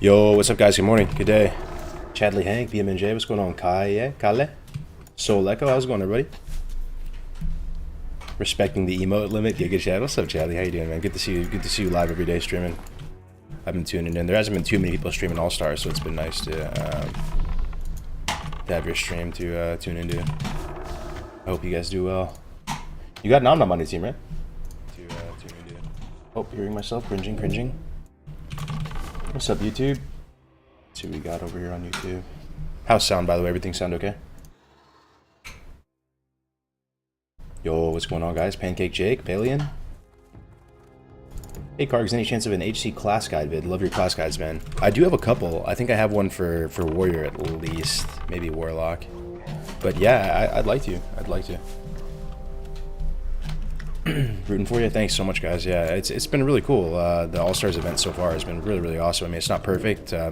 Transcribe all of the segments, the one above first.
Yo, what's up, guys? Good morning. Good day. Chadley Hank, BMNJ, what's going on? Kale? Soul Echo, how's it going, everybody? Respecting the emote limit. Giga Chad. What's up, Chadley? How you doing, man? Good to see you. Good to see you live every day streaming. I've been tuning in. There hasn't been too many people streaming Allstars, so it's been nice to have your stream to tune into. I hope you guys do well. You got Nom Nom on your team, right? To tune into. Oh, hearing myself. Cringing. What's up, YouTube? Let's see what we got over here on YouTube. How's sound, by the way? Everything sound okay? Yo, what's going on, guys? Pancake Jake, Palian. Hey, Kargs, any chance of an HC class guide vid? Love your class guides, man. I do have a couple. I think I have one for Warrior at least. Maybe Warlock. But yeah, I'd like to. Rooting for you. Thanks so much, guys. Yeah, it's been really cool. The All-Stars event so far has been really awesome. I mean, it's not perfect. I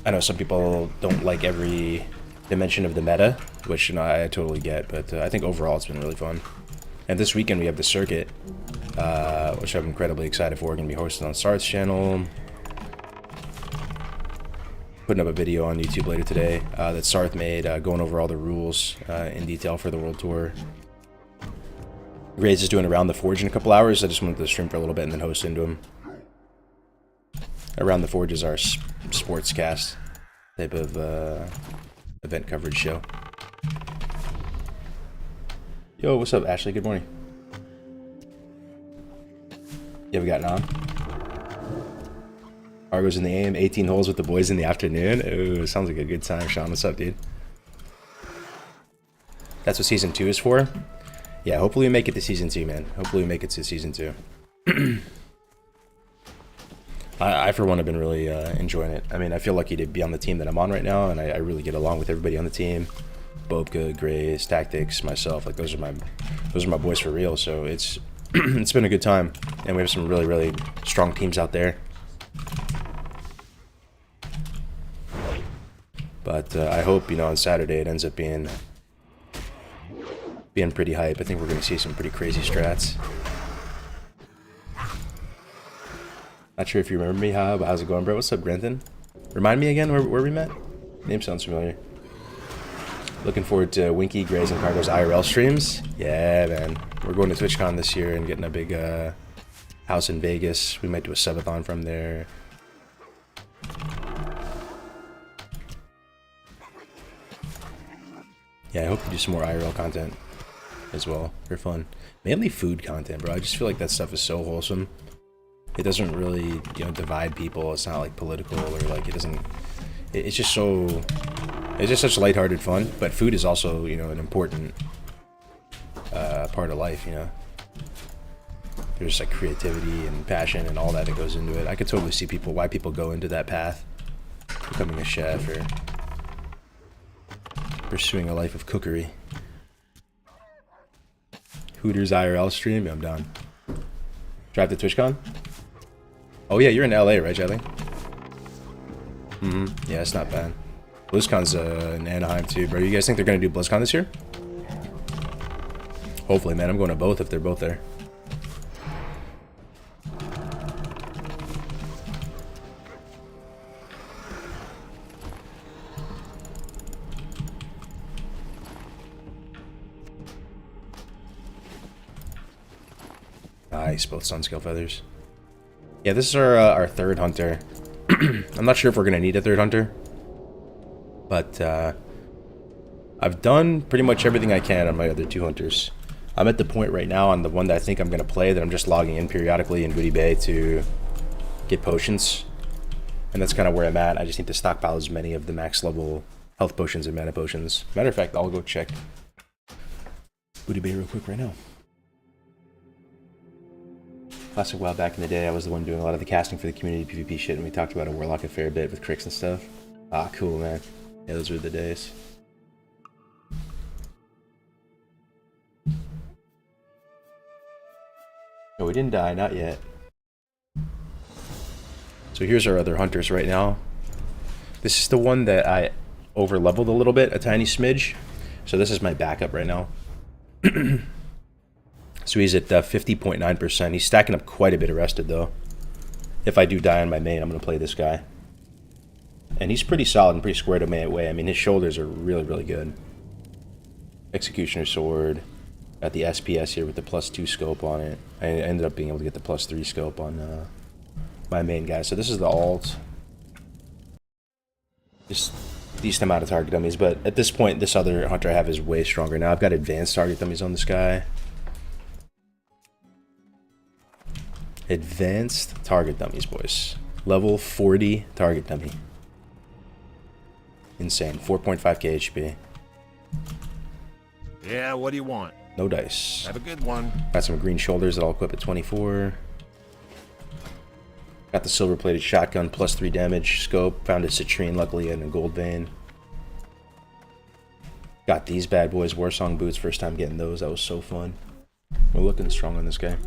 know some people don't like every dimension of the meta, which I totally get, but I think overall it's been really fun. And this weekend we have the circuit, which I'm incredibly excited for. We're going to be hosted on Sart's channel. Putting up a video on YouTube later today that Sarth made, going over all the rules in detail for the World Tour. Graves is doing Around the Forge in a couple hours. I just wanted to stream for a little bit and then host into him. Around the Forge is our sportscast type of event coverage show. Yo, what's up, Ashley? Good morning. Yeah, we got Nom. Argo's in the AM, 18 holes with the boys in the afternoon. Ooh, sounds like a good time, Sean. What's up, dude? That's what Season 2 is for? Yeah, hopefully we make it to Season 2, man. Hopefully we make it to Season 2. I for one, have been really enjoying it. I mean, I feel lucky to be on the team that I'm on right now, and I really get along with everybody on the team. Bobka, Grace, Tactics, myself. Like, those are my boys for real. So it's it's been a good time, and we have some really strong teams out there. But I hope, you know, on Saturday it ends up being pretty hype. I think we're going to see some pretty crazy strats. Not sure if you remember me, but how's it going, bro? What's up, Grenton? Remind me again where we met? Name sounds familiar. Looking forward to Winky, Grays, and Cargo's IRL streams. Yeah, man. We're going to TwitchCon this year and getting a big house in Vegas. We might do a subathon from there. Yeah, I hope to do some more IRL content as well for fun. Mainly food content, bro. I just feel like that stuff is so wholesome. It doesn't really, you know, divide people. It's not like political or like it doesn't. It's just so. It's just such lighthearted fun. But food is also, you know, an important part of life. You know, there's like creativity and passion and all that goes into it. I could totally see why people go into that path, becoming a chef or pursuing a life of cookery. Hooters IRL stream? Yeah, I'm down. Drive to TwitchCon? Oh yeah, you're in LA, right, Jelly? Yeah, it's not bad. BlizzCon's in Anaheim too, bro. You guys think they're gonna do BlizzCon this year? Hopefully, man. I'm going to both if they're both there. Nice, both Sunscale feathers. Yeah, this is our third hunter. I'm not sure if we're gonna need a third hunter, but I've done pretty much everything I can on my other two hunters. I'm at the point right now on the one that I think I'm gonna play that I'm just logging in periodically in Goody Bay to get potions, and that's kind of where I'm at. I just need to stockpile as many of the max level health potions and mana potions. Matter of fact, I'll go check Goody Bay real quick right now. Classic while back in the day, I was the one doing a lot of the casting for the community PvP shit, and we talked about a Warlock a fair bit with Cricks and stuff. Ah, cool, man. Yeah, those were the days. No, we didn't die, not yet. So here's our other hunters right now. This is the one that I over-leveled a little bit, a tiny smidge. So this is my backup right now. So he's at 50.9%. He's stacking up quite a bit arrested, though. if I do die on my main, I'm going to play this guy. And he's pretty solid and pretty squared away. I mean, his shoulders are really, really good. Executioner Sword. Got the SPS here with the +2 scope on it. I ended up being able to get the +3 scope on my main guy. So this is the alt. Just decent amount of target dummies. But at this point, this other hunter I have is way stronger. Now I've got advanced target dummies on this guy. Advanced target dummies, boys. Level 40 target dummy. Insane. 4.5k HP. Yeah, what do you want? No dice. Have a good one. Got some green shoulders that I'll equip at 24. Got the silver plated shotgun +3 damage scope. Found a citrine luckily in a gold vein. Got these bad boys, Warsong boots. First time getting those. That was so fun. We're looking strong on this guy.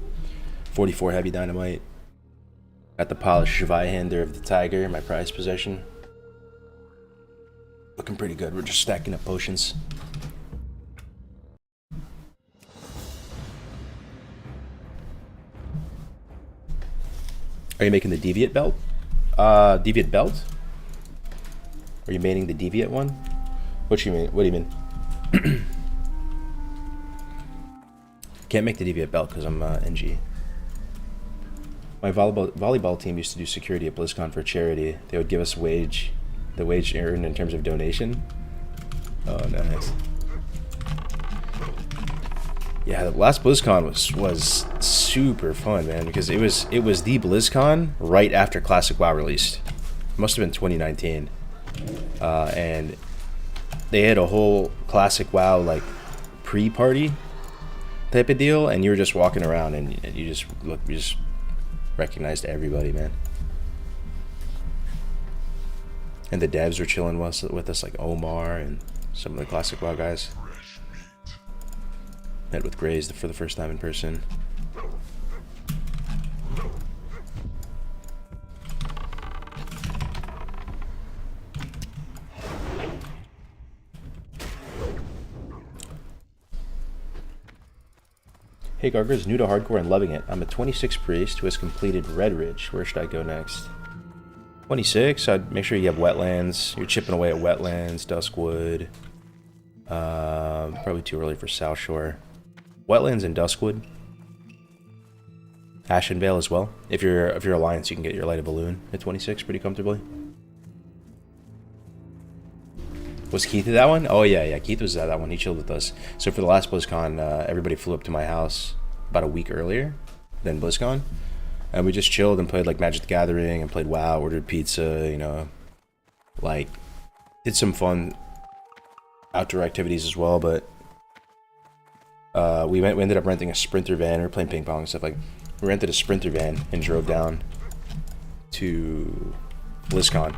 44 heavy dynamite. Got the polished Zweihander of the Tiger, my prized possession. Looking pretty good. We're just stacking up potions. Are you making the Deviate belt? Deviate belt? Are you maining the Deviate one? What do you mean? What do you mean? Can't make the Deviate belt because I'm NG. My volleyball team used to do security at BlizzCon for charity. They would give us the wage earned in terms of donation. Oh, nice. Yeah, the last BlizzCon was super fun, man, because it was the BlizzCon right after Classic WoW released. It must have been 2019, and they had a whole Classic WoW like pre-party type of deal, and you were just walking around and you just recognized everybody, man. And the devs were chilling with us, like Omar and some of the Classic WoW guys. Met with Grays for the first time in person. Hey Gargers, new to hardcore and loving it. I'm a 26 priest who has completed Red Ridge. Where should I go next? 26, I'd make sure you have wetlands. You're chipping away at wetlands, Duskwood. Probably too early for South Shore. Wetlands and Duskwood. Ashenvale as well. If you're Alliance, you can get your Light of Balloon at 26 pretty comfortably. Was Keith at that one? Oh yeah, Keith was at that one. He chilled with us. So for the last BlizzCon, everybody flew up to my house about a week earlier than BlizzCon. And we just chilled and played like Magic the Gathering and played WoW, ordered pizza, you know. Like, did some fun outdoor activities as well, but we ended up renting a Sprinter van. We were playing ping pong and stuff. Like, we rented a Sprinter van and drove down to BlizzCon.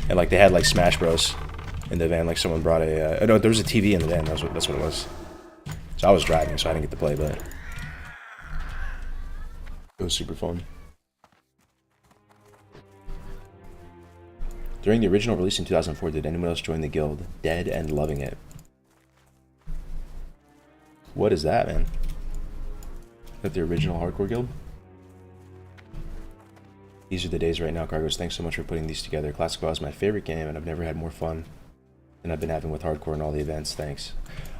And like they had like Smash Bros in the van. Like someone brought a no, there was a TV in the van. That's what it was. So I was driving, so I didn't get to play, but it was super fun. During the original release in 2004, did anyone else join the guild? Dead and loving it. What is that, man? Is that the original hardcore guild? These are the days right now, Cargos. Thanks so much for putting these together. Classic WoW is my favorite game, and I've never had more fun than I've been having with hardcore and all the events. Thanks.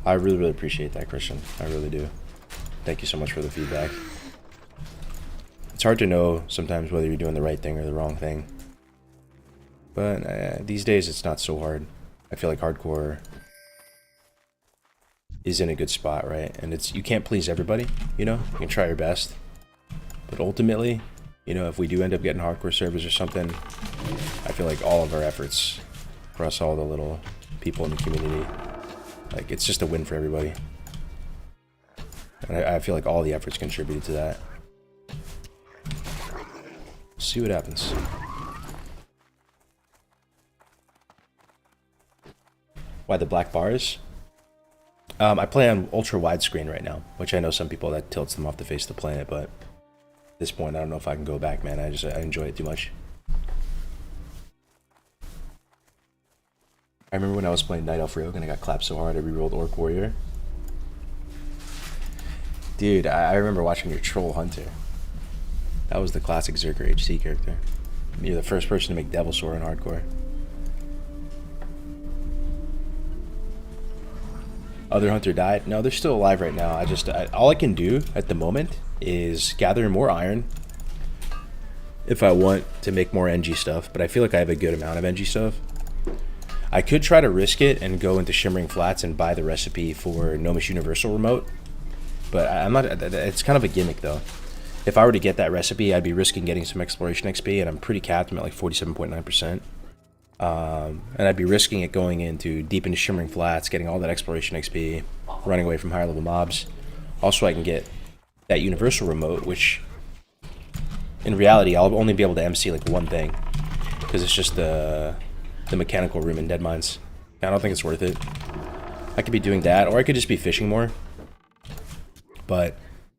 I really, really appreciate that, Christian. I really do. Thank you so much for the feedback. It's hard to know sometimes whether you're doing the right thing or the wrong thing. But these days, it's not so hard. I feel like hardcore is in a good spot, right? And it's you can't please everybody, you know? You can try your best. But ultimately, you know, if we do end up getting hardcore servers or something, I feel like all of our efforts, for us all the little people in the community, like, it's just a win for everybody. And I feel like all the efforts contributed to that. See what happens. Why the black bars? I play on ultra widescreen right now, which I know some people that tilts them off the face of the planet, but at this point, I don't know if I can go back, man. I enjoy it too much. I remember when I was playing Night Elf Rogue and I got clapped so hard I rerolled Orc Warrior. Dude, I remember watching your Troll Hunter. That was the classic Zerker HC character. You're the first person to make Devil Sword in hardcore. Other hunter died? No, they're still alive right now. All I can do at the moment is gather more iron if I want to make more NG stuff, but I feel like I have a good amount of NG stuff. I could try to risk it and go into Shimmering Flats and buy the recipe for Gnomish Universal Remote, but I'm not. It's kind of a gimmick though. If I were to get that recipe, I'd be risking getting some exploration XP, and I'm pretty capped. I'm at like 47.9%. And I'd be risking it going deep into Shimmering Flats, getting all that exploration XP, running away from higher level mobs. Also, I can get that Universal Remote, which in reality, I'll only be able to MC like one thing, because it's just the mechanical room in Dead Mines. I don't think it's worth it. I could be doing that, or I could just be fishing more. But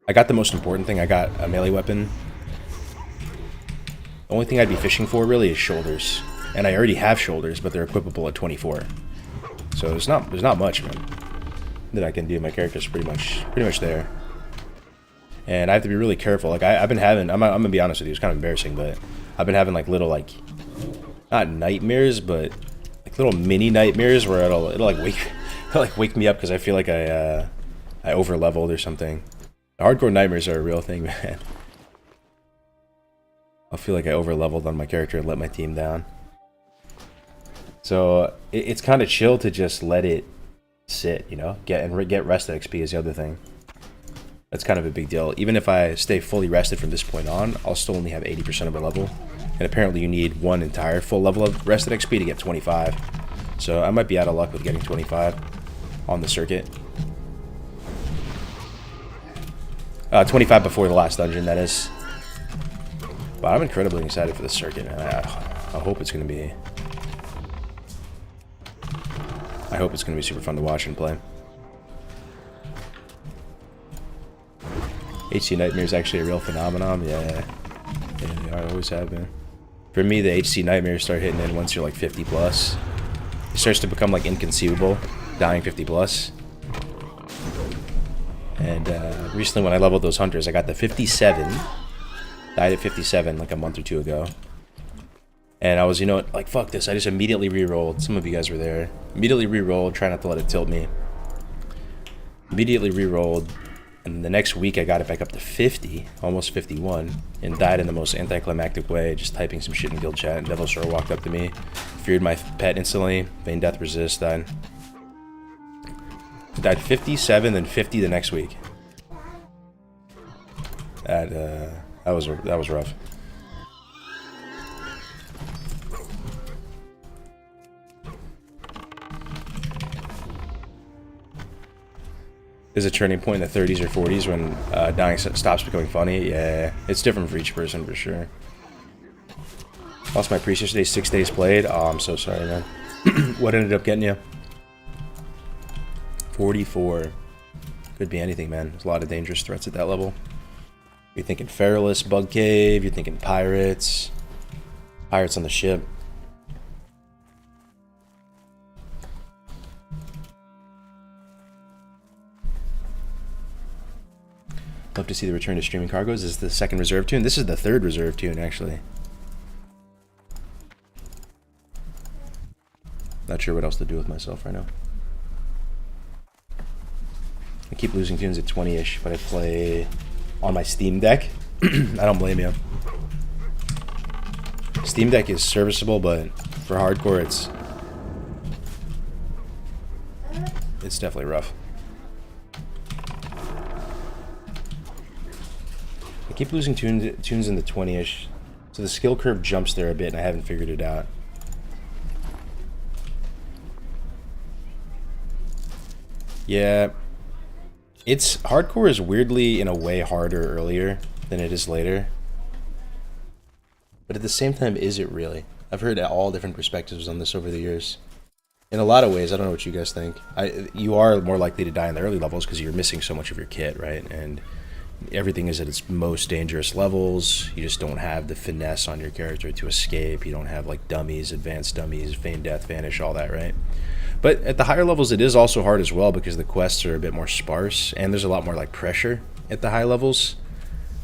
I got the most important thing. I got a melee weapon. The only thing I'd be fishing for really is shoulders. And I already have shoulders, but they're equipable at 24. So there's not much, man, that I can do. My character's pretty much there. And I have to be really careful. Like I've been having, I'm gonna be honest with you, it's kind of embarrassing, but I've been having like little like, not nightmares, but like little mini nightmares where it'll like wake me up because I feel like I over leveled or something. Hardcore nightmares are a real thing, man. I'll feel like I over leveled on my character and let my team down. So it's kind of chill to just let it sit, you know. Get rested XP is the other thing. That's kind of a big deal. Even if I stay fully rested from this point on, I'll still only have 80% of my level. And apparently you need one entire full level of rested XP to get 25. So I might be out of luck with getting 25 on the circuit. 25 before the last dungeon, that is. But I'm incredibly excited for this circuit, man. I hope it's going to be... I hope it's going to be super fun to watch and play. HC Nightmare is actually a real phenomenon. Yeah, they are, always have been. For me, the HC Nightmares start hitting in once you're like 50 plus. It starts to become like inconceivable, dying 50 plus. And recently when I leveled those hunters, I got the 57. Died at 57 like a month or two ago. And I was, you know, like, fuck this. I just immediately re-rolled. Some of you guys were there. Immediately re-rolled, try not to let it tilt me. Immediately re-rolled. And the next week I got it back up to 50, almost 51, and died in the most anticlimactic way, just typing some shit in guild chat, and Devil Star walked up to me, feared my pet instantly, Vain Death Resist, died. Died 57, then 50 the next week. That was rough. There's a turning point in the 30s or 40s when dying stops becoming funny. Yeah, it's different for each person for sure. Lost my priest yesterday, 6 days played. Oh, I'm so sorry, man. What ended up getting you? 44. Could be anything, man. There's a lot of dangerous threats at that level. You're thinking Feralus, Bug Cave, you're thinking pirates. Pirates on the ship. Love to see the return to streaming cargoes. This is the second reserve tune. This is the third reserve tune, actually. Not sure what else to do with myself right now. I keep losing tunes at 20-ish, but I play on my Steam Deck. I don't blame you. Steam Deck is serviceable, but for hardcore, it's definitely rough. I keep losing tunes in the 20-ish, so the skill curve jumps there a bit, and I haven't figured it out. Yeah, hardcore is weirdly in a way harder earlier than it is later, but at the same time, is it really? I've heard all different perspectives on this over the years. In a lot of ways, I don't know what you guys think. You are more likely to die in the early levels because you're missing so much of your kit, right? And everything is at its most dangerous levels. You just don't have the finesse on your character to escape. You don't have like dummies, advanced dummies, feign death, vanish, all that, right? But at the higher levels, it is also hard as well because the quests are a bit more sparse and there's a lot more like pressure at the high levels.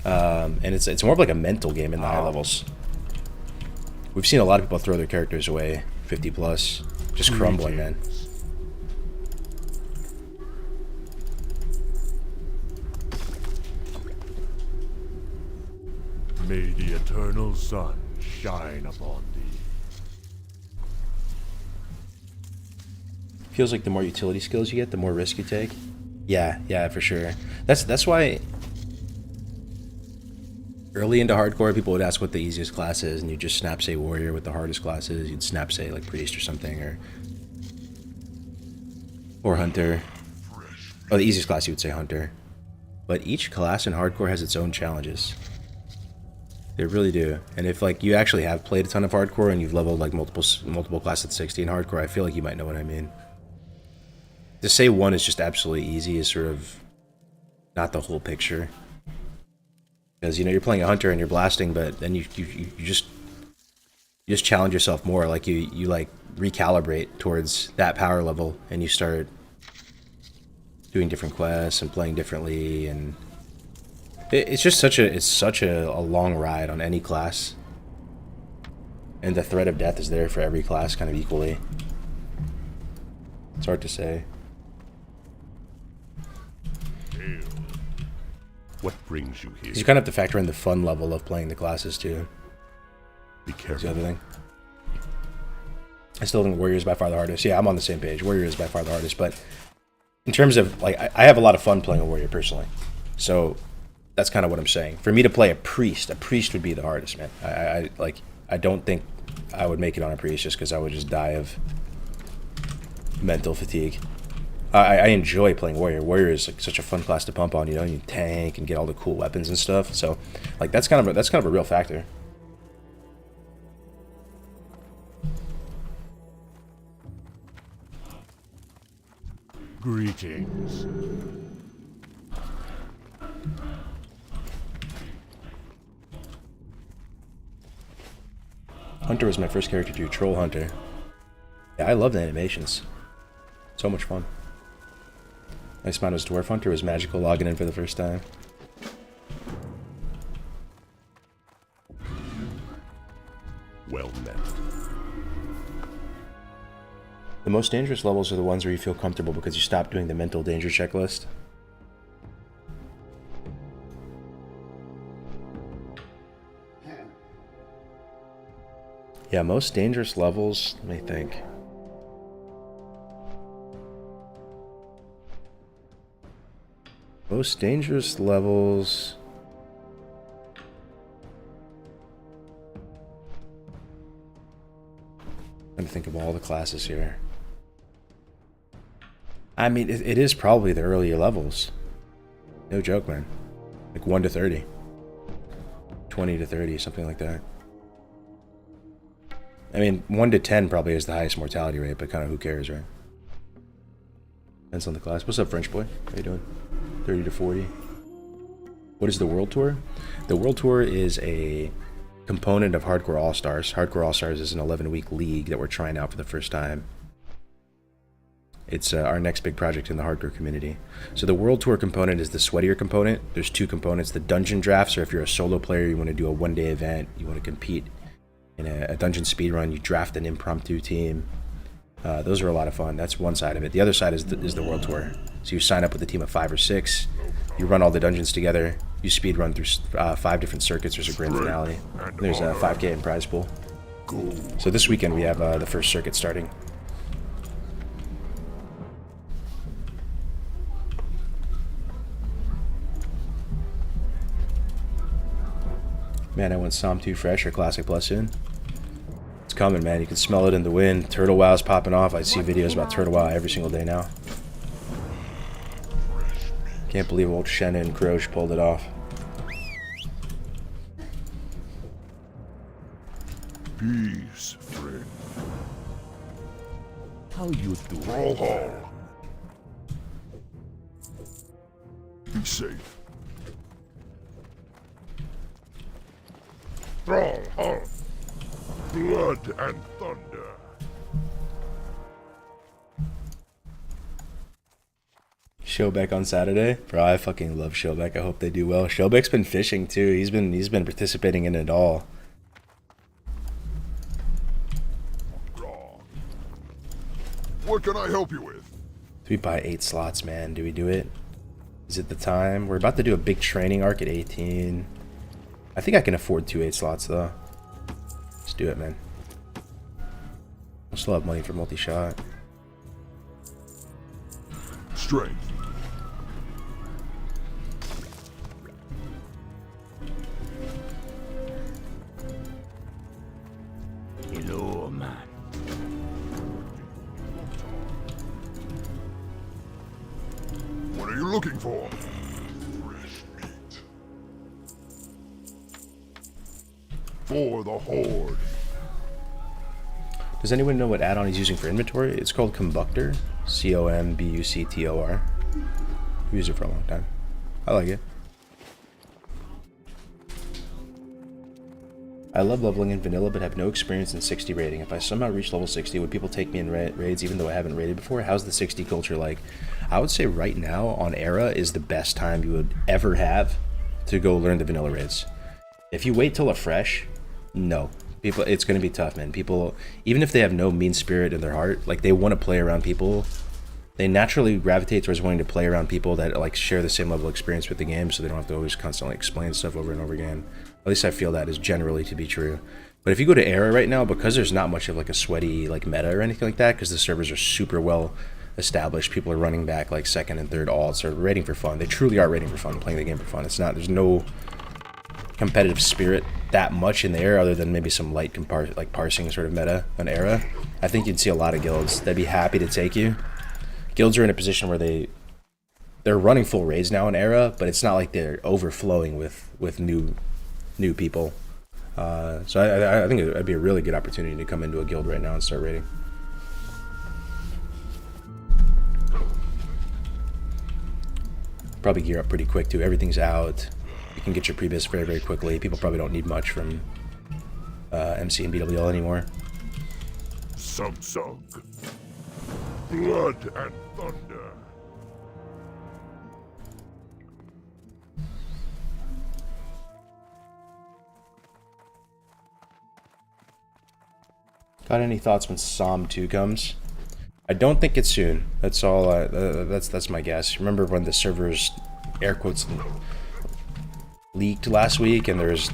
And it's more of like a mental game in the high levels. We've seen a lot of people throw their characters away, 50 plus, just crumbling, man. May the eternal sun shine upon thee. Feels like the more utility skills you get, the more risk you take. Yeah, for sure. That's why early into hardcore, people would ask what the easiest class is, and you just snap say warrior. With the hardest classes, you'd snap say like priest or something, or hunter. Or the easiest class, you would say hunter. But each class in hardcore has its own challenges. They really do. And if like you actually have played a ton of hardcore and you've leveled like multiple classes at 60 in hardcore, I feel like you might know what I mean. To say one is just absolutely easy is sort of not the whole picture. Because, you know, you're playing a hunter and you're blasting, but then you just challenge yourself more. Like you like recalibrate towards that power level, and you start doing different quests and playing differently, and it's just such a long ride on any class. And the threat of death is there for every class kind of equally. It's hard to say. What brings you here? You kind of have to factor in the fun level of playing the classes too. Be careful. That's the other thing. I still think Warrior is by far the hardest. Yeah, I'm on the same page. Warrior is by far the hardest, but in terms of like, I have a lot of fun playing a Warrior personally. So that's kind of what I'm saying. For me to play a priest would be the hardest, man. I don't think I would make it on a priest just because I would just die of mental fatigue. I enjoy playing Warrior. Warrior is like such a fun class to pump on, you know. You tank and get all the cool weapons and stuff. So, like that's kind of a real factor. Greetings. Hunter was my first character to troll Hunter. Yeah, I love the animations. So much fun. Nice amount of Dwarf Hunter was magical logging in for the first time. Well met. The most dangerous levels are the ones where you feel comfortable because you stop doing the mental danger checklist. Yeah, most dangerous levels, let me think. Most dangerous levels... Let me think of all the classes here. I mean, it is probably the earlier levels. No joke, man. Like 1 to 30. 20 to 30, something like that. I mean, 1 to 10 probably is the highest mortality rate, but kind of who cares, right? Depends on the class. What's up, French boy? How you doing? 30 to 40. What is the World Tour? The World Tour is a component of Hardcore Allstars. Hardcore Allstars is an 11-week league that we're trying out for the first time. It's our next big project in the hardcore community. So the World Tour component is the sweatier component. There's 2 components. The dungeon drafts, or if you're a solo player, you want to do a one-day event, you want to compete in a dungeon speed run, you draft an impromptu team. Those are a lot of fun. That's one side of it. The other side is the World Tour. So you sign up with a team of 5 or 6. You run all the dungeons together. You speed run through 5 different circuits. There's a grand finale. There's a 5K in prize pool. So this weekend we have the first circuit starting. Man, I want Psalm 2 Fresh or Classic Plus soon. It's coming, man. You can smell it in the wind. Turtle Wow's popping off. I see videos about Turtle Wow every single day now. Can't believe old Shenna and Croche pulled it off. Peace, friend. How you doing? Be safe. Thrallhall. Blood and thunder. Showbeck on Saturday. Bro, I fucking love Showbeck. I hope they do well. Showbeck's been fishing too. He's been participating in it all. What can I help you with? Do we buy 8 slots, man? Do we do it? Is it the time? We're about to do a big training arc at 18. I think I can afford 2 8 slots though. Let's do it, man. I still have money for multi-shot. Strength. Hello, man. What are you looking for? Fresh meat. For the Horde. Does anyone know what add-on he's using for inventory? It's called Combuctor. C-O-M-B-U-C-T-O-R. I've used it for a long time. I like it. I love leveling in vanilla, but have no experience in 60 rating. If I somehow reach level 60, would people take me in raids even though I haven't raided before? How's the 60 culture like? I would say right now on Era is the best time you would ever have to go learn the vanilla raids. If you wait till a fresh, no. People, it's going to be tough, man. People, even if they have no mean spirit in their heart, like they want to play around people, they naturally gravitate towards wanting to play around people that like share the same level of experience with the game, so they don't have to always constantly explain stuff over and over again. At least I feel that is generally to be true. But if you go to Era right now, because there's not much of like a sweaty like meta or anything like that, because the servers are super well established, people are running back like second and third alts, or raiding for fun. They truly are raiding for fun, playing the game for fun. It's not, there's no competitive spirit that much in there other than maybe some light parsing sort of meta on Era. I think you'd see a lot of guilds that'd be happy to take you. Guilds are in a position where they're running full raids now in Era, but it's not like they're overflowing with new people. So I think it'd be a really good opportunity to come into a guild right now and start raiding. Probably gear up pretty quick too. Everything's out. You can get your pre-biz very, very quickly. People probably don't need much from MC and BWL anymore. Samsung. Blood and thunder. Got any thoughts when Psalm 2 comes? I don't think it's soon. That's all. That's my guess. Remember when the servers, air quotes, leaked last week and there's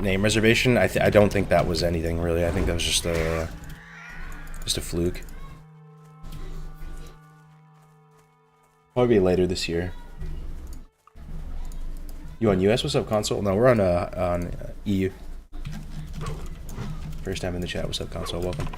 name reservation? I don't think that was anything really. I think that was just a fluke. Probably later this year. You on US? What's up, console? No, we're on EU. First time in the chat. What's up, console? Welcome.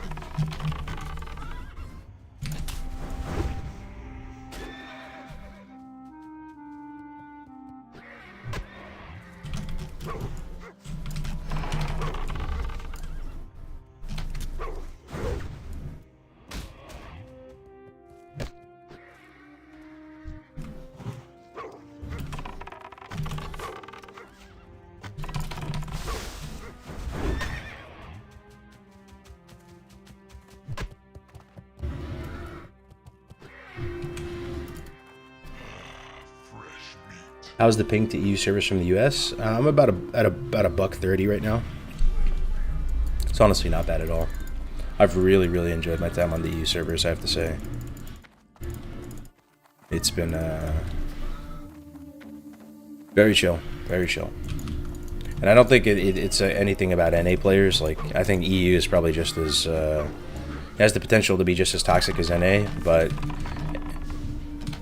How's the ping to EU service from the US? I'm about at about $1.30 right now. It's honestly not bad at all. I've really, really enjoyed my time on the EU servers, I have to say. It's been very chill, very chill. And I don't think it's anything about NA players. Like, I think EU is probably just as has the potential to be just as toxic as NA, but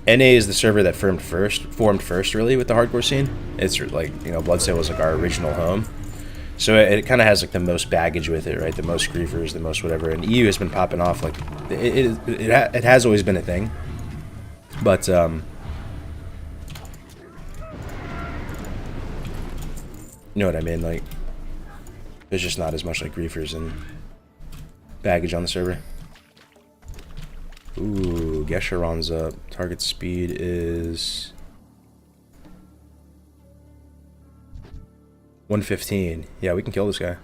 NA is the server that formed first really with the hardcore scene. It's like, you know, Bloodsail was like our original home, so it kind of has like the most baggage with it, right? The most griefers, the most whatever. And EU has been popping off. Like it has always been a thing, but you know what I mean? Like, there's just not as much like griefers and baggage on the server. Ooh, Gesheron's up. Target speed is 115. Yeah, we can kill this guy.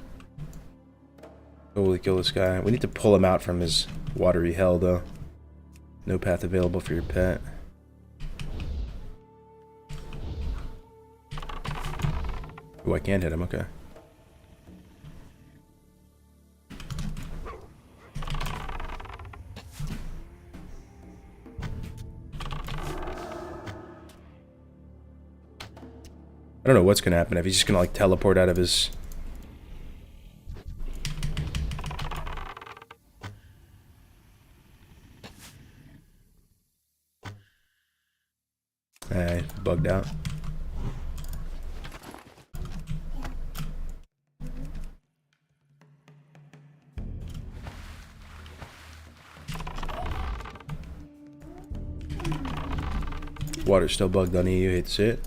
Totally kill this guy. We need to pull him out from his watery hell, though. No path available for your pet. Oh, I can't hit him, okay. I don't know what's gonna happen, if he's just gonna like teleport out of his... Bugged out. Water's still bugged on EU, hate to see it.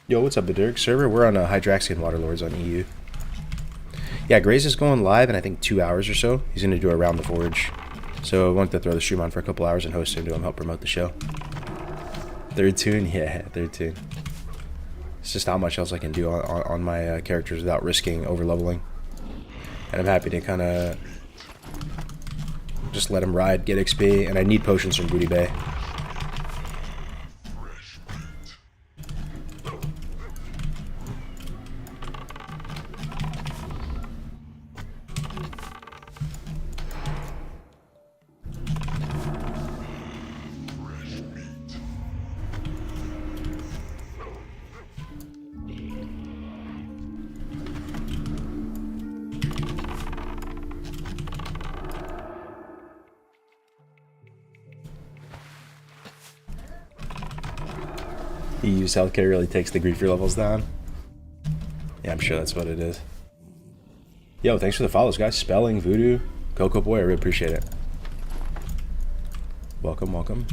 Yo, what's up, the Dirk server? We're on Hydraxian Waterlords on EU. Yeah, Grace is going live in I think 2 hours or so. He's gonna do Around the Forge. So I wanted to throw the stream on for a couple hours and host him to help promote the show. Third tune? Yeah, third tune. It's just how much else I can do on my characters without risking over leveling. And I'm happy to kind of just let him ride, get XP, and I need potions from Booty Bay. EU's healthcare really takes the griefer levels down. Yeah, I'm sure that's what it is. Yo, thanks for the follows, guys. Spelling, Voodoo, Coco Boy, I really appreciate it. Welcome, welcome.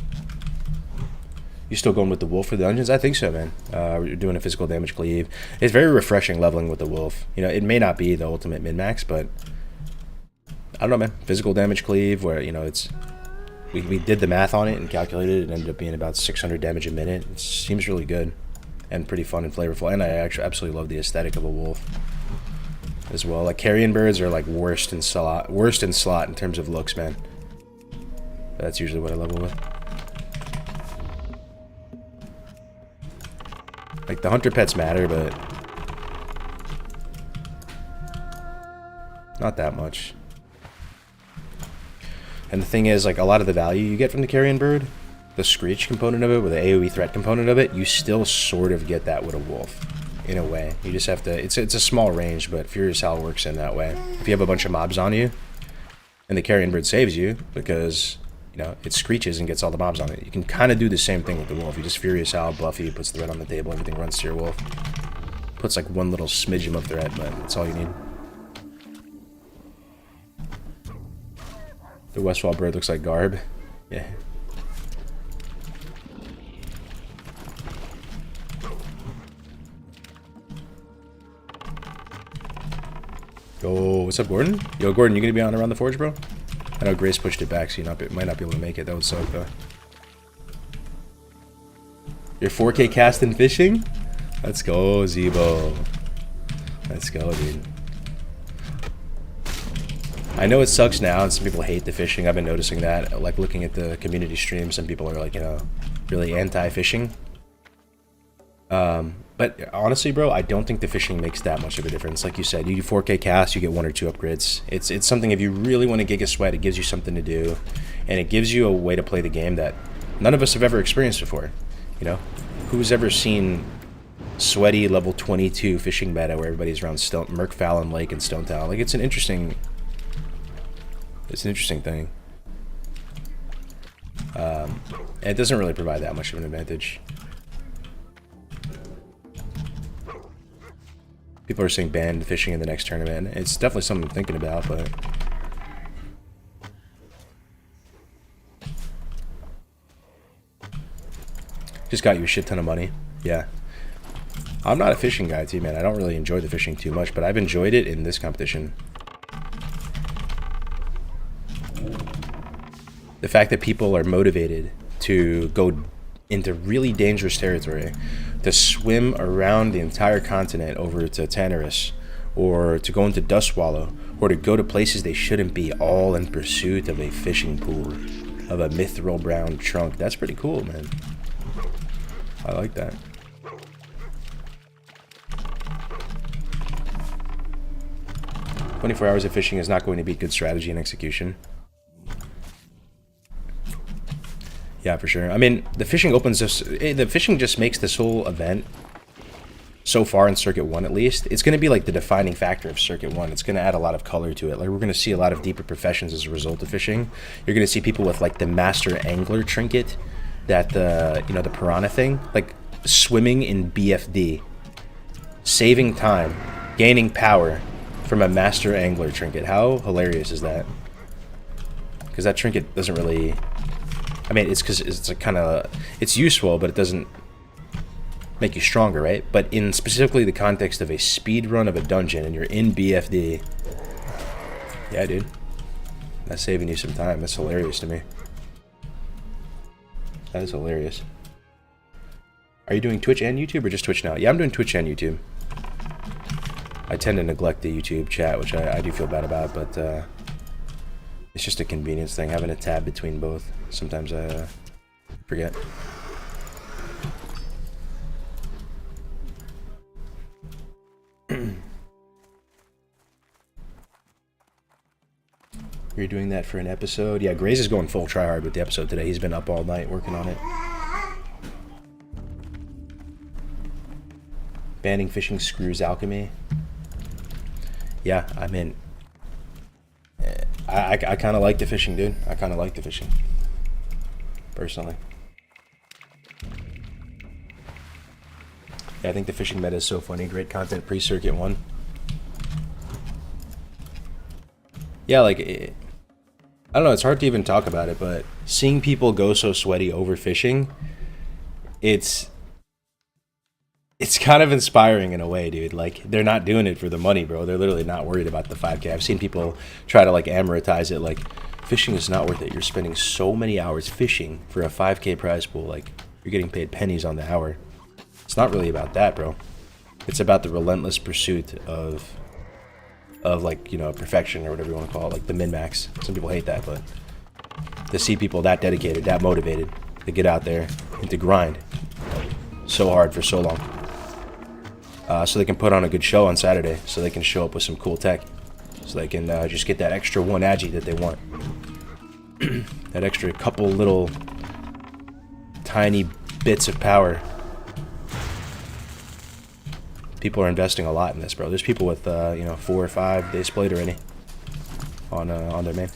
You still going with the wolf for the dungeons? I think so, man. We're doing a physical damage cleave. It's very refreshing leveling with the wolf. You know, it may not be the ultimate min-max, but I don't know, man. Physical damage cleave, where, you know, it's... We did the math on it and calculated it. It ended up being about 600 damage a minute. It seems really good and pretty fun and flavorful. And I actually absolutely love the aesthetic of a wolf as well. Like carrion birds are like worst in slot in terms of looks, man. That's usually what I level with. Like the hunter pets matter, but not that much. And the thing is, like, a lot of the value you get from the carrion bird, the screech component of it, or the AoE threat component of it, you still sort of get that with a wolf, in a way. You just have to, it's a small range, but Furious Howl works in that way. If you have a bunch of mobs on you, and the carrion bird saves you, because, you know, it screeches and gets all the mobs on it, you can kind of do the same thing with the wolf. You just Furious Howl, Buffy, puts the red on the table, everything runs to your wolf. Puts like one little smidgen of threat, but that's all you need. The Westfall bird looks like garb. Yeah. Yo, what's up, Gordon? Yo, Gordon, you gonna be on Around the Forge, bro? I know Grace pushed it back, so you might not be able to make it. That would suck, though. You're 4K casting fishing? Let's go, Zebo. Let's go, dude. I know it sucks now, and some people hate the fishing. I've been noticing that. Like, looking at the community streams, some people are, like, you know, really anti-fishing. But honestly, bro, I don't think the fishing makes that much of a difference. Like you said, you do 4K cast, you get 1 or 2 upgrades. It's something, if you really want to Giga Sweat, it gives you something to do. And it gives you a way to play the game that none of us have ever experienced before. You know? Who's ever seen sweaty level 22 fishing meta where everybody's around Merkfallen Lake and Stone Town? Like, it's an interesting thing. And it doesn't really provide that much of an advantage. People are saying ban fishing in the next tournament. It's definitely something I'm thinking about, but just got you a shit ton of money. Yeah. I'm not a fishing guy too, man. I don't really enjoy the fishing too much, but I've enjoyed it in this competition. The fact that people are motivated to go into really dangerous territory, to swim around the entire continent over to Tanarus, or to go into Dustwallow, or to go to places they shouldn't be, all in pursuit of a fishing pool, of a mithril brown trunk. That's pretty cool, man. I like that. "24 hours of fishing is not going to be good strategy and execution." Yeah, for sure. I mean, the fishing opens this. The fishing just makes this whole event, so far in Circuit 1 at least, it's going to be like the defining factor of Circuit 1. It's going to add a lot of color to it. Like, we're going to see a lot of deeper professions as a result of fishing. You're going to see people with like the Master Angler trinket, that the piranha thing, like swimming in BFD, saving time, gaining power from a Master Angler trinket. How hilarious is that? Because that trinket doesn't really, I mean, it's because it's a kind of, it's useful, but it doesn't make you stronger, right? But in specifically the context of a speed run of a dungeon and you're in BFD, yeah, dude, that's saving you some time. That's hilarious to me. That is hilarious. Are you doing Twitch and YouTube or just Twitch now? Yeah, I'm doing Twitch and YouTube. I tend to neglect the YouTube chat, which I do feel bad about, but it's just a convenience thing, having a tab between both. Sometimes I forget. You're doing that for an episode? Yeah, Graze is going full tryhard with the episode today. He's been up all night working on it. Banning fishing screws alchemy. Yeah, I mean, I kind of like the fishing, dude. I kind of like the fishing, personally. Yeah, I think the fishing meta is so funny. Great content pre-Circuit 1. Yeah, like, I don't know, it's hard to even talk about it, but seeing people go so sweaty over fishing, it's kind of inspiring in a way, dude. Like, they're not doing it for the money, bro. They're literally not worried about the 5K. I've seen people try to, like, amortize it, like, fishing is not worth it. You're spending so many hours fishing for a 5K prize pool. Like, you're getting paid pennies on the hour. It's not really about that, bro. It's about the relentless pursuit of like, you know, perfection or whatever you want to call it, like the min-max. Some people hate that, but to see people that dedicated, that motivated to get out there and to grind so hard for so long, so they can put on a good show on Saturday, so they can show up with some cool tech, so they can just get that extra one agi that they want. That extra couple little tiny bits of power. People are investing a lot in this, bro. There's people with, 4 or 5 days played already on their main.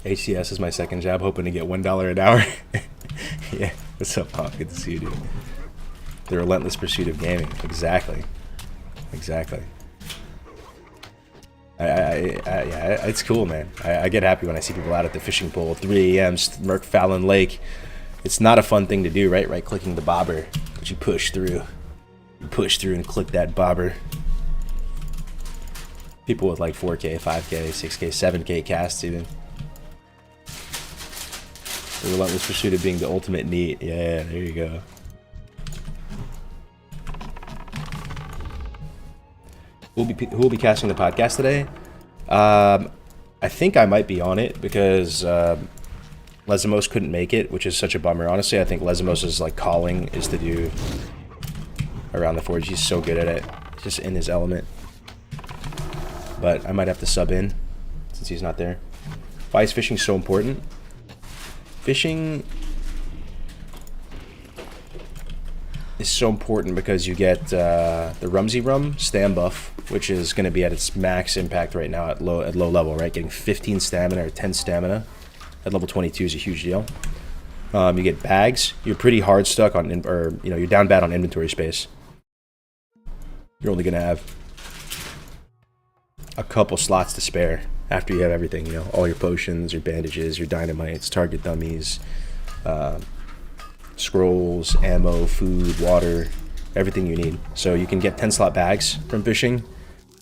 HCS is my second job, hoping to get $1 an hour. Yeah, what's up, Pop? Good to see you, dude. The relentless pursuit of gaming. Exactly. Exactly. Yeah, it's cool, man. I get happy when I see people out at the fishing pole, 3 a.m., Merc Fallon Lake. It's not a fun thing to do, right? Right-clicking the bobber, but you push through. You push through and click that bobber. People with like 4K, 5K, 6K, 7K casts even. The relentless pursuit of being the ultimate neat. Yeah, there you go. Who will be casting the podcast today? I think I might be on it because Lesamos couldn't make it, which is such a bummer. Honestly, I think Lesamos' like calling is to do around the forge. He's so good at it, just in his element. But I might have to sub in since he's not there. Why is fishing so important? Fishing is so important because you get the Rumsey Rum Stam buff, which is going to be at its max impact right now at low level, right? Getting 15 stamina or 10 stamina at level 22 is a huge deal. You get bags. You're pretty hard stuck on, you're down bad on inventory space. You're only going to have a couple slots to spare after you have everything, all your potions, your bandages, your dynamites, target dummies, scrolls, ammo, food, water, everything you need. So you can get 10 slot bags from fishing.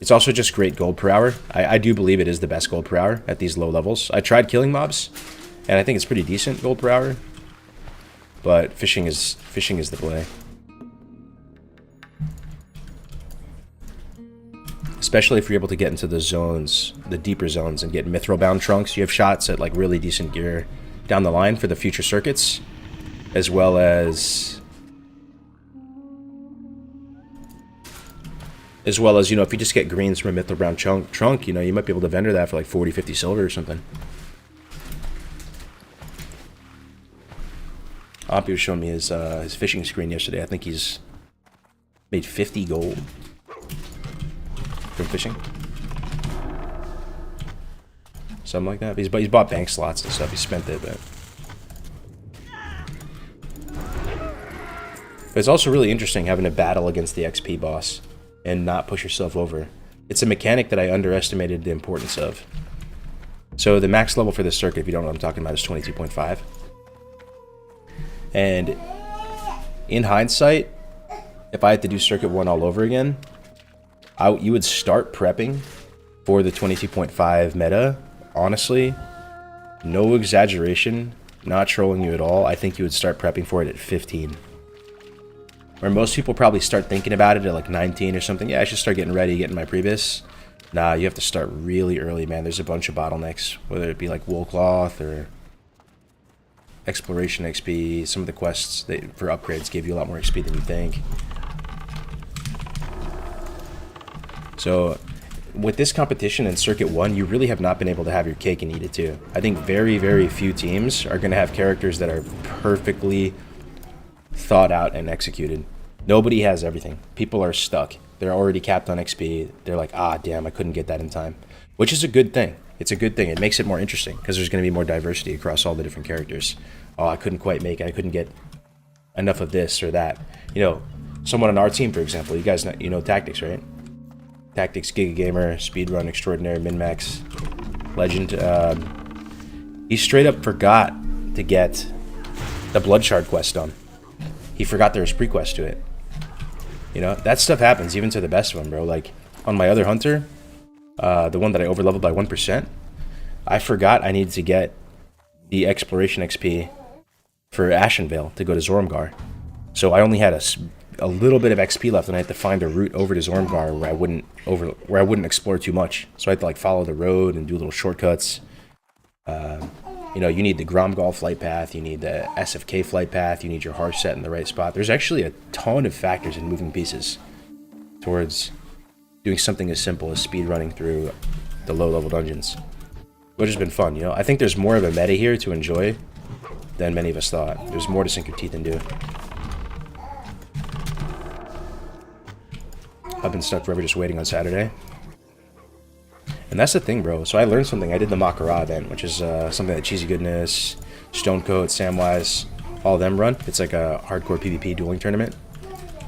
It's also just great gold per hour. I do believe it is the best gold per hour at these low levels. I tried killing mobs, and I think it's pretty decent gold per hour. But fishing is the play. especially if you're able to get into the zones, the deeper zones, and get mithril-bound trunks. You have shots at like really decent gear down the line for the future circuits, as well as you know, if you just get greens from a mithril-bound trunk, you know, you might be able to vendor that for like 40, 50 silver or something. Oppie was showing me his fishing screen yesterday. I think he's made 50 gold from fishing. Something like that. But he's bought bank slots and stuff. He spent it, but it's also really interesting having to battle against the XP boss and not push yourself over. It's a mechanic that I underestimated the importance of. So the max level for this circuit, if you don't know what I'm talking about, is 22.5. And in hindsight, if I had to do Circuit 1 all over again, you would start prepping for the 22.5 meta. Honestly, no exaggeration, not trolling you at all. I think you would start prepping for it at 15. Where most people probably start thinking about it at like 19 or something. Yeah, I should start getting ready, getting my previs. Nah, you have to start really early, man. There's a bunch of bottlenecks, whether it be like wool cloth or exploration XP. Some of the quests for upgrades give you a lot more XP than you think. So with this competition in Circuit 1, you really have not been able to have your cake and eat it too. I think very, very few teams are going to have characters that are perfectly thought out and executed. Nobody has everything. People are stuck. They're already capped on XP. They're like, ah, damn, I couldn't get that in time. Which is a good thing. It's a good thing. It makes it more interesting because there's going to be more diversity across all the different characters. Oh, I couldn't quite make it. I couldn't get enough of this or that. You know, someone on our team, for example, you guys know, you know Tactics, right? Tactics, Giga Gamer, Speedrun Extraordinary, Minmax, Legend. He straight up forgot to get the Blood Shard quest done. He forgot there was pre-quest to it. You know, that stuff happens even to the best of them, bro. Like, on my other hunter, the one that I overleveled by 1%, I forgot I needed to get the exploration XP for Ashenvale to go to Zormgar. So I only had a little bit of XP left, and I had to find a route over to Zormgar where I wouldn't explore too much. So I had to like follow the road and do little shortcuts. You know, you need the Gromgal flight path, you need the SFK flight path, you need your harsh set in the right spot. There's actually a ton of factors in moving pieces towards doing something as simple as speed running through the low-level dungeons, which has been fun. You know, I think there's more of a meta here to enjoy than many of us thought. There's more to sink your teeth into. I've been stuck forever just waiting on Saturday. And that's the thing, bro. So I learned something. I did the Makara event, which is something that Cheesy Goodness, Stonecoat, Samwise, all of them run. It's like a hardcore PvP dueling tournament.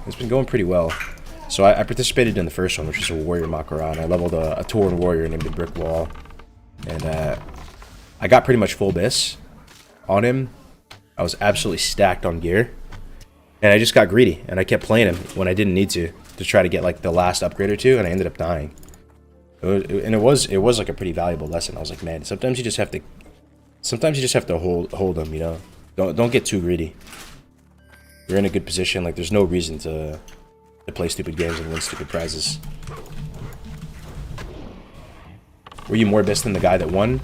It's been going pretty well. So I participated in the first one, which was a Warrior Makara, and I leveled a Tauren Warrior named the Brick Wall. And I got pretty much full bis on him. I was absolutely stacked on gear. And I just got greedy, and I kept playing him when I didn't need to try to get like the last upgrade or two, and I ended up dying. And it was like a pretty valuable lesson. I was like, man, sometimes you just have to hold them, you know. Don't get too greedy. You're in a good position. Like, there's no reason to play stupid games and win stupid prizes. Were you more best than the guy that won?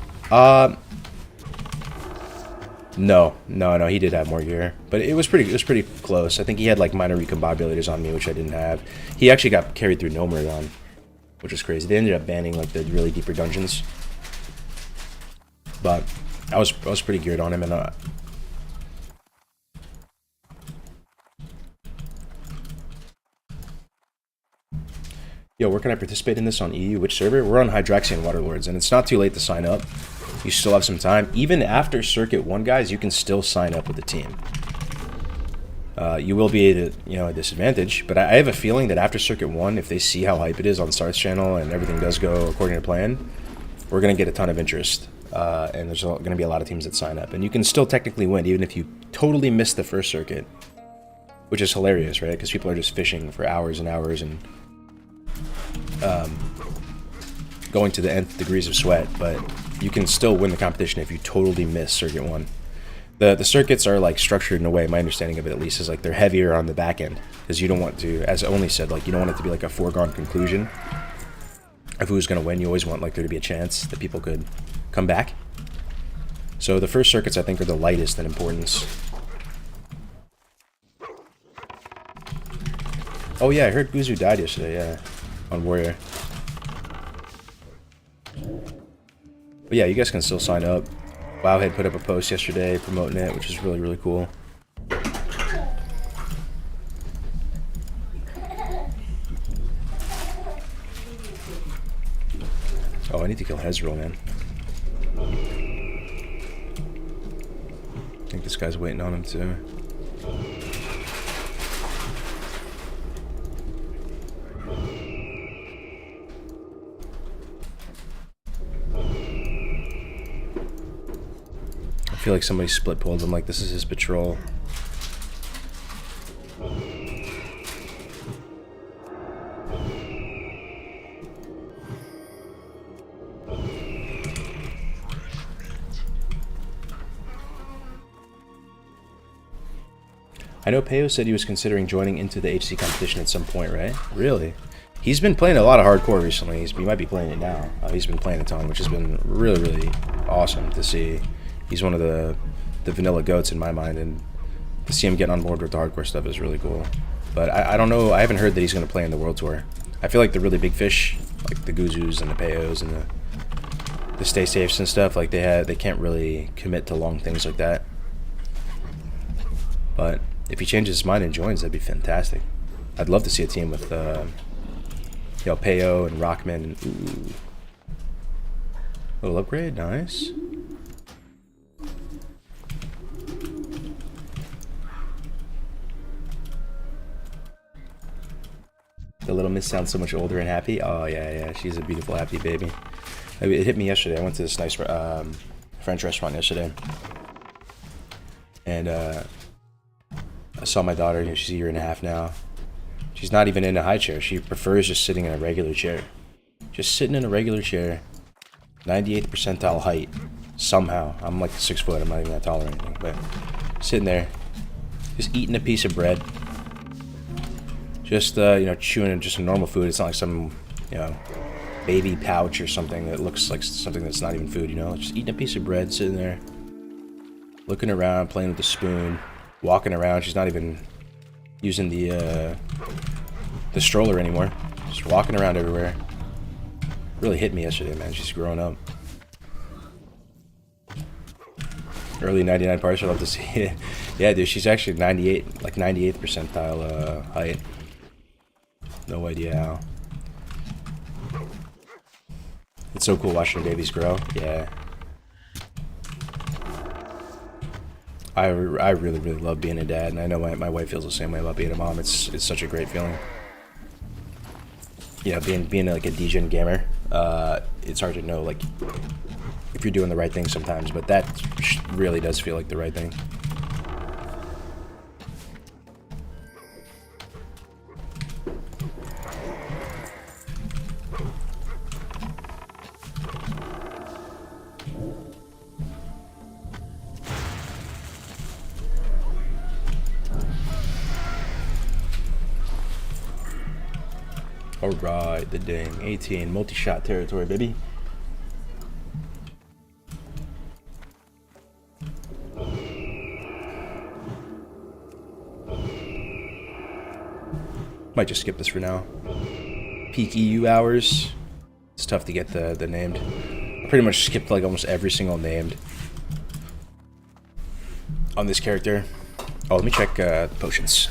No, he did have more gear, but it was pretty close. I think he had like minor recombobulators on me, which I didn't have. He actually got carried through Nomuragon, which was crazy. They ended up banning like the really deeper dungeons, but I was pretty geared on him. And yo, where can I participate in this on EU? Which server? We're on Hydraxian Waterlords, and it's not too late to sign up. You still have some time. Even after Circuit 1, guys, you can still sign up with the team. You will be at a disadvantage, but I have a feeling that after Circuit 1, if they see how hype it is on Star's channel and everything does go according to plan, we're going to get a ton of interest. And there's going to be a lot of teams that sign up. And you can still technically win, even if you totally miss the first circuit, which is hilarious, right? Because people are just fishing for hours and hours and going to the nth degrees of sweat, but you can still win the competition if you totally miss Circuit 1. The circuits are like structured in a way, my understanding of it at least, is like they're heavier on the back end, because you don't want to, as Only said, like you don't want it to be like a foregone conclusion of who's going to win. You always want like there to be a chance that people could come back. So the first circuits, I think, are the lightest in importance. Oh yeah, I heard Guzu died yesterday, yeah, on Warrior. But yeah, you guys can still sign up. Wowhead put up a post yesterday promoting it, which is really, really cool. Oh, I need to kill Hezrel, man. I think this guy's waiting on him too. I feel like somebody split pulled him, like this is his patrol. I know Peo said he was considering joining into the HC competition at some point, right? Really? He's been playing a lot of hardcore recently. He might be playing it now. He's been playing a ton, which has been really, really awesome to see. He's one of the vanilla goats in my mind, and to see him get on board with the hardcore stuff is really cool. But I don't know. I haven't heard that he's going to play in the World Tour. I feel like the really big fish, like the Guzus and the Peos and the Stay Safes and stuff, like they can't really commit to long things like that. But if he changes his mind and joins, that'd be fantastic. I'd love to see a team with, Peo and Rockman. And, ooh. Little upgrade, nice. The little miss sounds so much older and happy. Oh, yeah, she's a beautiful, happy baby. It hit me yesterday. I went to this nice French restaurant yesterday. And, I saw my daughter, she's a year and a half now. She's not even in a high chair. She prefers just sitting in a regular chair. Just sitting in a regular chair. 98th percentile height. Somehow. I'm like 6 foot. I'm not even that tall or anything. But sitting there. Just eating a piece of bread. Just, chewing just some normal food. It's not like some, baby pouch or something that looks like something that's not even food, Just eating a piece of bread, sitting there. Looking around, playing with the spoon. Walking around. She's not even using the stroller anymore. Just walking around everywhere. Really hit me yesterday, man. She's growing up. Early 99 parts. I'd love to see it. Yeah, dude. She's actually 98, like 98th percentile height. No idea how. It's so cool watching babies grow. Yeah. I really, really love being a dad, and I know my wife feels the same way about being a mom. It's such a great feeling. Being like a degen gamer, it's hard to know like if you're doing the right thing sometimes, but that really does feel like the right thing. Alright, the ding. 18, multi-shot territory, baby. Might just skip this for now. Peak EU hours. It's tough to get the named. I pretty much skipped like almost every single named on this character. Oh, let me check potions.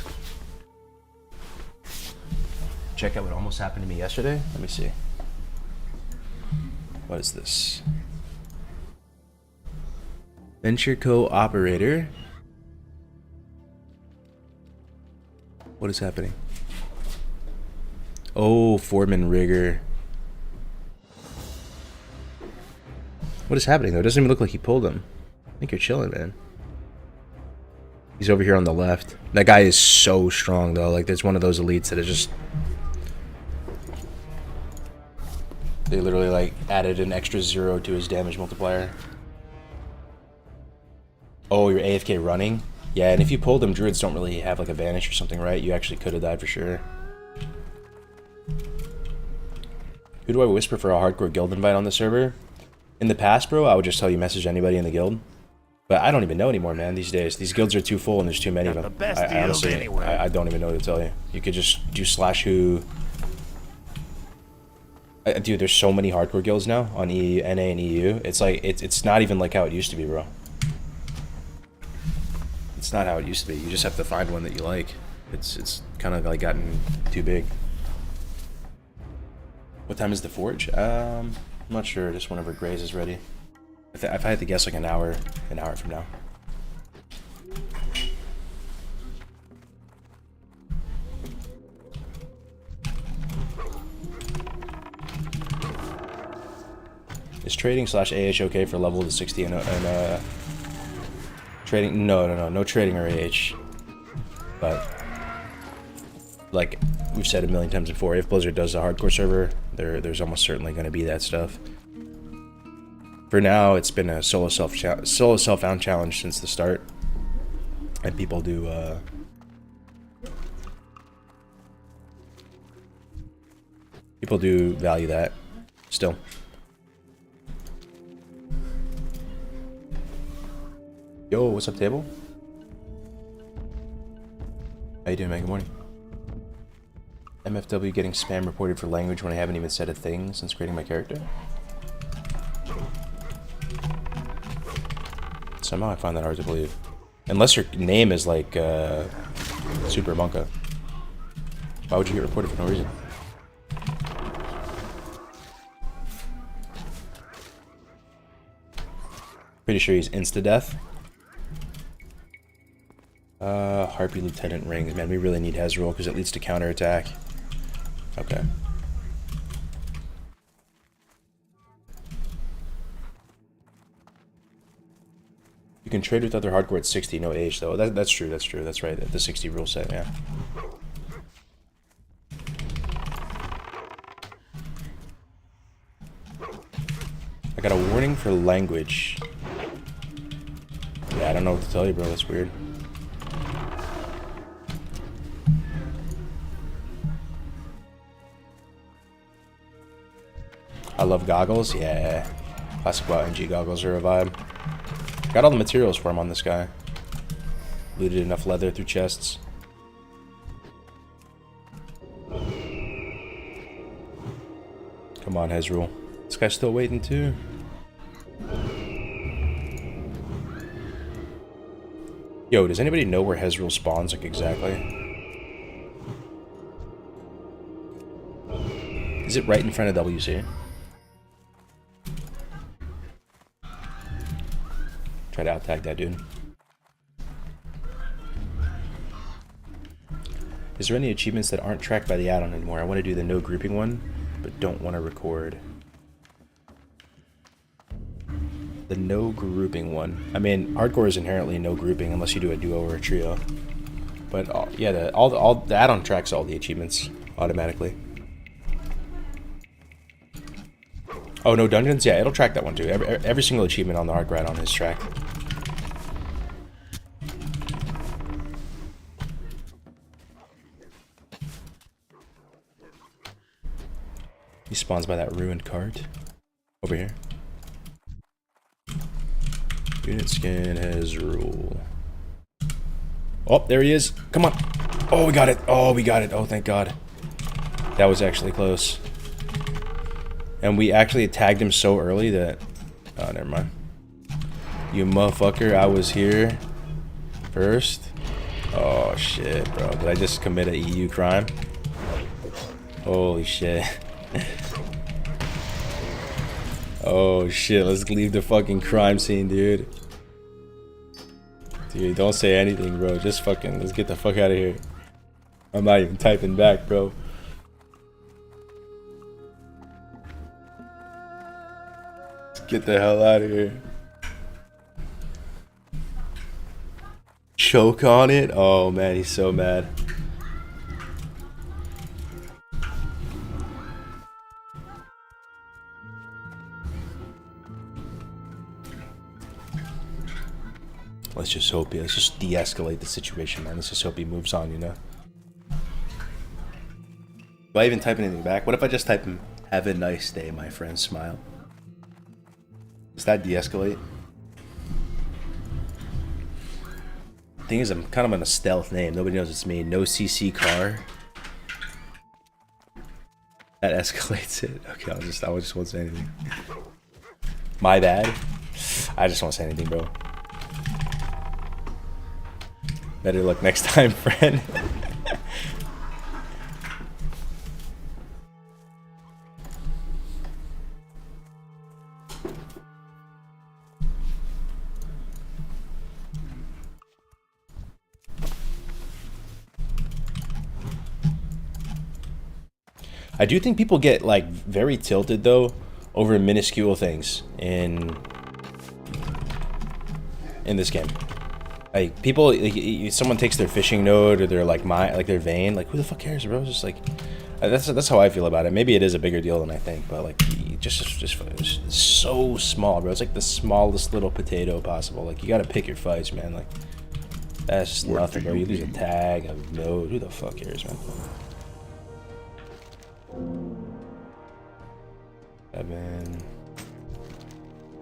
Check out what almost happened to me yesterday. Let me see. What is this? Venture co-operator. What is happening? Oh, foreman rigger. What is happening though? It doesn't even look like he pulled him. I think you're chilling, man. He's over here on the left. That guy is so strong though. Like there's one of those elites that is just... They literally like added an extra 0 to his damage multiplier. Oh, you're AFK running? Yeah, and if you pulled him, druids don't really have like a vanish or something, right? You actually could have died for sure. Who do I whisper for a hardcore guild invite on the server? In the past, bro, I would just tell you message anybody in the guild. But I don't even know anymore, man, these days. These guilds are too full and there's too many of them. I honestly, I don't even know what to tell you. You could just do /who. Dude, there's so many hardcore guilds now on NA and EU. It's like, it's not even like how it used to be, bro. It's not how it used to be. You just have to find one that you like. It's kind of like gotten too big. What time is the forge? I'm not sure. Just whenever Graze is ready. If I had to guess, like an hour from now. Is trading /AH okay for level to 60 and trading? No trading or AH. But like we've said a million times before, if Blizzard does a hardcore server, there's almost certainly going to be that stuff. For now, it's been a solo self-found challenge since the start, and people do value that still. Yo, what's up, table? How you doing, man? Good morning. MFW getting spam reported for language when I haven't even said a thing since creating my character. Somehow I find that hard to believe. Unless your name is like Super Monka. Why would you get reported for no reason? Pretty sure he's insta-death. Harpy Lieutenant rings. Man, we really need Hezrol because it leads to counterattack. Okay. You can trade with other hardcore at 60, no age though. That's true, that's true. That's right. The 60 rule set, yeah. I got a warning for language. Yeah, I don't know what to tell you, bro. That's weird. I love goggles. Yeah. Classic WoW NG goggles are a vibe. Got all the materials for him on this guy. Looted enough leather through chests. Come on, Hezrul. This guy's still waiting too. Yo, does anybody know where Hezrul spawns, like, exactly? Is it right in front of WC? Try to out-tag that dude. Is there any achievements that aren't tracked by the add-on anymore? I want to do the no grouping one, but don't want to record. The no grouping one. I mean, hardcore is inherently no grouping unless you do a duo or a trio. But yeah, all the add-on tracks all the achievements automatically. Oh, no dungeons? Yeah, it'll track that one too. Every single achievement on the hardcore add-on is tracked. He spawns by that ruined cart. Over here. Unit skin has rule. Oh, there he is. Come on. Oh, we got it. Oh, we got it. Oh, thank God. That was actually close. And we actually tagged him so early that... Oh, never mind. You motherfucker, I was here first. Oh, shit, bro. Did I just commit a EU crime? Holy shit. Oh, shit. Let's leave the fucking crime scene, dude. Dude, don't say anything, bro. Just fucking... Let's get the fuck out of here. I'm not even typing back, bro. Get the hell out of here. Choke on it? Oh man, he's so mad. Let's just hope let's just de-escalate the situation, man. Let's just hope he moves on, you know? Do I even type anything back? What if I just type him, Have a nice day, my friend. Smile. Does that de-escalate? Thing is, I'm kind of on a stealth name. Nobody knows it's me. No CC car. That escalates it. Okay, I just won't say anything. My bad. I just won't say anything, bro. Better luck next time, friend. I do think people get like very tilted though over minuscule things in this game. Like people, like, someone takes their fishing node or their like their vein. Like who the fuck cares, bro? It's just like that's how I feel about it. Maybe it is a bigger deal than I think, but like just it's so small, bro. It's like the smallest little potato possible. Like you gotta pick your fights, man. Like that's just nothing, bro. You lose a tag, a node. Who the fuck cares, man? Seven.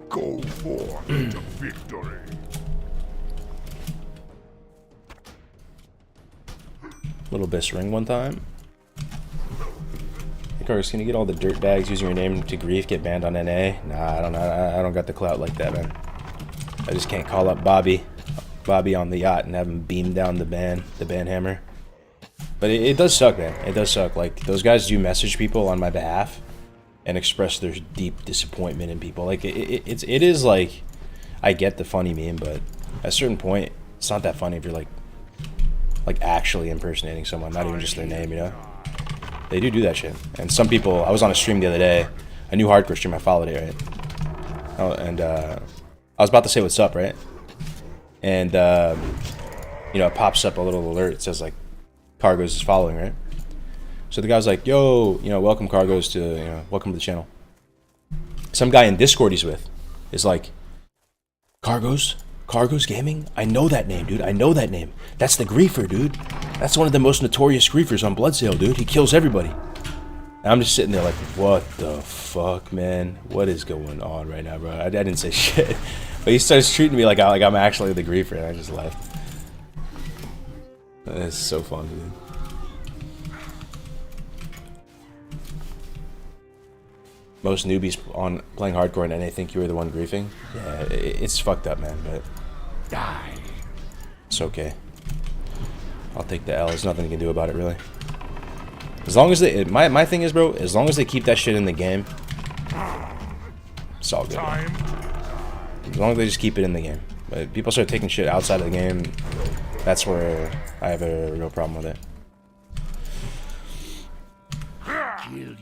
Go forth to victory. Little Biss ring one time. Hey, Carlos, can you get all the dirt bags using your name to grief get banned on NA? Nah, I don't got the clout like that, man. I just can't call up Bobby on the yacht and have him beam down the ban hammer. But it does suck, man. It does suck. Like those guys do message people on my behalf and express their deep disappointment in people. Like it is like, I get the funny meme, but at a certain point, it's not that funny if you're like actually impersonating someone, not even just their name, you know? They do that shit. And some people, I was on a stream the other day, a new hardcore stream, I followed it, right? Oh, and I was about to say what's up, right? And you know, it pops up a little alert. It says like, Cargos is following, right? So the guy's like, yo, you know, welcome Cargos to, you know, welcome to the channel. Some guy in Discord he's with is like, Cargos Gaming? I know that name, dude. I know that name. That's the griefer, dude. That's one of the most notorious griefers on Bloodsail, dude. He kills everybody. And I'm just sitting there like, what the fuck, man? What is going on right now, bro? I didn't say shit. But he starts treating me like I'm actually the griefer, and I just left. It's so fun, dude. Most newbies on playing hardcore and they think you were the one griefing. Yeah, it's fucked up, man, but Die. it's okay. I'll take the L. There's nothing you can do about it, really. As long as they, my thing is, bro, as long as they keep that shit in the game, it's all good. Man. As long as they just keep it in the game. But people start taking shit outside of the game, that's where I have a real problem with it. Kill you.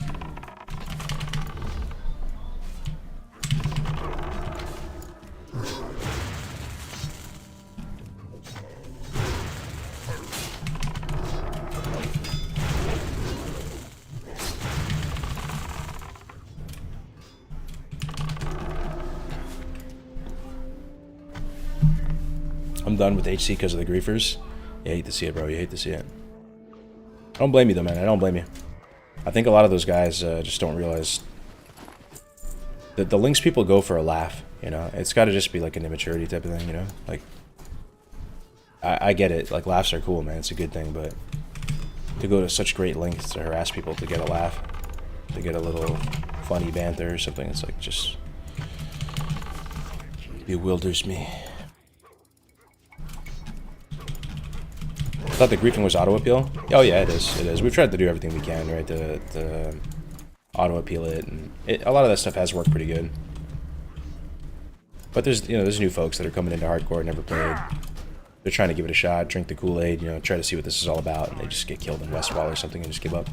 I'm done with HC because of the griefers. You hate to see it, bro. You hate to see it. I don't blame you, though, man. I don't blame you. I think a lot of those guys just don't realize that the links people go for a laugh, you know? It's got to just be like an immaturity type of thing, you know? Like, I get it. Like, laughs are cool, man. It's a good thing, but to go to such great lengths to harass people to get a laugh, to get a little funny banter or something, it's like just bewilders me. I thought the griefing was auto appeal. Oh yeah, it is. It is. We've tried to do everything we can, right, to auto appeal it, and a lot of that stuff has worked pretty good. But there's new folks that are coming into hardcore, never played. They're trying to give it a shot, drink the Kool-Aid, you know, try to see what this is all about, and they just get killed in Westwall or something and just give up.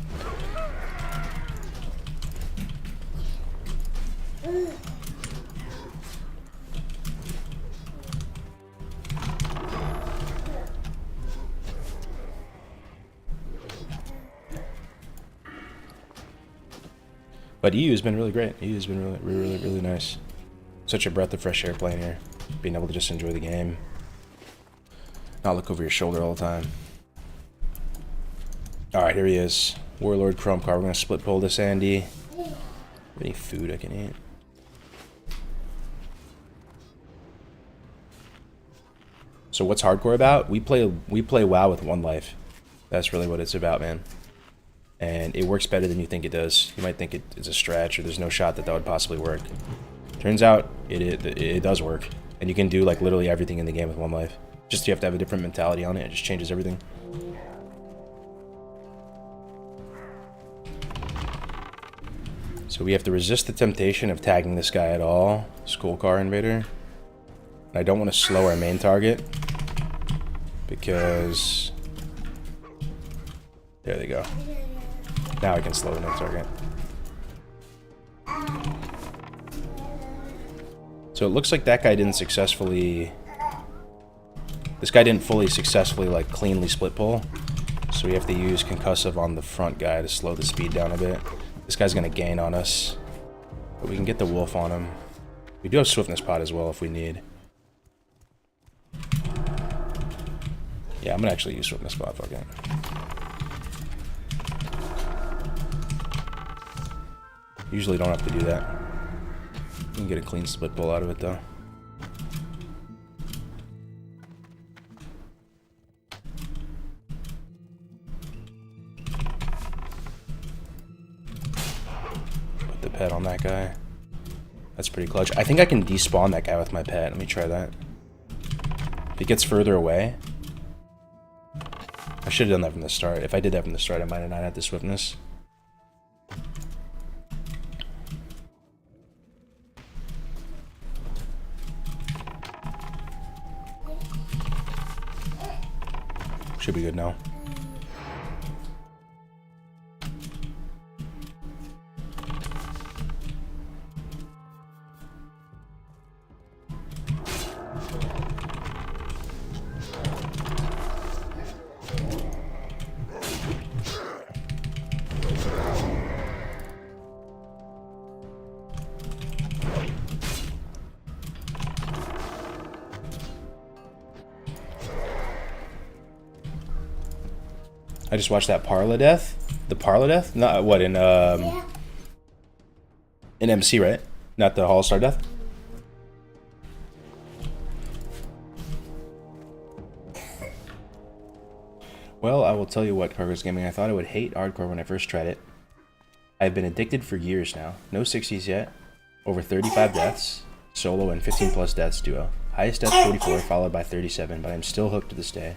But EU has been really great. EU has been really nice. Such a breath of fresh air playing here. Being able to just enjoy the game. Not look over your shoulder all the time. Alright, here he is. Warlord Chrome Car. We're going to split pull this, Andy. Any food I can eat? So what's hardcore about? We play WoW with 1 life. That's really what it's about, man. And it works better than you think it does. You might think it's a stretch or there's no shot that would possibly work. Turns out it does work. And you can do like literally everything in the game with 1 life. Just you have to have a different mentality on it. It just changes everything. So we have to resist the temptation of tagging this guy at all. School car invader. And I don't want to slow our main target. Because... there they go. Now I can slow the main target. So it looks like that guy didn't successfully... this guy didn't fully successfully, like, cleanly split pull. So we have to use concussive on the front guy to slow the speed down a bit. This guy's gonna gain on us. But we can get the wolf on him. We do have swiftness pod as well if we need. Yeah, I'm gonna actually use swiftness pod, fuck it. Usually don't have to do that. You can get a clean split pull out of it though. Put the pet on that guy. That's pretty clutch. I think I can despawn that guy with my pet. Let me try that. If he gets further away... I should have done that from the start. If I did that from the start, I might have not had the swiftness. Should be good now. I just watched that Parla death. The Parla death? Not what in MC, right? Not the Allstar death. Well, I will tell you what, Cargo's Gaming. I thought I would hate hardcore when I first tried it. I've been addicted for years now. No 60s yet. Over 35 deaths, solo, and 15 plus deaths duo. Highest death 44, followed by 37, but I'm still hooked to this day.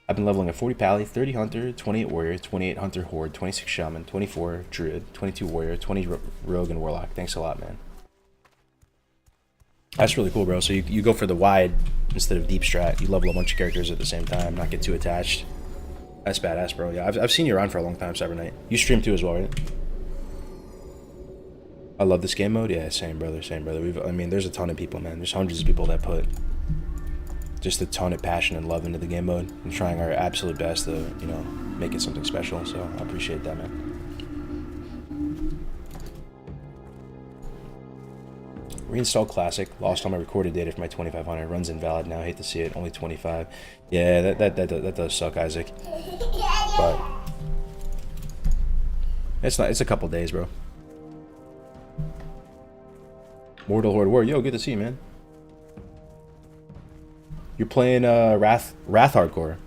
I've been leveling at 40 Pally, 30 Hunter, 28 Warrior, 28 Hunter Horde, 26 Shaman, 24 Druid, 22 Warrior, 20 Rogue, and Warlock. Thanks a lot, man. That's really cool, bro. So you go for the wide instead of deep strat. You level a bunch of characters at the same time, not get too attached. That's badass, bro. Yeah, I've seen you around for a long time, Cyber Knight. You stream too as well, right? I love this game mode. Yeah, same, brother. Same, brother. I mean, there's a ton of people, man. There's hundreds of people that put just a ton of passion and love into the game mode and trying our absolute best to, you know, make it something special. So I appreciate that, man. Reinstall Classic. Lost all my recorded data for my 2500. Runs invalid now. Hate to see it. Only 25. Yeah, that does suck, Isaac. But it's not. It's a couple days, bro. Mortal Horde War. Yo, good to see you, man. You're playing Wrath Hardcore.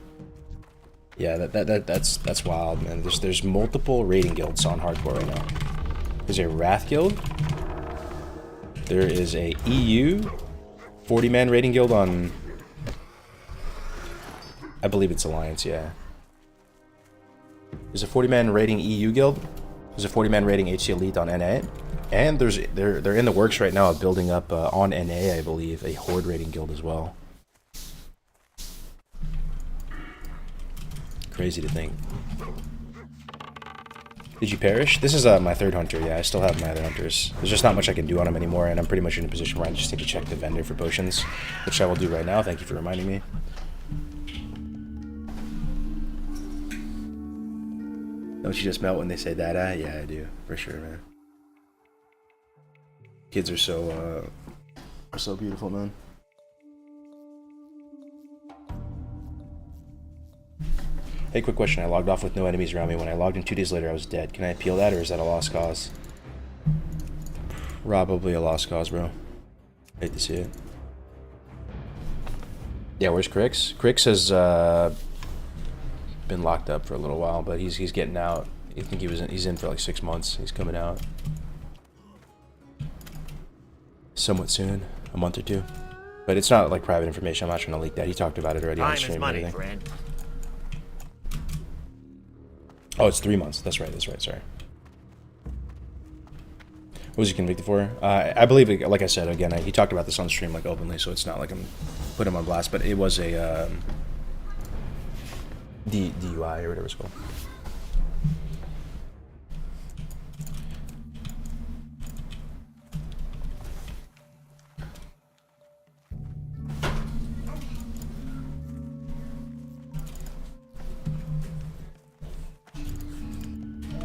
Yeah, that's wild, man. There's multiple raiding guilds on Hardcore right now. There's a Wrath guild. There is a EU 40-man raiding guild on, I believe it's Alliance, yeah. There's a 40-man raiding EU guild. There's a 40-man raiding HC Elite on NA. And they're in the works right now of building up on NA, I believe, a Horde raiding guild as well. Crazy to think. Did you perish? This is my third hunter. Yeah, I still have my other hunters. There's just not much I can do on them anymore, and I'm pretty much in a position where I just need to check the vendor for potions, which I will do right now. Thank you for reminding me. Don't you just melt when they say that? Yeah, I do. For sure, man. Kids are so beautiful, man. Hey, quick question. I logged off with no enemies around me. When I logged in 2 days later, I was dead. Can I appeal that, or is that a lost cause? Probably a lost cause, bro. Hate to see it. Yeah, where's Crix? Crix has been locked up for a little while, but he's getting out. I think he's in for like 6 months. He's coming out somewhat soon, a month or two. But it's not like private information. I'm not trying to leak that. He talked about it already on stream and everything. Friend. Oh, it's 3 months. That's right. That's right. Sorry. What was he convicted for? I believe, like I said, again, he talked about this on stream like openly, so it's not like I'm putting him on blast. But it was a DUI or whatever it's called.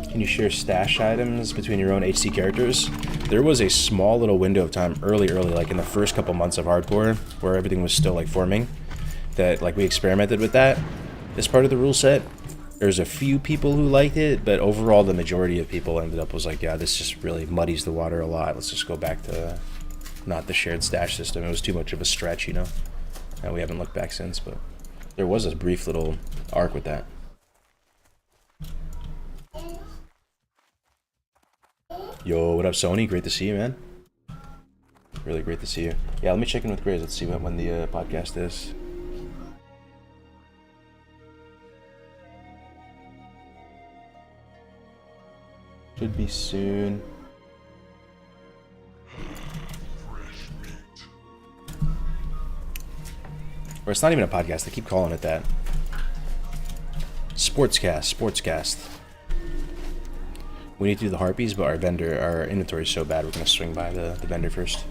Can you share stash items between your own HC characters? There was a small little window of time early, like in the first couple months of hardcore, where everything was still like forming, that like we experimented with that as part of the rule set. There's a few people who liked it, but overall the majority of people ended up was like, yeah, this just really muddies the water a lot. Let's just go back to not the shared stash system. It was too much of a stretch, you know? And we haven't looked back since, but there was a brief little arc with that. Yo, what up, Sony? Great to see you, man. Really great to see you. Yeah, let me check in with Grace. Let's see when the podcast is. Should be soon. Or it's not even a podcast. They keep calling it that. Sportscast. We need to do the harpies, but our inventory is so bad, we're going to swing by the vendor first.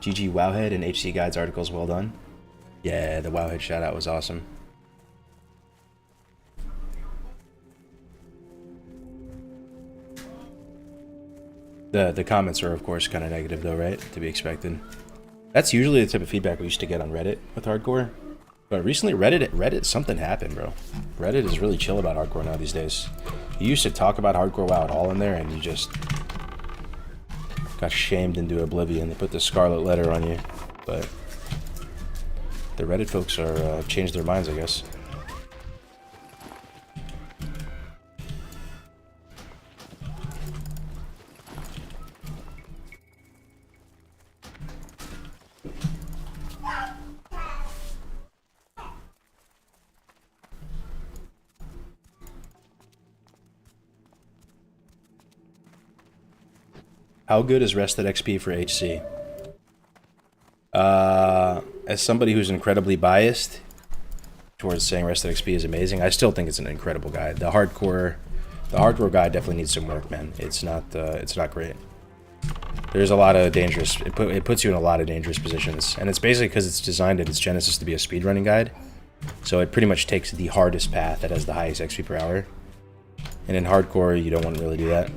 GG Wowhead and HC Guides articles, well done. Yeah, the Wowhead shout out was awesome. The comments are, of course, kind of negative, though, right? To be expected. That's usually the type of feedback we used to get on Reddit with hardcore. But recently, Reddit, something happened, bro. Reddit is really chill about hardcore now these days. You used to talk about hardcore WoW at all in there, and you just got shamed into oblivion. They put the scarlet letter on you. But the Reddit folks are changed their minds, I guess. How good is rested XP for HC? As somebody who's incredibly biased towards saying rested XP is amazing, I still think it's an incredible guide. The hardcore guide definitely needs some work, man. It's not great. There's a lot of dangerous. It puts you in a lot of dangerous positions, and it's basically because it's designed at its genesis to be a speedrunning guide. So it pretty much takes the hardest path that has the highest XP per hour. And in hardcore, you don't want to really do that.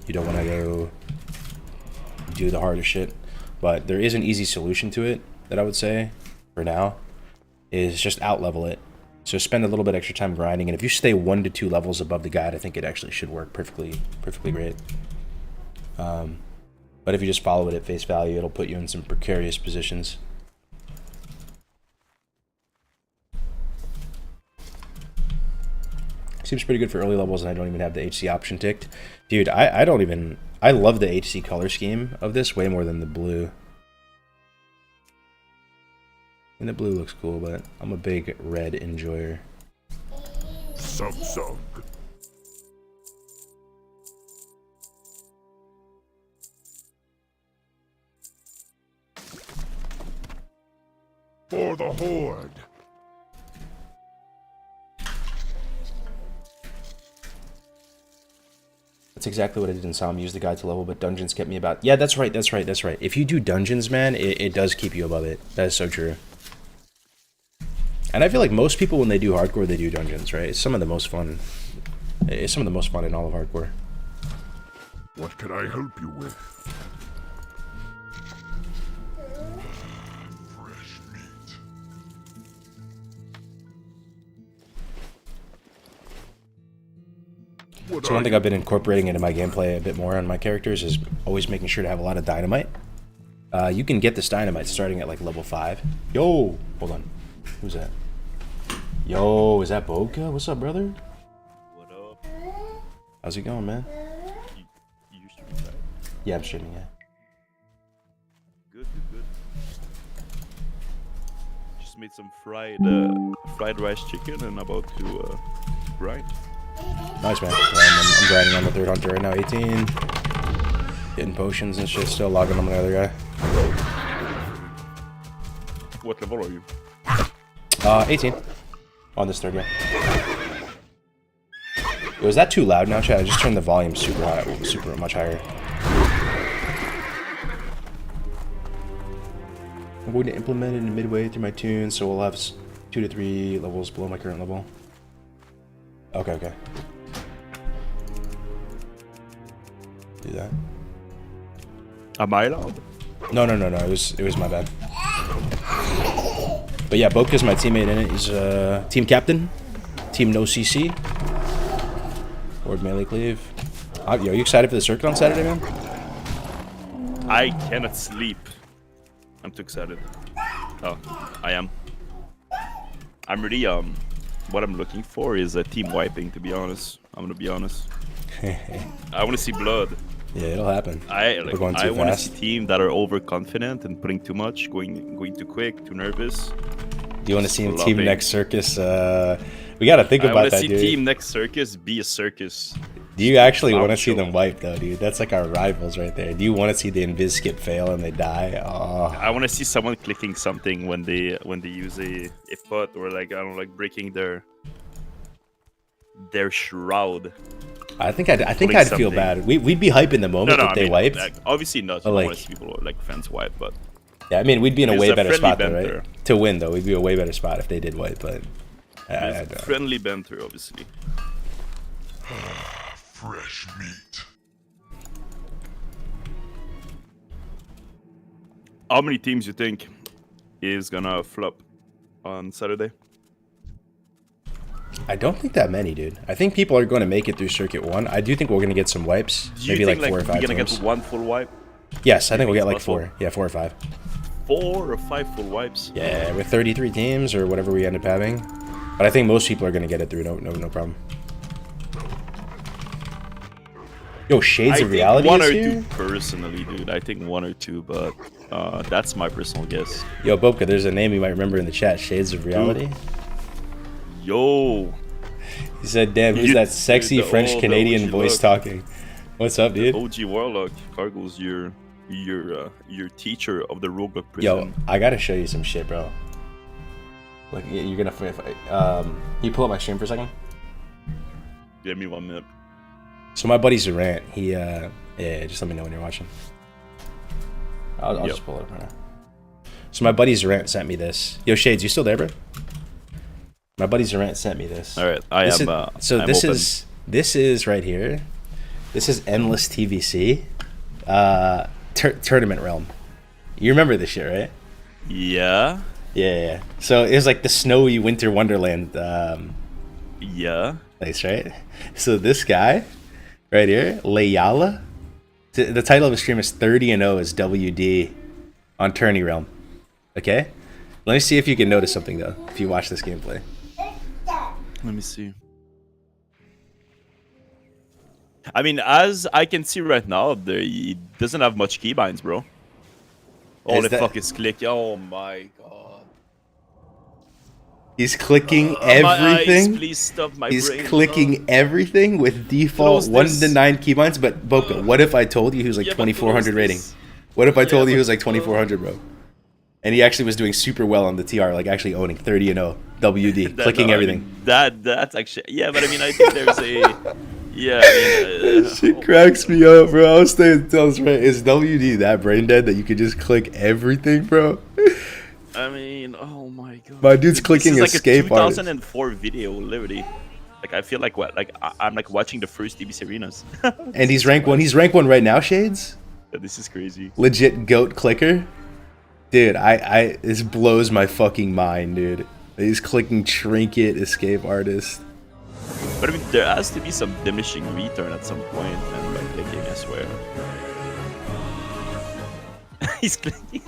You don't want to go do the harder shit. But there is an easy solution to it that I would say, for now, is just out-level it. So spend a little bit extra time grinding, and if you stay 1 to 2 levels above the guide, I think it actually should work perfectly great. But if you just follow it at face value, it'll put you in some precarious positions. Seems pretty good for early levels, and I don't even have the HC option ticked. Dude, I love the HC color scheme of this way more than the blue. And the blue looks cool, but I'm a big red enjoyer. Sug. For the Horde. That's exactly what I did in Somm. Use the guide to level, but dungeons kept me about... Yeah, that's right. If you do dungeons, man, it does keep you above it. That is so true. And I feel like most people, when they do hardcore, they do dungeons, right? It's some of the most fun. It's some of the most fun in all of hardcore. What can I help you with? Fresh meat. So one thing I've been incorporating into my gameplay a bit more on my characters is always making sure to have a lot of dynamite. You can get this dynamite starting at like level 5. Yo! Hold on. Who's that? Yo, is that Boka? What's up, brother? What up? How's it going, man? You streaming, right? Yeah, I'm streaming, yeah. Good. Just made some fried rice chicken and about to grind. Nice, man. I'm grinding on the third hunter right now, 18. Getting potions and shit, still logging on the other guy. What level are you? 18. On this third guy. Was that too loud now, chat? I just turned the volume super high, super much higher. I'm going to implement it midway through my tune, so we'll have 2 to 3 levels below my current level. Okay. Do that. Am I allowed? No. It was my bad. But yeah, Boka's my teammate in it. He's team captain, team no CC, Lord melee cleave. Yo, you excited for the circuit on Saturday, man? I cannot sleep. I'm too excited. Oh, I am. I'm really what I'm looking for is a team wiping. To be honest, I'm gonna be honest. I want to see blood. Yeah, it'll happen. I want to see fast. teams that are overconfident and putting too much, going too quick, too nervous. Do you want to see Team Next Circus? We gotta think about that, dude. I want to see Team Next Circus be a circus. Do you actually want to see them wipe, though, dude? That's like our rivals right there. Do you want to see the invis skip fail and they die? Oh. I want to see someone clicking something when they use a put, or like, I don't know, like breaking their shroud. I think I'd feel bad. We'd be hype in the moment if they wiped. Like, obviously not. I want to see people like fans wipe, but yeah, I mean, we'd be in a way better spot though, banter. right? To win though, we'd be a way better spot if they did wipe. But I don't. Friendly banter, obviously. Fresh meat. How many teams you think is gonna flop on Saturday? I don't think that many, dude. I think people are going to make it through Circuit 1. I do think we're going to get some wipes. Maybe like 4 or 5 we're gonna teams. get one full wipe? Yes, I think we'll get like 4. Yeah, 4 or 5. 4 or 5 full wipes? Yeah, with 33 teams or whatever we end up having. But I think most people are going to get it through. No problem. Yo, Shades of Reality one is or here? 2 personally, dude. I think 1 or 2, but that's my personal guess. Yo, Bobka, there's a name you might remember in the chat. Shades of Reality. Yo. He said, damn, who's that sexy French-Canadian voice talking? What's up, dude? OG Warlock. Cargo's your teacher of the roguelike prison. Yo, I gotta show you some shit, bro. Like, you're gonna... Can you pull up my stream for a second? Give me 1 minute. So my buddy Zarant, he, yeah, just let me know when you're watching. I'll just pull it up right now. So my buddy Zarant sent me this. Yo, Shades, you still there, bro? My buddy Zarant sent me this. All right, This is right here. This is Endless TVC, Tournament Realm. You remember this shit, right? Yeah. Yeah. So it was like the snowy winter wonderland. Yeah. Place, right? So this guy, right here, Layala. The title of his stream is 30-0 as WD on Tourney Realm. Okay. Let me see if you can notice something though. If you watch this gameplay. Let me see. I mean, as I can see right now, he doesn't have much keybinds, bro. All the fuck is click. Oh my god. He's clicking everything. Eyes, please stop my He's brain. clicking everything with default 1 to 9 keybinds. But Boka, what if I told you he was like 2400 rating? What if I told you he was like 2400, bro? And he actually was doing super well on the TR, like actually owning 30-0 WD, clicking everything. I mean, that's actually, yeah, but I mean, I think there's a, yeah, I mean, shit cracks me up, bro. I was staying until it's right. Is WD that brain dead that you could just click everything, bro? I mean, oh my god. My dude's clicking this is escape like a artist. 2004 video, literally. Like I feel like I'm like watching the first DBC arenas. And he's rank 1. He's rank 1 right now, Shades. Yeah, this is crazy. Legit goat clicker. Dude, this blows my fucking mind, dude. He's clicking Trinket, Escape Artist. But I mean, there has to be some diminishing return at some point, and by clicking, I swear. He's clicking.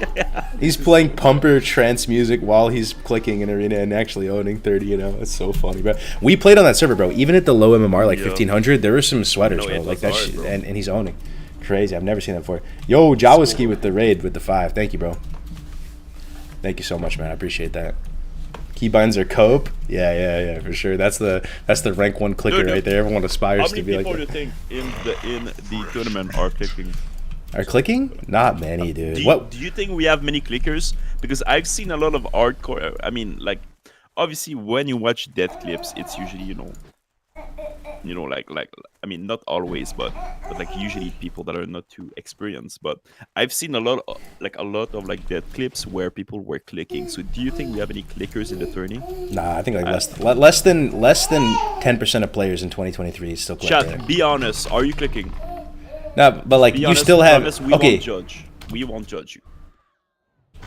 He's playing pumper trance music while he's clicking in arena and actually owning 30. You know, it's so funny, bro. We played on that server, bro. Even at the low MMR, like 1500, there were some sweaters, bro. Like that shit, and he's owning. Crazy. I've never seen that before. Yo, Jawaski with the raid with the 5. Thank you, bro. Thank you so much, man. I appreciate that. Keybinds are cope. Yeah, for sure. That's the rank 1 clicker right there. Everyone aspires to be like that. How many people do you think in the tournament are clicking? Are clicking? Not many, dude. Do you think we have many clickers? Because I've seen a lot of hardcore. I mean, like, obviously, when you watch death clips, it's usually like I mean, not always, but like usually people that are not too experienced. But I've seen a lot of like death clips where people were clicking. So do you think we have any clickers in the tourney? Nah, I think like less than 10% of players in 2023 still click. Chat, be honest. Are you clicking? No, but like you still have. We Okay. won't judge. We won't judge you.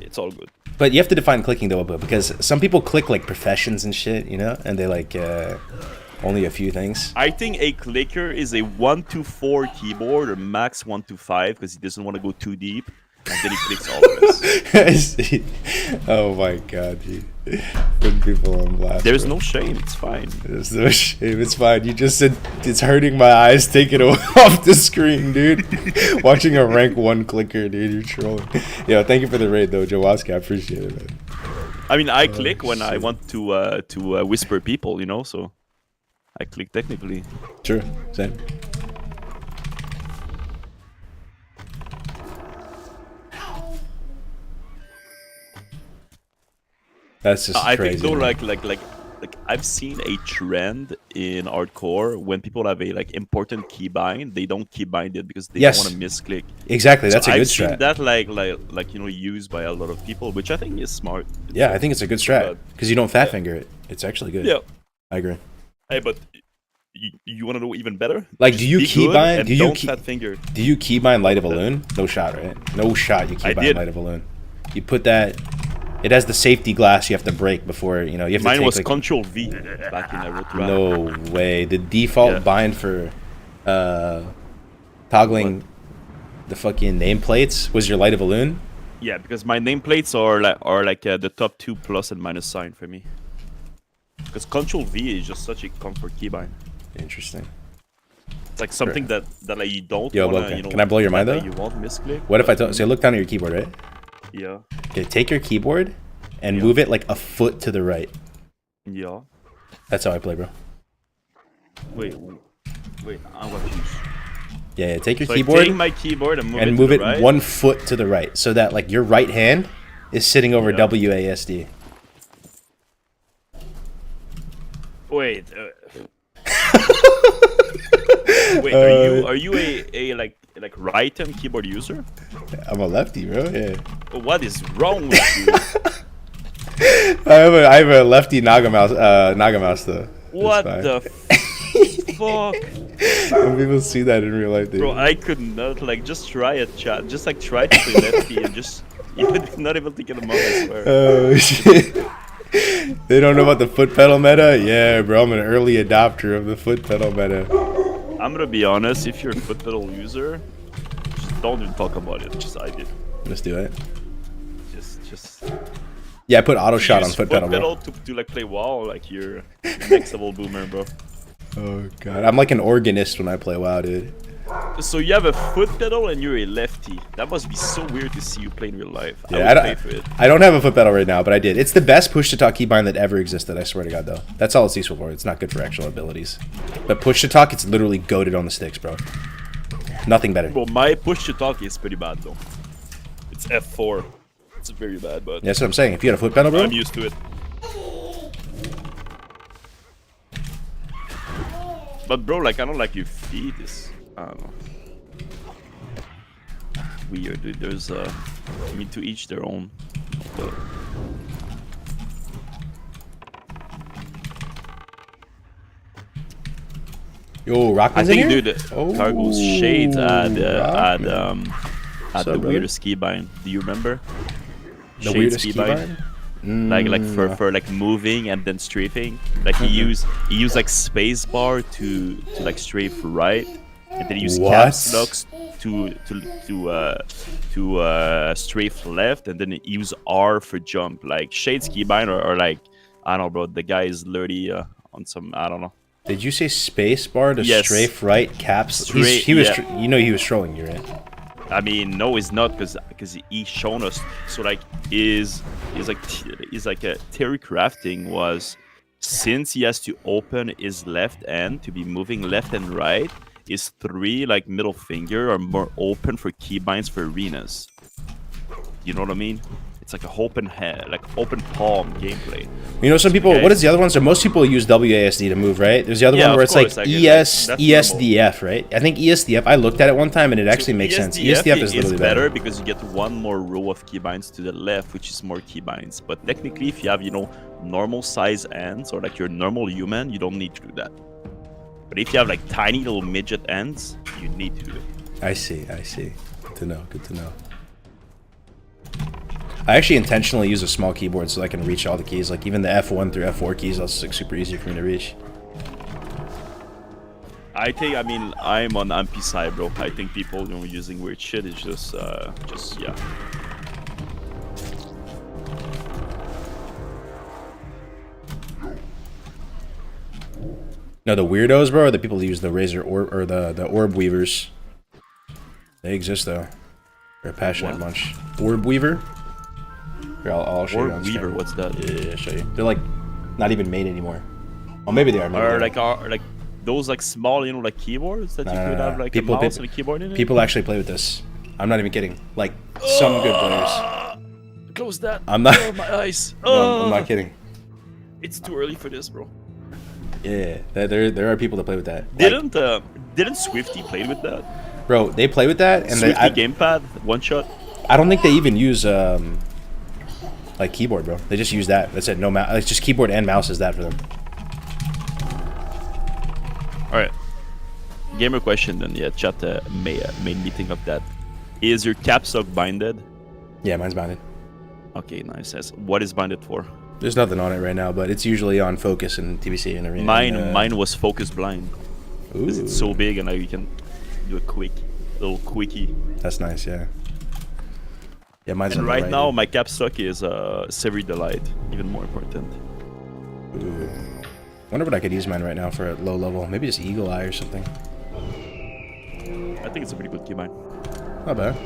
It's all good. But you have to define clicking though, because some people click like professions and shit, you know, and they like only a few things. I think a clicker is a 1-4 keyboard or max 1-5 because he doesn't want to go too deep, and then he clicks all the rest. Oh my god, dude. Putting people on blast. There's bro. no shame. It's fine. There's no shame. It's fine. You just said it's hurting my eyes. Take it off the screen, dude. Watching a rank 1 clicker, dude. You're trolling. Yo, thank you for the raid, though, Jawaski. I appreciate it, man. I mean, I click when I want to whisper people, you know. So I click technically. Sure. Same. That's just I crazy. think though, like I've seen a trend in hardcore when people have a like important keybind, they don't keybind it because they don't want to misclick. Exactly, that's a good I've strat. seen that like you know used by a lot of people, which I think is smart. Yeah, I think it's a good strat because you don't fat finger it. It's actually good. Yeah, I agree. Hey, but you want to know even better? Like, Just do you be keybind? good and don't fat finger. Do you keybind light of balloon? No shot, right? No shot. You keybind light of balloon. You put that. It has the safety glass you have to break before, you know, you have to Mine take was like, Control V back in Naruto. No way. The default bind for toggling the fucking nameplates was your light of balloon? Yeah, because my nameplates are like the top 2 plus and minus sign for me. Because Control V is just such a comfort keybind. Interesting. It's like something that like you don't Yo, wanna, okay. you know, Can I blow your mind though? You won't misclick. What if I don't? So look down at your keyboard, right? Yeah. Okay, take your keyboard and move it like a foot to the right. Yeah. That's how I play, bro. Wait, I'm confused. Yeah, take your So keyboard I take my keyboard and move move it it to the right? 1 foot to the right, so that like your right hand is sitting over WASD. Wait. Wait, are you a like right-hand keyboard user? I'm a lefty, bro. Yeah. What is wrong with you? I have a lefty Naga mouse though. What the fuck? When people see that in real life, Bro, I could not just try a chat. Just like try to play lefty and just you would not able to get them up, I swear. Oh shit. They don't know about the foot pedal meta? Yeah, bro, I'm an early adopter of the foot pedal meta. I'm gonna be honest, if you're a foot pedal user, just don't even talk about it. Just I did. Let's do it. Just Yeah, I put auto shot on use foot pedal, bro. to like play WoW, like you're next level boomer, bro. Oh god, I'm like an organist when I play WoW, dude. So you have a foot pedal and you're a lefty. That must be so weird to see you play in real life. Yeah, I don't have a foot pedal right now, but I did. It's the best push-to-talk keybind that ever existed, I swear to god, though. That's all it's useful for. It's not good for actual abilities. But push-to-talk, it's literally goated on the sticks, bro. Nothing better. Well, my push to talk is pretty bad, though. It's F4. It's very bad, but... Yeah, that's what I'm saying. If you had a foot pedal, bro... I'm used to it. But bro, like, I don't like your feet is... I don't know. Weird, dude. There's, I mean, to each their own. But... Yo, Rockman's I think, in here? dude, Cargo's shades at the up, weirdest keybind. Do you remember? The weirdest keybind? like for like moving and then strafing. Like he used like space bar to like strafe right, and then he used caps locks to strafe left, and then he use R for jump. Like Shade's keybind or like I don't know, bro. The guy is literally on some I don't know. Did you say space bar to Yes. strafe right caps? He was you know he was trolling you, right? I mean, no, it's not because he's shown us. So like, is like a Terry crafting was since he has to open his left hand to be moving left and right. Is 3 like middle finger are more open for keybinds for arenas. You know what I mean? It's like a open head, like open palm gameplay. You know, some people. Okay. What is the other one? So most people use WASD to move, right? There's the other one where it's like ESDF, right? I think ESDF. I looked at it one time and it actually makes sense. ESDF is literally better because you get one more row of keybinds to the left, which is more keybinds. But technically, if you have normal size hands or like your normal human, you don't need to do that. But if you have like tiny little midget hands, you need to do it. I see. Good to know. Good to know. I actually intentionally use a small keyboard so I can reach all the keys. Like even the F1 through F4 keys, that's like super easy for me to reach. I mean, I'm on MP side, bro. I think people using weird shit is just yeah. No, the weirdos, bro, are the people who use the razor or the orb weavers. They exist though. They're a passionate bunch. Orb weaver. Here, I'll show you. Orb weaver, what's that? Yeah, I'll show you. They're like not even made anymore. Well, maybe they are. Maybe Or like those like small, like keyboards that you could have like a mouse and a keyboard in it. People actually play with this. I'm not even kidding. Like some good players. Close that. I'm not. Oh, my eyes. No, I'm not kidding. It's too early for this, bro. Yeah, there are people that play with that. Didn't Swifty play with that? Bro, they play with that, and Swifty gamepad, one shot. I don't think they even use like keyboard, bro. They just use that. That's it. No mouse. It's just keyboard and mouse is that for them. All right. Gamer question then. Yeah, chat made me think of that. Is your caps lock binded? Yeah, mine's binded. Okay, nice. What is binded for? There's nothing on it right now, but it's usually on focus and TBC and arena. Mine was focus blind. Because it's so big and now you can do a little quickie. That's nice, yeah. Yeah, mine's and right now my caps lock is Severed Delight, even more important. Ooh. Wonder what I could use mine right now for a low level. Maybe just Eagle Eye or something. I think it's a pretty good keybind. Not bad.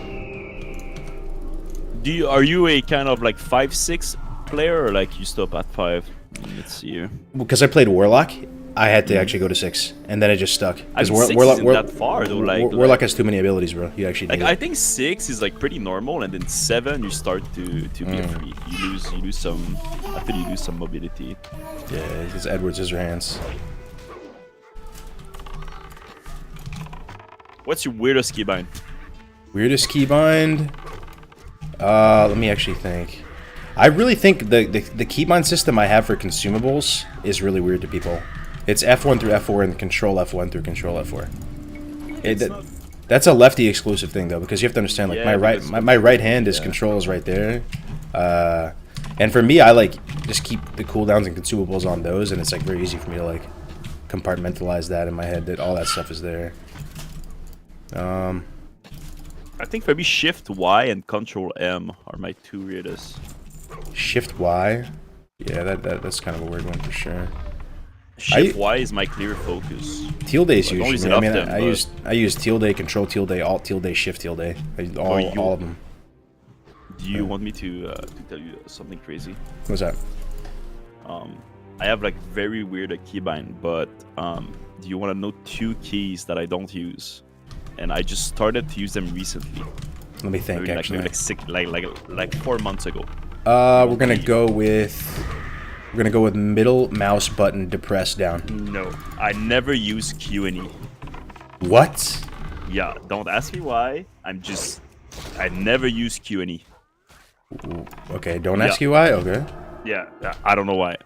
Are you a kind of like 5-6 player or like you stop at 5? Let's see here. Because I played Warlock, I had to actually go to 6, and then it just stuck. Because Warlock isn't that far though. Warlock has too many abilities, bro. You actually like I think 6 is like pretty normal, and then 7 you start to be a free. You lose some. I think you lose some mobility. Yeah, it's Edward Scissorhands. What's your weirdest keybind? Weirdest keybind? Let me actually think. I really think the keybind system I have for consumables is really weird to people. It's F1 through F4 and Control F1 through Control F4. That's a lefty exclusive thing though, because you have to understand, like my right hand is controls right there, and for me I like just keep the cooldowns and consumables on those, and it's like very easy for me to like compartmentalize that in my head that all that stuff is there. I think for me Shift Y and Control M are my 2 weirdest. Shift Y, yeah, that's kind of a weird one for sure. Shift Y is my clear focus. Tilde is like, usually. I mean, I use Tilde, Control Tilde, Alt Tilde, Shift Tilde, all of them. Do you want me to tell you something crazy? What's that? I have like very weird keybind, but do you want to know 2 keys that I don't use, and I just started to use them recently? Let me think. Maybe actually, like 4 months ago. We're gonna go with middle mouse button depress down. No, I never use Q and E. What? Yeah, don't ask me why. I never use Q and E. Okay, don't ask you why. Okay. Yeah, I don't know why.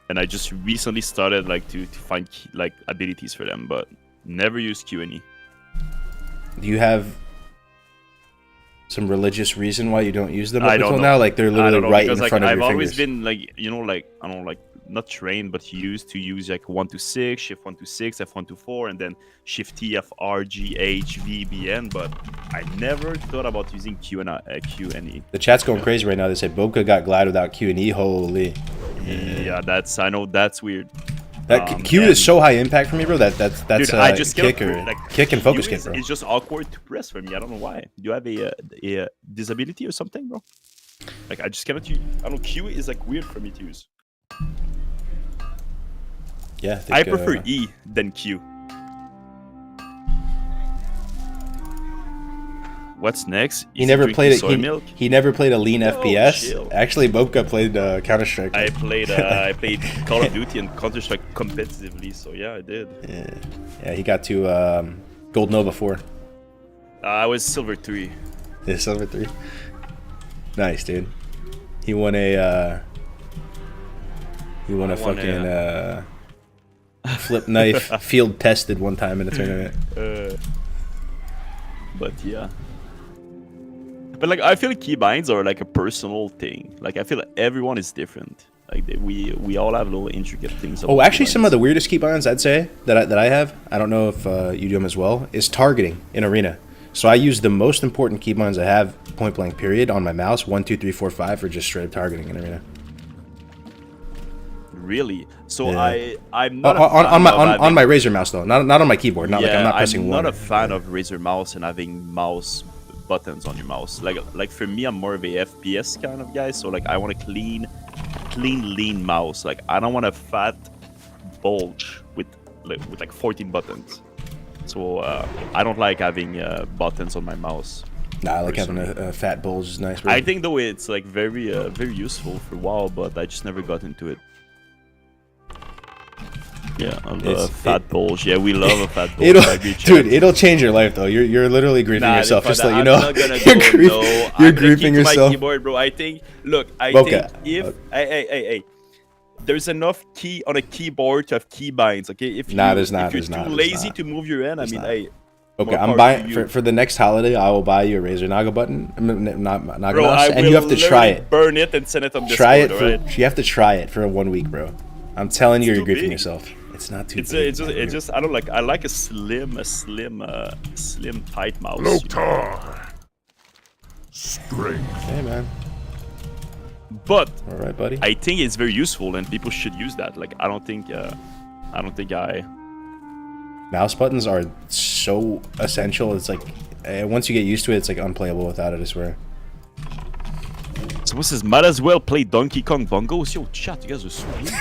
And I just recently started like to find like abilities for them, but never use Q and E. Do you have? some religious reason why you don't use them I up don't until know. now? Like they're I literally don't know, right in because, front of I've your always fingers. been like, you know, like I don't know, like not trained, but used to use like 1 to 6, shift 1 to 6, F1 to 4, and then shift T, F, R, G, H, V, B, N. But I never thought about using Q and E. The chat's going crazy right now. They said Boca got glide without Q and E. Holy. Yeah, I know that's weird. That Q is so high impact for me, bro. That's Dude, I just kick or kick and focus Q kick, bro. It's just awkward to press for me. I don't know why. Do you have a disability or something, bro? Like I just cannot use. I don't know. Q is like weird for me to use. Yeah, I prefer E than Q. What's next? He never played it. Soy milk? He never played a lean FPS. chill. Actually, Boca played Counter Strike. I played Call of Duty and Counter Strike competitively, so yeah, I did. Yeah, he got to Gold Nova 4. I was Silver 3. Yeah, Silver 3. Nice, dude. He won a fucking flip knife field tested one time in a tournament. But yeah. But like I feel like keybinds are like a personal thing. Like I feel like everyone is different. Like we all have little intricate things. Oh, actually, some of the weirdest keybinds I'd say that I have. I don't know if you do them as well. Is targeting in arena. So I use the most important keybinds I have, point blank period, on my mouse. 1, 2, 3, 4, 5 for just straight up targeting in arena. Really? So Yeah. I'm not on my Razer mouse though, not on my keyboard. Not like I'm not pressing I'm one. not a fan of Razer mouse and having mouse buttons on your mouse. Like for me, I'm more of a FPS kind of guy. So like I want a clean, lean mouse. Like I don't want a fat bulge with 14 buttons. So I don't like having buttons on my mouse. Nah, I like having a fat bulge is nice. Bro. I think though it's like very useful for a while, but I just never got into it. Yeah, I love fat bulge. Yeah, we love a fat bulge. It'll change your life though. You're literally griefing yourself. Just to let you know, you're griefing yourself. My keyboard, bro. I think. Look, I think if hey, there's enough key on a keyboard to have keybinds. Okay, if you're too lazy to move your hand, I mean, hey. Okay, I'm buying for the next holiday. I will buy you a Razer Naga button, not Naga mouse, and you have to try it. Burn it and send it on Discord. Try it for. You have to try it for 1 week, bro. I'm telling you, you're griefing yourself. It's not too. It's just I don't like. I like a slim tight mouse. Loktar. Strength. Hey man. But All right, buddy. I think it's very useful and people should use that. Like I don't think Mouse buttons are so essential. It's like once you get used to it, it's like unplayable without it. I swear. So what's this? Might as well play Donkey Kong Bongos. Yo, chat, you guys are so weird.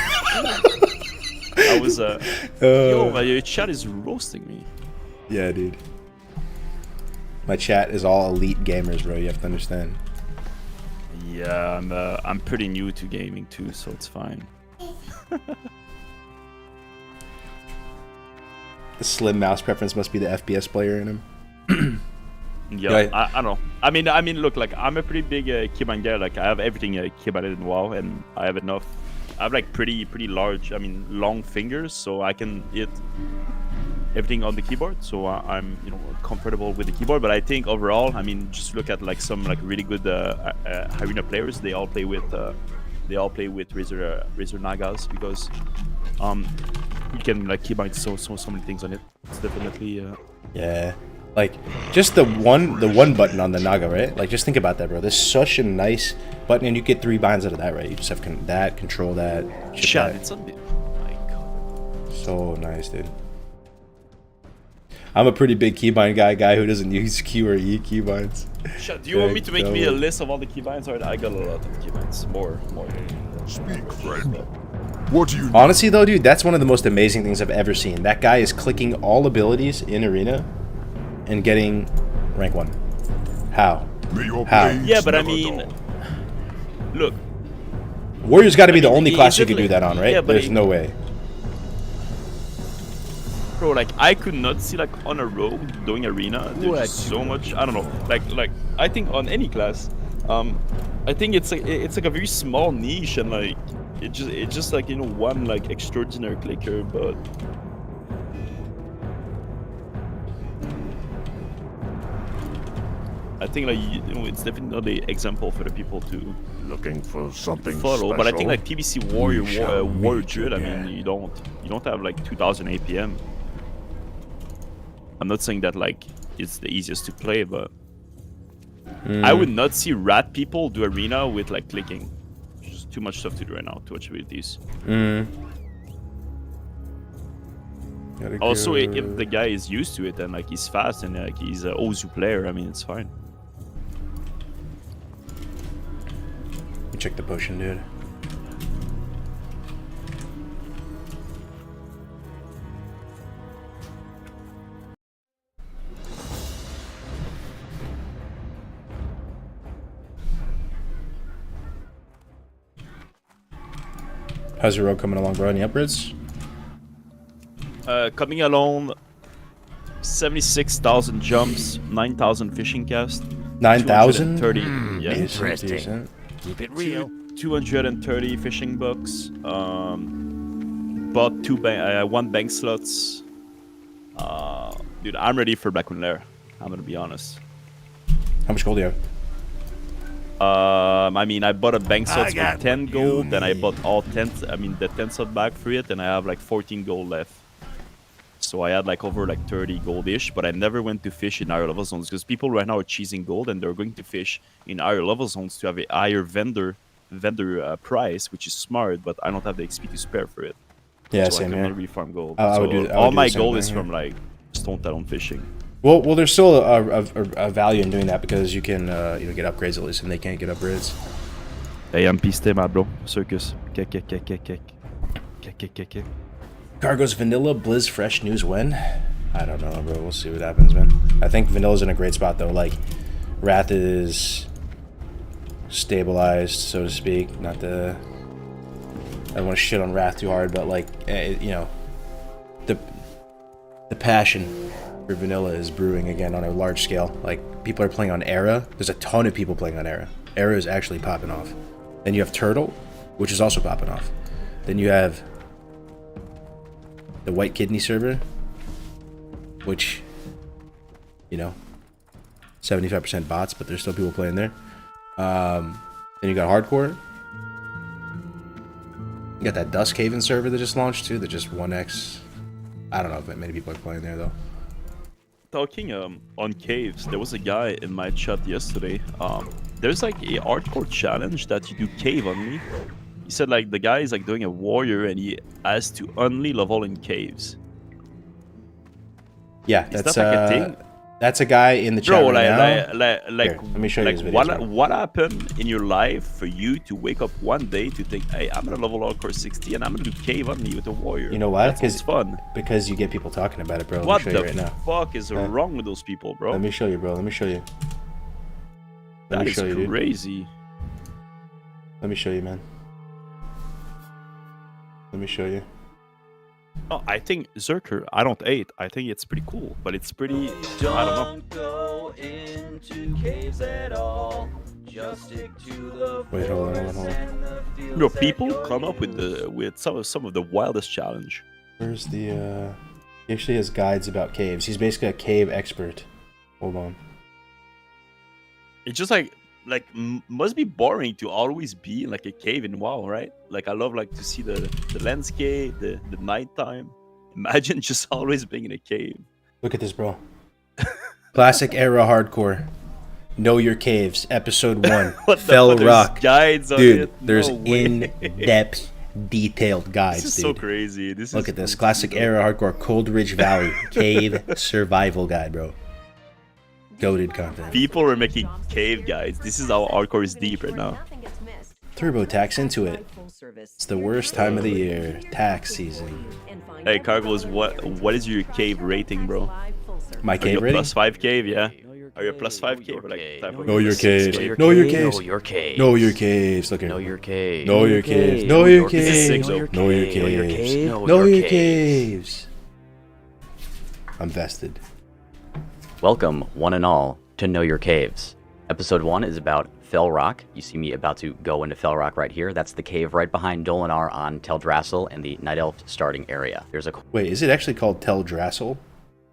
I was yo, your chat is roasting me. Yeah, dude. My chat is all elite gamers, bro. You have to understand. Yeah, I'm pretty new to gaming too, so it's fine. The slim mouse preference must be the FPS player in him. Yeah, I don't know. I mean, look, like I'm a pretty big keybind guy. Like I have everything keybinded in WoW, and I have enough. I have like pretty large, long fingers, so I can hit everything on the keyboard. So I'm comfortable with the keyboard. But I think overall, just look at like some like really good arena players. They all play with Razer Nagas because you can like keybind so many things on it. It's definitely Yeah. Like, just the one button on the Naga, right? Like, just think about that, bro. There's such a nice button, and you get 3 binds out of that, right? You just have that, control that, shit. It's on oh my god. So nice, dude. I'm a pretty big keybind guy who doesn't use Q or E keybinds. Shit, do you want me to make me a list of all the keybinds? Or I got a lot of keybinds. More. Speak, friend. What do you Honestly, though, dude, that's one of the most amazing things I've ever seen. That guy is clicking all abilities in Arena and getting rank 1. How? How? Yeah, but look. Warrior's got to be the only class you could do that on, right? Yeah, but there's no way. Bro, like I could not see like on a rogue doing arena. There's just so much. I don't know. Like I think on any class, I think it's like a very small niche and like it's just like one like extraordinary clicker, but. I think like it's definitely an example for the people to Looking for something follow. But I think special? like TBC Warrior, We shall Warrior meet Druid. I mean, again. you don't have like 2000 APM. I'm not saying that like it's the easiest to play, but I would not see rat people do arena with like clicking. There's just too much stuff to do right now. Too much abilities. Also, if the guy is used to it and like he's fast and like he's an Ozu player, I mean it's fine. Check the potion, dude. How's your road coming along, bro? Any upgrades? Coming along, 76,000 jumps, 9,000 fishing cast, 9,000? 230. Yeah, Interesting. Keep it real. 230 fishing books. Bought one bank slots. Dude, I'm ready for Black Moon Lair. I'm gonna be honest. How much gold do you have? I mean, I bought a bank slots got for 10 what you gold, then I need. bought all 10. I mean, the 10 slot back for it, and I have like 14 gold left. So I had like over like 30 gold-ish, but I never went to fish in higher level zones because people right now are cheesing gold and they're going to fish in higher level zones to have a higher vendor price, which is smart, but I don't have the XP to spare for it. Yeah, So I same can here. only farm gold. I So would do all the my same gold thing is here. from like stone talon fishing. Well, there's still a value in doing that because you can get upgrades at least, and they can't get upgrades. Hey, I'm piste, my bro. Circus. Kick. Cargo's vanilla Blizz fresh news when? I don't know, bro. We'll see what happens, man. I think vanilla's in a great spot though. Like, Wrath is stabilized, so to speak. Not the. I don't want to shit on Wrath too hard, but like, the passion for vanilla is brewing again on a large scale. Like, people are playing on Era. There's a ton of people playing on Era. Era is actually popping off. Then you have Turtle, which is also popping off. Then you have the White Kidney server, which, 75% bots, but there's still people playing there. Then you got Hardcore. You got that Dusk Haven server that just launched too, that just 1x. I don't know if many people are playing there though. Talking on caves, there was a guy in my chat yesterday. There's like a hardcore challenge that you do cave only. He said like the guy is like doing a warrior and he has to only level in caves. Yeah, Is that's that like a thing? That's a guy in the chat Bro, right now. like, Here, let me show you like his videos, right? what happened in your life for you to wake up one day to think, hey, I'm gonna level hardcore 60 and I'm gonna do cave only with a warrior? You know why? That sounds fun. Because you get people talking about it, bro. What Let me show the you right now. fuck is wrong with those people, bro? Let me show you, bro. Let me show you. Let That me is show you, dude. crazy. Let me show you, man. Let me show you. Oh, I think Zerker, I don't hate. I think it's pretty cool, but it's pretty. I don't know. Go into caves at all. Just stick to the Wait, hold on. and the You know, fields that people you're come up with some of the wildest challenge. Where's the, he actually has guides about caves. He's basically a cave expert. Hold on. It's just like must be boring to always be in like a cave in WoW, right? Like I love like to see the landscape, the nighttime. Imagine just always being in a cave. Look at this, bro. Classic era hardcore. Know Your Caves, episode 1. What the Fell fuck? There's Rock. guides on Dude, it? there's No way. in-depth, detailed guides, This is dude. so crazy. Look at this. Classic era hardcore Coldridge Valley cave survival guide, bro. Goated content. People are making cave guides. This is how hardcore is deep right now. TurboTax into it. It's the worst time of the year. Tax season. Hey, Cargos, what is your cave rating, bro? My Are you cave a rating? plus 5 cave? Yeah. Are you a plus 5 cave? Or like type of Know your caves. Know your Know your cave. caves. Know your caves. Know your caves. Look here. Know your cave. Know your caves. Know your This is sick, caves. though. Know your Know your caves. cave. Know your caves. I'm vested. Welcome, one and all, to Know Your Caves. Episode 1 is about Fell Rock. You see me about to go into Fell Rock right here. That's the cave right behind Dolinar on Teldrassil and the Night Elf starting area. There's a Wait, is it actually called Teldrassil?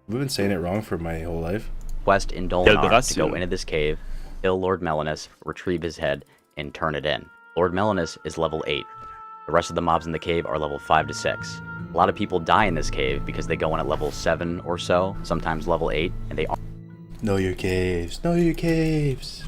I've been saying it wrong for my whole life. quest in Dolinar to go into this cave, kill Lord Melanus, retrieve his head, and turn it in. Lord Melanus is level 8. The rest of the mobs in the cave are level 5 to 6. A lot of people die in this cave because they go in at level 7 or so, sometimes level 8, and they are... Know your caves. Know your caves.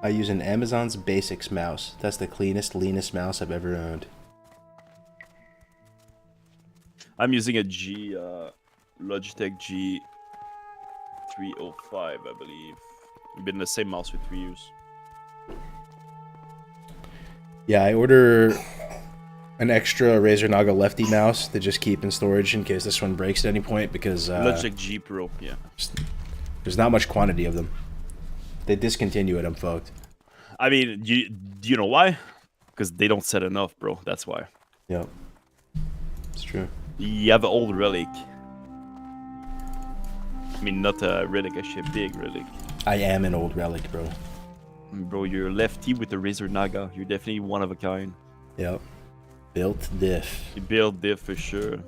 I use an Amazon's Basics mouse. That's the cleanest, leanest mouse I've ever owned. I'm using a Logitech G305, I believe. I've been the same mouse for 3 years. Yeah, I order an extra Razer Naga lefty mouse to just keep in storage in case this one breaks at any point because Logitech G Pro, yeah. there's not much quantity of them. They discontinue it, I'm fucked. I mean, do you know why? Because they don't set enough, bro. That's why. Yep. It's true. You have an old relic. I mean, not a relic, actually a big relic. I am an old relic, bro. Bro, you're a lefty with a Razer Naga. You're definitely one of a kind. Yep. Built diff. You build diff for sure.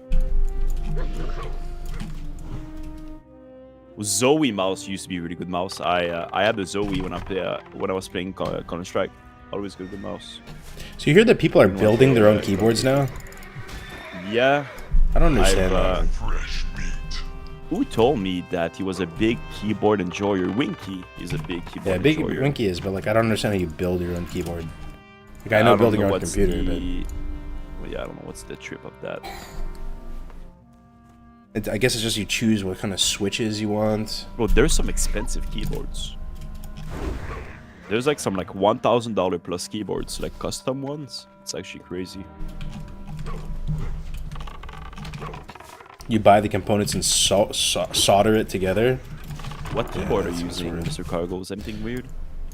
Zoe mouse used to be a really good mouse. I had the Zoe when I was playing Counter Strike. Always good mouse. So you hear that people are building their own keyboards now? Yeah. I don't understand that. Who told me that he was a big keyboard enjoyer? Winky is a big keyboard Yeah, big enjoyer. Winky is, but like I don't understand how you build your own keyboard. Like I know building your own computer, but well, yeah, I don't know what's the trip of that. I guess it's just you choose what kind of switches you want. Bro, there's some expensive keyboards. There's like some like $1,000 plus keyboards, like custom ones. It's actually crazy. You buy the components and solder it together. What keyboard are you that's using, weird. Mr. Cargos? Anything weird?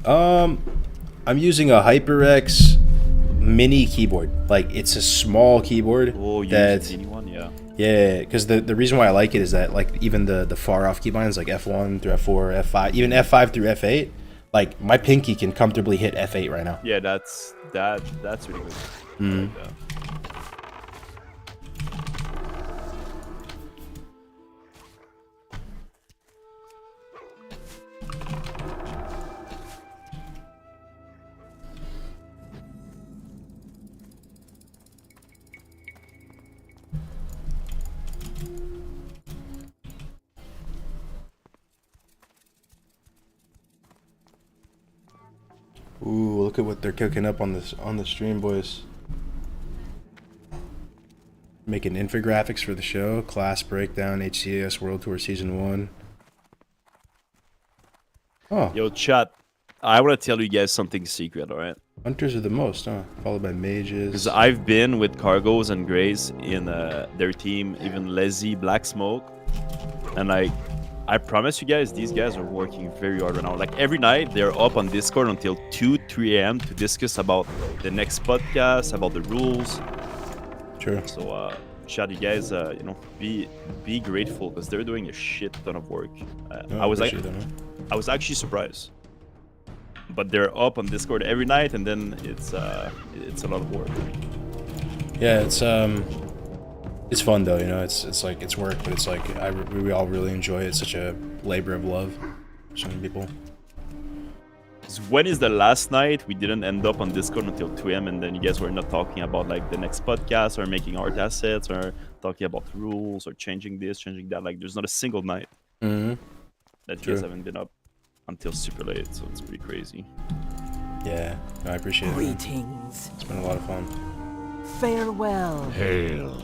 I'm using a HyperX mini keyboard. Like it's a small keyboard. Oh, you that's use the one, yeah. yeah. Because the reason why I like it is that like even the far off keybinds like F1 through F4, F5, even F5 through F8, like my pinky can comfortably hit F8 right now. Yeah, that's really good. I like that. Ooh, look at what they're cooking up on the stream, boys. Making infographics for the show, class breakdown, HCS World Tour Season 1. Oh, Yo, chat. I want to tell you guys something secret, alright? hunters are the most, huh? Followed by mages. Because I've been with Cargos and Grays in their team, even Leslie, Black Smoke, and I promise you guys, these guys are working very hard right now. Like every night, they're up on Discord until 2, 3 a.m. to discuss about the next podcast, about the rules. True. So, chat, you guys, you know, be grateful because they're doing a shit ton of work. I was actually surprised. But they're up on Discord every night, and then it's a lot of work. Yeah, it's fun though, you know. It's like it's work, but it's like we all really enjoy it. It's such a labor of love for so many people. When is the last night we didn't end up on Discord until 2 a.m. and then you guys were not talking about like the next podcast or making art assets or talking about rules or changing this, changing that? Like there's not a single night that you True. guys haven't been up until super late, so it's pretty crazy. Yeah, no, I appreciate it. Man. Greetings. It's been a lot of fun. Farewell. Hail.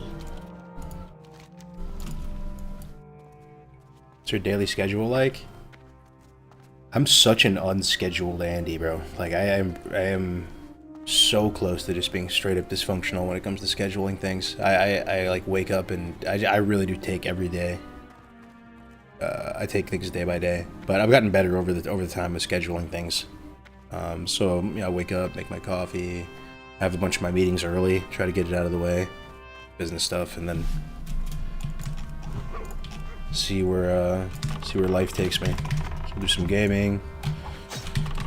What's your daily schedule like? I'm such an unscheduled Andy, bro. Like I am so close to just being straight up dysfunctional when it comes to scheduling things. I like wake up and I really do take every day. I take things day by day, but I've gotten better over the time of scheduling things. So you know, I wake up, make my coffee, have a bunch of my meetings early, try to get it out of the way, business stuff, and then see where life takes me. do some gaming,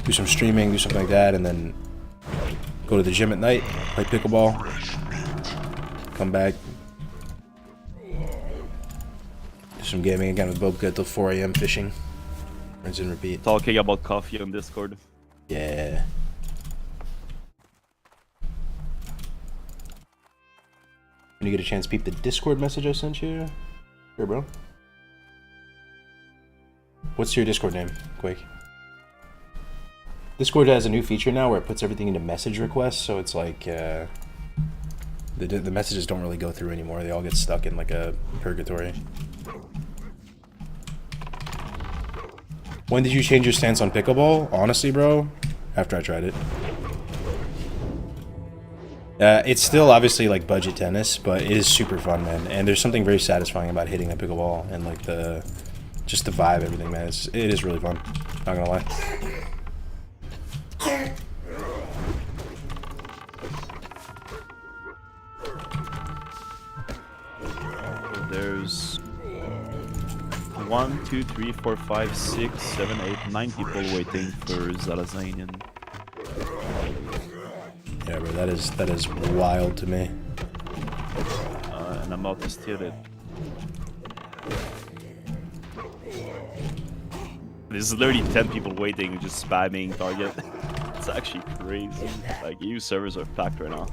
do some streaming, do something like that, and then go to the gym at night, play pickleball, come back, do some gaming again with Bobka till 4 a.m. fishing. Rinse and repeat. Talking about coffee on Discord. Yeah. When you get a chance, peep the Discord message I sent you. Here, bro. What's your Discord name, Quake? Discord has a new feature now where it puts everything into message requests, so it's like the messages don't really go through anymore. They all get stuck in like a purgatory. When did you change your stance on pickleball? Honestly, bro, after I tried it. It's still obviously like budget tennis, but it is super fun, man. And there's something very satisfying about hitting a pickleball and like just the vibe, everything, man. It is really fun. Not gonna lie. There's 1, 2, 3, 4, 5, 6, 7, 8, 9 people waiting for Zalazanian. Yeah, bro, that is wild to me. And I'm about to steal it. There's literally 10 people waiting, just spamming target. It's actually crazy. Like, EU servers are packed right now.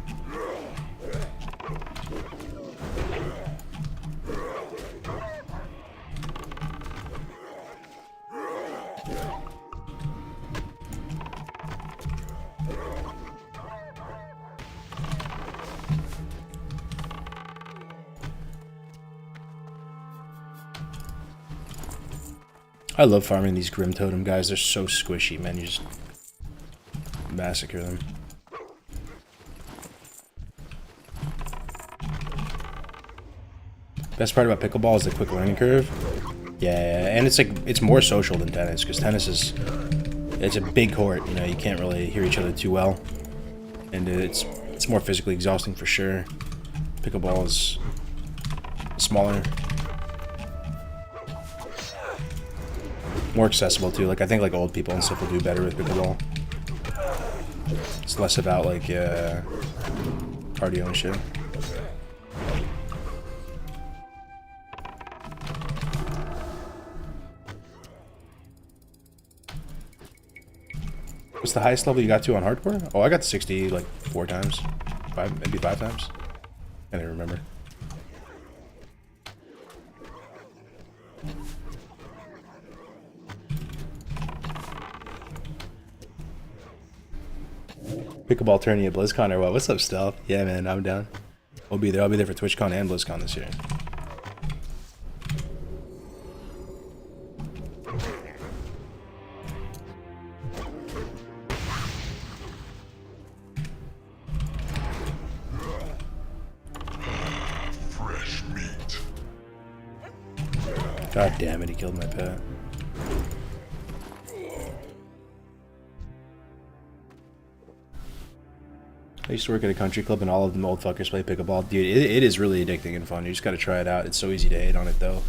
I love farming these Grim Totem guys. They're so squishy, man. You just massacre them. Best part about pickleball is the quick learning curve. Yeah, and it's more social than tennis, because tennis it's a big court. You know, you can't really hear each other too well, and it's more physically exhausting for sure. Pickleball is smaller, more accessible too. Like I think like old people and stuff will do better with pickleball. It's less about like cardio and shit. What's the highest level you got to on hardcore? Oh, I got to 60 like 4 times. Maybe 5 times. I don't remember. Pickleball tourney at BlizzCon or what? What's up, Stealth? Yeah, man, I'm down. We'll be there. I'll be there for TwitchCon and BlizzCon this year. Fresh meat. God damn it, he killed my pet. I used to work at a country club and all of them old fuckers play pickleball. Dude, it is really addicting and fun. You just gotta try it out. It's so easy to hate on it though.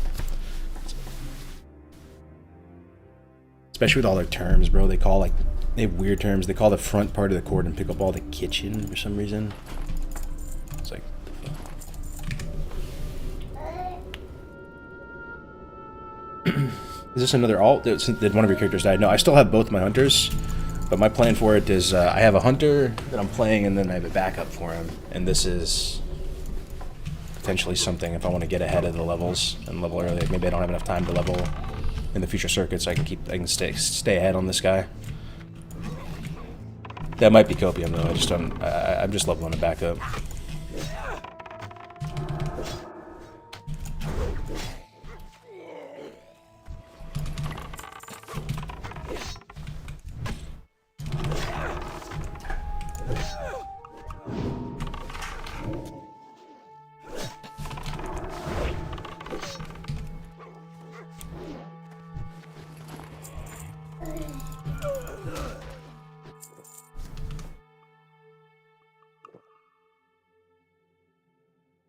Especially with all their terms, bro. They have weird terms. They call the front part of the court in pickleball the kitchen for some reason. It's like, is this another alt? Did one of your characters die? No, I still have both my hunters. But my plan for it is I have a hunter that I'm playing and then I have a backup for him. And this is potentially something if I want to get ahead of the levels and level early. Like maybe I don't have enough time to level in the future circuits, so I can stay ahead on this guy. That might be copium though. I'm just leveling a backup.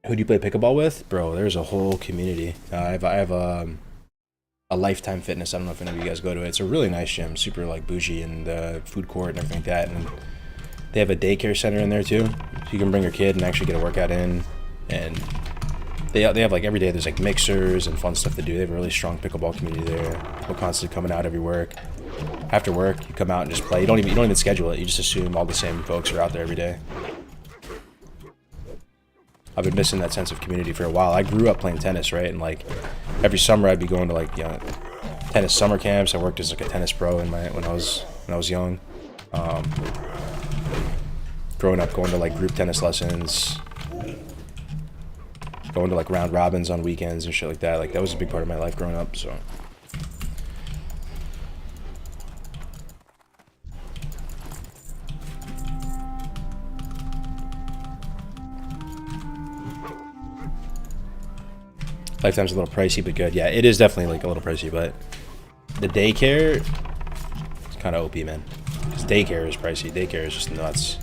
Who do you play pickleball with? Bro, there's a whole community. I have Lifetime Fitness. I don't know if any of you guys go to it. It's a really nice gym, super like bougie, and food court and everything like that. And they have a daycare center in there too, so you can bring your kid and actually get a workout in. And they have like every day there's like mixers and fun stuff to do. They have a really strong pickleball community there. People constantly coming out every work. After work, you come out and just play. You don't even schedule it. You just assume all the same folks are out there every day. I've been missing that sense of community for a while. I grew up playing tennis, right? And like every summer I'd be going to like tennis summer camps. I worked as like a tennis pro when I was young. Growing up, going to like group tennis lessons, going to like round robins on weekends and shit like that. Like that was a big part of my life growing up. So. Lifetime's a little pricey, but good. Yeah, it is definitely like a little pricey, but the daycare is kind of OP, man. Because daycare is pricey. Daycare is just nuts.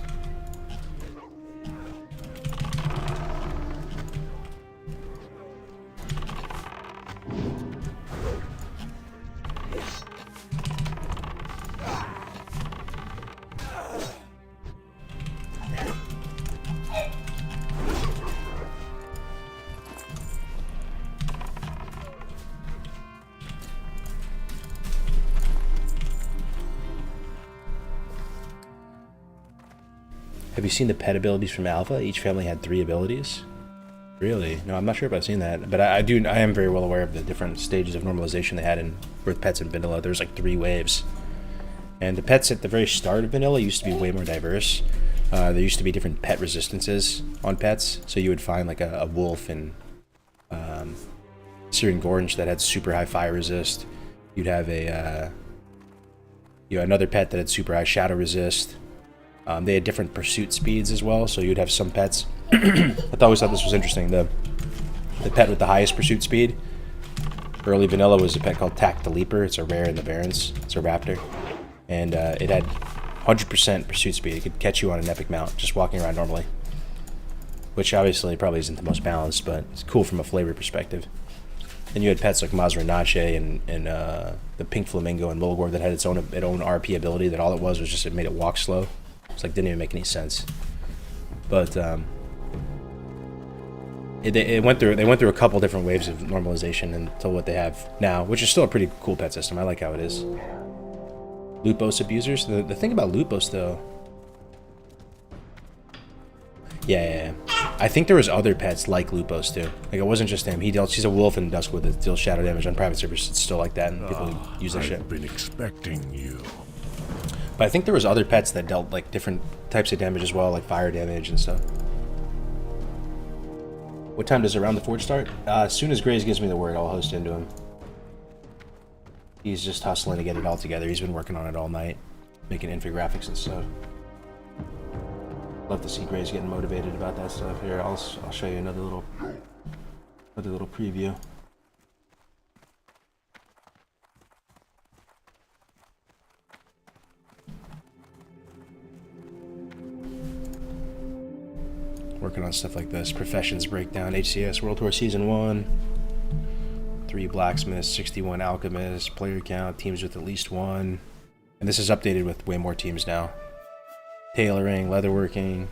Have you seen the pet abilities from Alpha? Each family had 3 abilities. Really? No, I'm not sure if I've seen that, but I am very well aware of the different stages of normalization they had with pets in vanilla. There's like 3 waves, and the pets at the very start of vanilla used to be way more diverse. There used to be different pet resistances on pets, so you would find like a wolf in Syrian Gorge that had super high fire resist. You'd have another pet that had super high shadow resist. They had different pursuit speeds as well, so you'd have some pets. I always thought this was interesting. The pet with the highest pursuit speed, early vanilla, was a pet called Tack the Leaper. It's a rare in the Barrens. It's a raptor. And it had 100% pursuit speed. It could catch you on an epic mount just walking around normally. Which obviously probably isn't the most balanced, but it's cool from a flavor perspective. Then you had pets like Mazrinache and the Pink Flamingo and Mulgore that had its own RP ability that all it was just it made it walk slow. It's like didn't even make any sense, but they went through a couple different waves of normalization until what they have now, which is still a pretty cool pet system. I like how it is. Lupos abusers. The thing about Lupos though, yeah, I think there was other pets like Lupos too. Like it wasn't just him. He's a wolf in Duskwood that deals shadow damage on private servers. It's still like that, and people use that shit. I've been expecting you. But I think there was other pets that dealt like different types of damage as well, like fire damage and stuff. What time does Around the Forge start? As soon as Graves gives me the word, I'll host into him. He's just hustling to get it all together. He's been working on it all night, making infographics and stuff. Love to see Graves getting motivated about that stuff. Here, I'll show you another little preview. Working on stuff like this. Professions Breakdown, HCS World Tour Season 1. 3 Blacksmiths, 61 Alchemists, player count, teams with at least 1. And this is updated with way more teams now. Tailoring, leatherworking.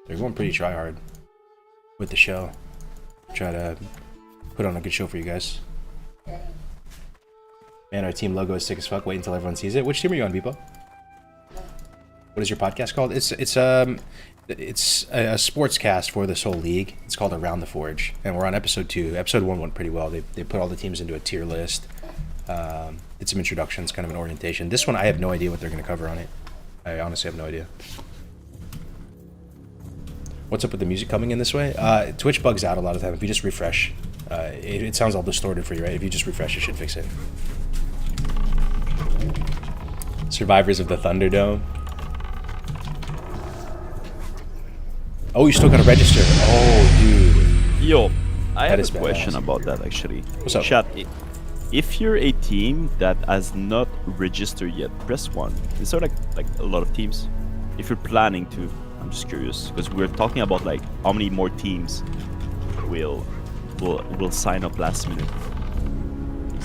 They're going pretty try hard with the show. Try to put on a good show for you guys. Man, our team logo is sick as fuck. Wait until everyone sees it. Which team are you on, Beepo? What is your podcast called? It's a sports cast for this whole league. It's called Around the Forge, and we're on episode 2. Episode 1 went pretty well. They put all the teams into a tier list. Did some introductions, kind of an orientation. This one, I have no idea what they're going to cover on it. I honestly have no idea. What's up with the music coming in this way? Twitch bugs out a lot of the time. If you just refresh, it sounds all distorted for you, right? If you just refresh, it should fix it. Survivors of the Thunderdome. Oh, you still gotta register. Oh, dude. Yo, I That have is a question badass. about that actually. What's up? Chat, if you're a team that has not registered yet, press 1. Is there like a lot of teams? If you're planning to, I'm just curious because we're talking about like how many more teams will sign up last minute.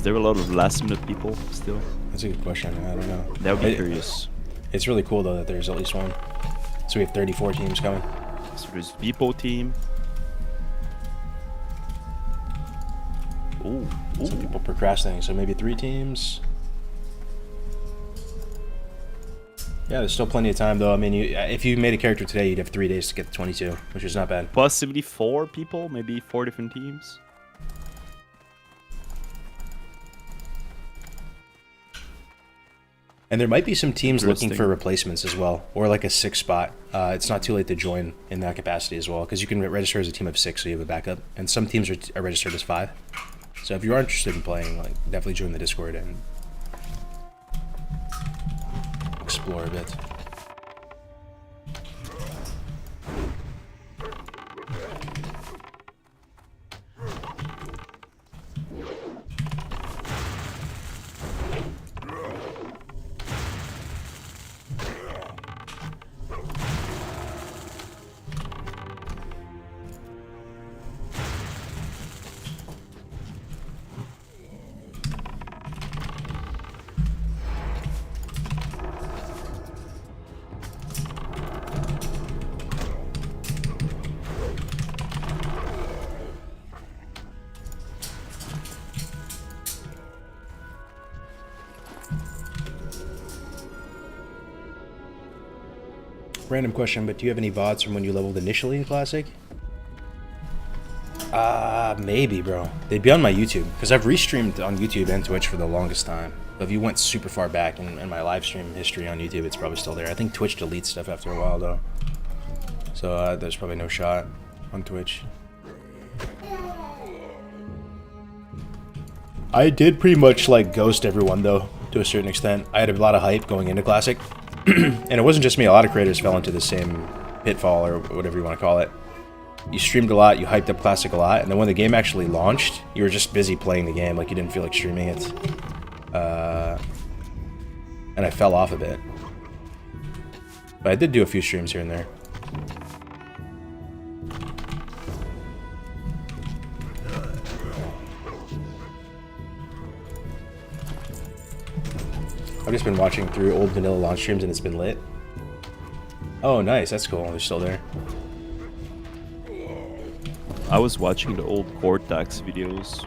there a lot of last minute people still? That's a good question. I don't know. That would be curious. It's really cool though that there's at least one. So we have 34 teams coming. So there's Vipo team. Ooh, Some people procrastinating, so maybe 3 teams. Yeah, there's still plenty of time though. I mean, if you made a character today, you'd have 3 days to get to 22, which is not bad. Possibly 4 people, maybe 4 different teams. And there might be some teams looking Interesting. for replacements as well, or like a 6 spot. It's not too late to join in that capacity as well, because you can register as a team of 6, so you have a backup. And some teams are registered as 5. So if you are interested in playing, like definitely join the Discord and explore a bit. Random question, but do you have any VODs from when you leveled initially in Classic? Maybe, bro. They'd be on my YouTube, because I've restreamed on YouTube and Twitch for the longest time. But if you went super far back in my live stream history on YouTube, it's probably still there. I think Twitch deletes stuff after a while, though. So there's probably no shot on Twitch. I did pretty much, like, ghost everyone, though, to a certain extent. I had a lot of hype going into Classic. And it wasn't just me, a lot of creators fell into the same pitfall, or whatever you want to call it. You streamed a lot, you hyped up Classic a lot, and then when the game actually launched, you were just busy playing the game, like you didn't feel like streaming it. And I fell off a bit. But I did do a few streams here and there. I've just been watching through old vanilla launch streams and it's been lit. Oh, nice. That's cool. They're still there. I was watching the old Cortex videos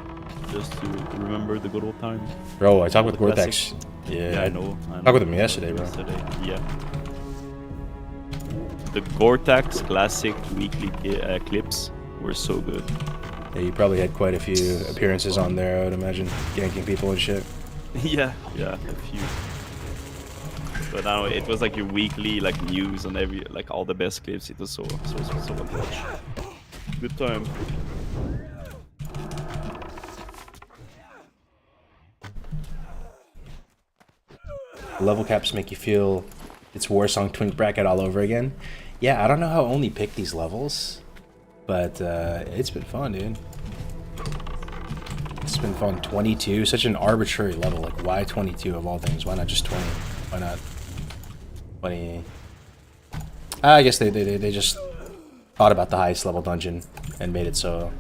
just to remember the good old times. Bro, I talked with The Cortex. Yeah, I know. Talked with him yesterday, bro. Yeah. The Cortex classic weekly clips were so good. Yeah, you probably had quite a few appearances on there, I would imagine. Ganking people and shit. Yeah, a few. But now it was like your weekly like news and like all the best clips. It was so fun to watch. Good time. Level caps make you feel it's Warsong Twink Bracket all over again. Yeah, I don't know how I only pick these levels, but it's been fun, dude. It's been fun. 22, such an arbitrary level. Like, why 22 of all things? Why not just 20? Why not 20? I guess they just thought about the highest level dungeon and made it so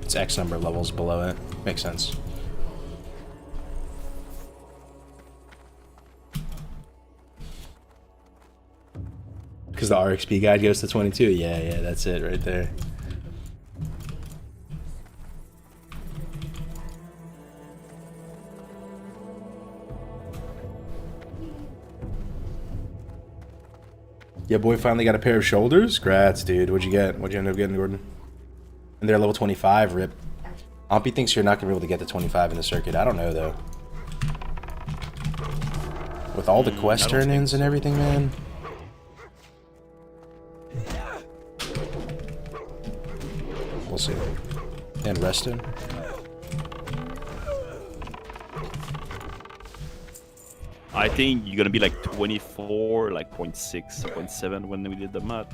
it's X number of levels below it. Makes sense. Because the RXP guide goes to 22. Yeah, that's it right there. Yeah, boy finally got a pair of shoulders. Grats, dude. What'd you get? What'd you end up getting, Gordon? And they're level 25, rip. Ompy thinks you're not going to be able to get to 25 in the circuit. I don't know, though. With all the quest turn-ins and everything, man. We'll see. And rested. I think you're gonna be like 24, like 0.6, 0.7 when we did the math.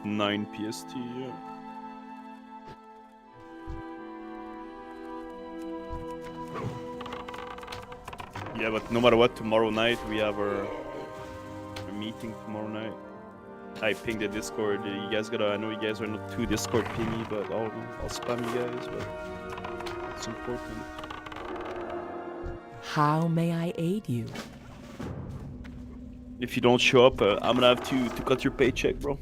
9 PST, yeah. Yeah, but no matter what, tomorrow night we have our meeting tomorrow night. I pinged the Discord. You guys gotta. I know you guys are not too Discord pingy, but I'll spam you guys. But it's important. How may I aid you? If you don't show up, I'm gonna have to cut your paycheck, bro.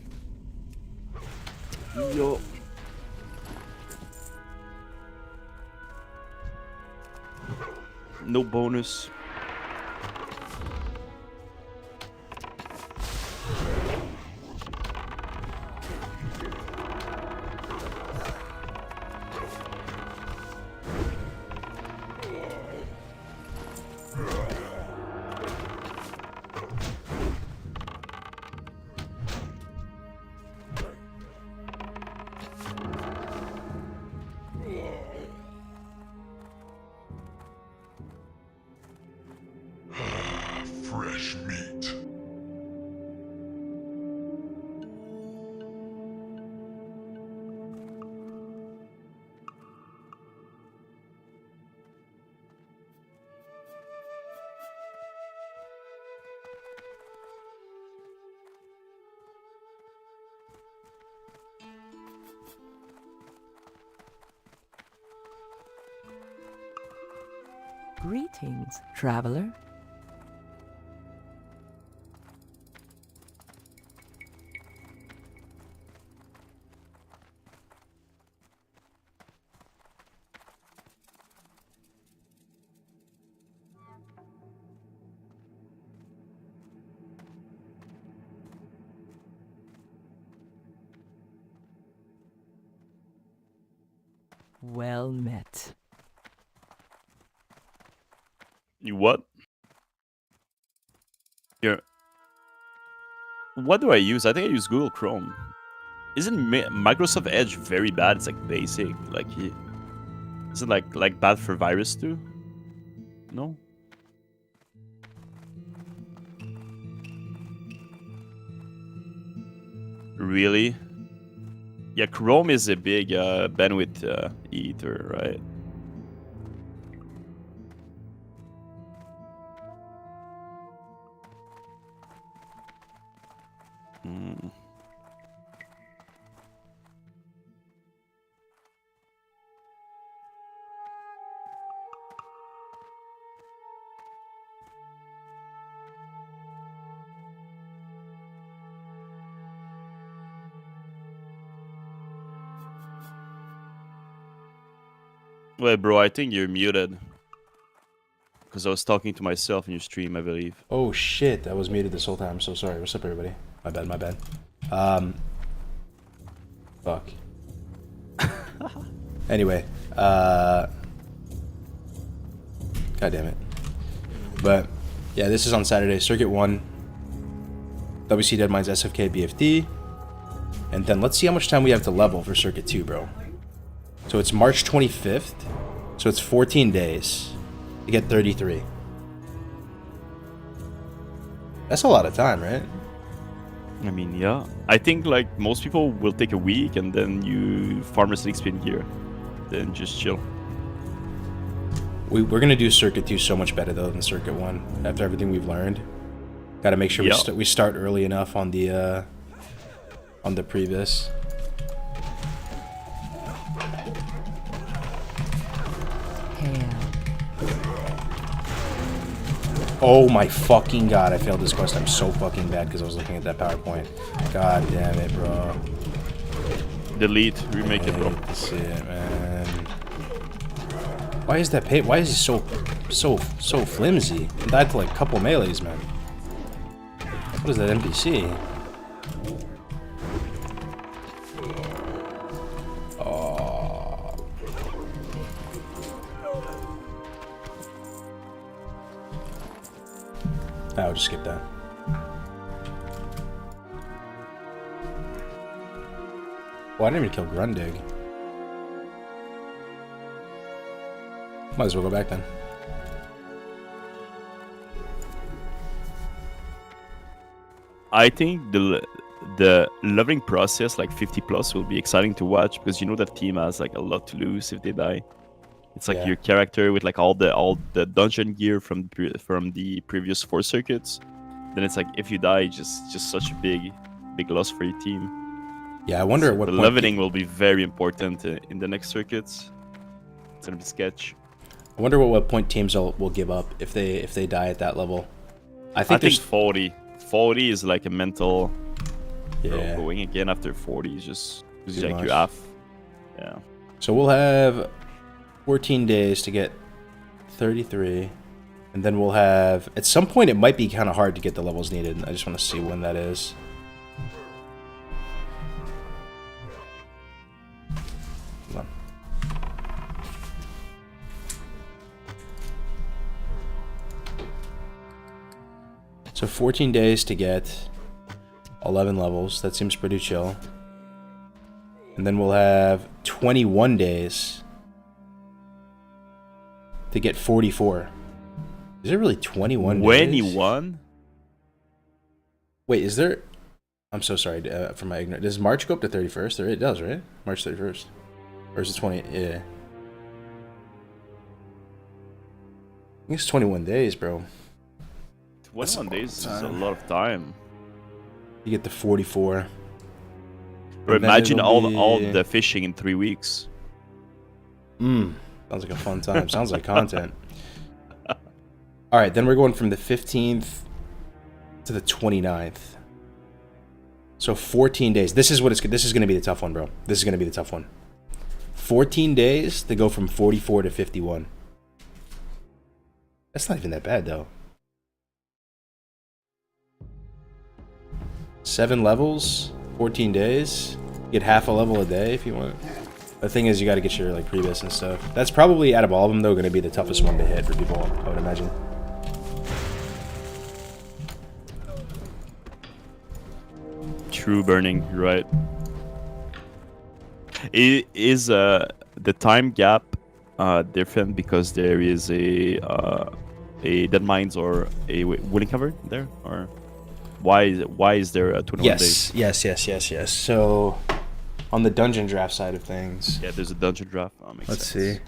Yo. No bonus. Fresh meat. Greetings, traveler. Well met. You what? Here. What do I use? I think I use Google Chrome. Isn't Microsoft Edge very bad? It's like basic. Like, is it like bad for virus too? No. Really? Yeah, Chrome is a big bandwidth eater, right? Hmm. Wait, bro, I think you're muted. Because I was talking to myself in your stream, I believe. Oh shit, I was muted this whole time. I'm so sorry. What's up, everybody? My bad, my bad. Fuck. Anyway, God damn it. But, yeah, this is on Saturday. Circuit 1, WC Deadmines SFK BFD. And then let's see how much time we have to level for Circuit 2, bro. So it's March 25th. So it's 14 days to get 33. That's a lot of time, right? I mean, yeah. I think like most people will take a week and then you farm a 6-pin gear. Then just chill. We're gonna do Circuit 2 so much better though than Circuit 1 after everything we've learned. Gotta make sure we start early enough on the previous. Oh my fucking god, I failed this quest. I'm so fucking bad because I was looking at that PowerPoint. God damn it, bro. Delete, remake it, bro. That's it, man. Why is that why is it so flimsy? It died to like a couple melees, man. What is that NPC? Oh. I'll just skip that. Well, I didn't even kill Grundig. Might as well go back then. I think the leveling process, like 50 plus, will be exciting to watch because you know that team has like a lot to lose if they die. It's like Yeah. your character with like all the dungeon gear from the previous 4 circuits. Then it's like if you die, just such a big loss for your team. Yeah, I wonder So at what the point leveling will be very important in the next circuits. It's gonna be sketch. I wonder what point teams will give up if they die at that level. I I think think there's 40. 40 is like a mental. Bro, yeah. going again after 40 is just Too like much. you half. Yeah. So we'll have 14 days to get 33, and then we'll have at some point it might be kind of hard to get the levels needed. I just want to see when that is. Hold on. So 14 days to get 11 levels. That seems pretty chill. And then we'll have 21 days to get 44. Is there really 21 days? 21? Wait, is there... I'm so sorry for my ignorance. Does March go up to 31st? It does, right? March 31st. Or is it 20? Yeah. I think it's 21 days, bro. 21 days is a time. lot of time. You get the 44. Bro, And then imagine it'll all be- the fishing in 3 weeks. Sounds like a fun time. Sounds like content. All right, then we're going from the 15th to the 29th. So 14 days. This is what it's. This is going to be the tough one, bro. This is going to be the tough one. 14 days to go from 44 to 51. That's not even that bad, though. 7 levels, 14 days. Get half a level a day if you want. The thing is, you got to get your like previs and stuff. That's probably out of all of them, though, going to be the toughest one to hit for people, I would imagine. True burning, you're right. Is the time gap different because there is a dead mines or a wooden cover there, or why is there a 21 days? Yes. So, on the dungeon draft side of things, Yeah, there's a dungeon draft. Oh, makes let's sense. see.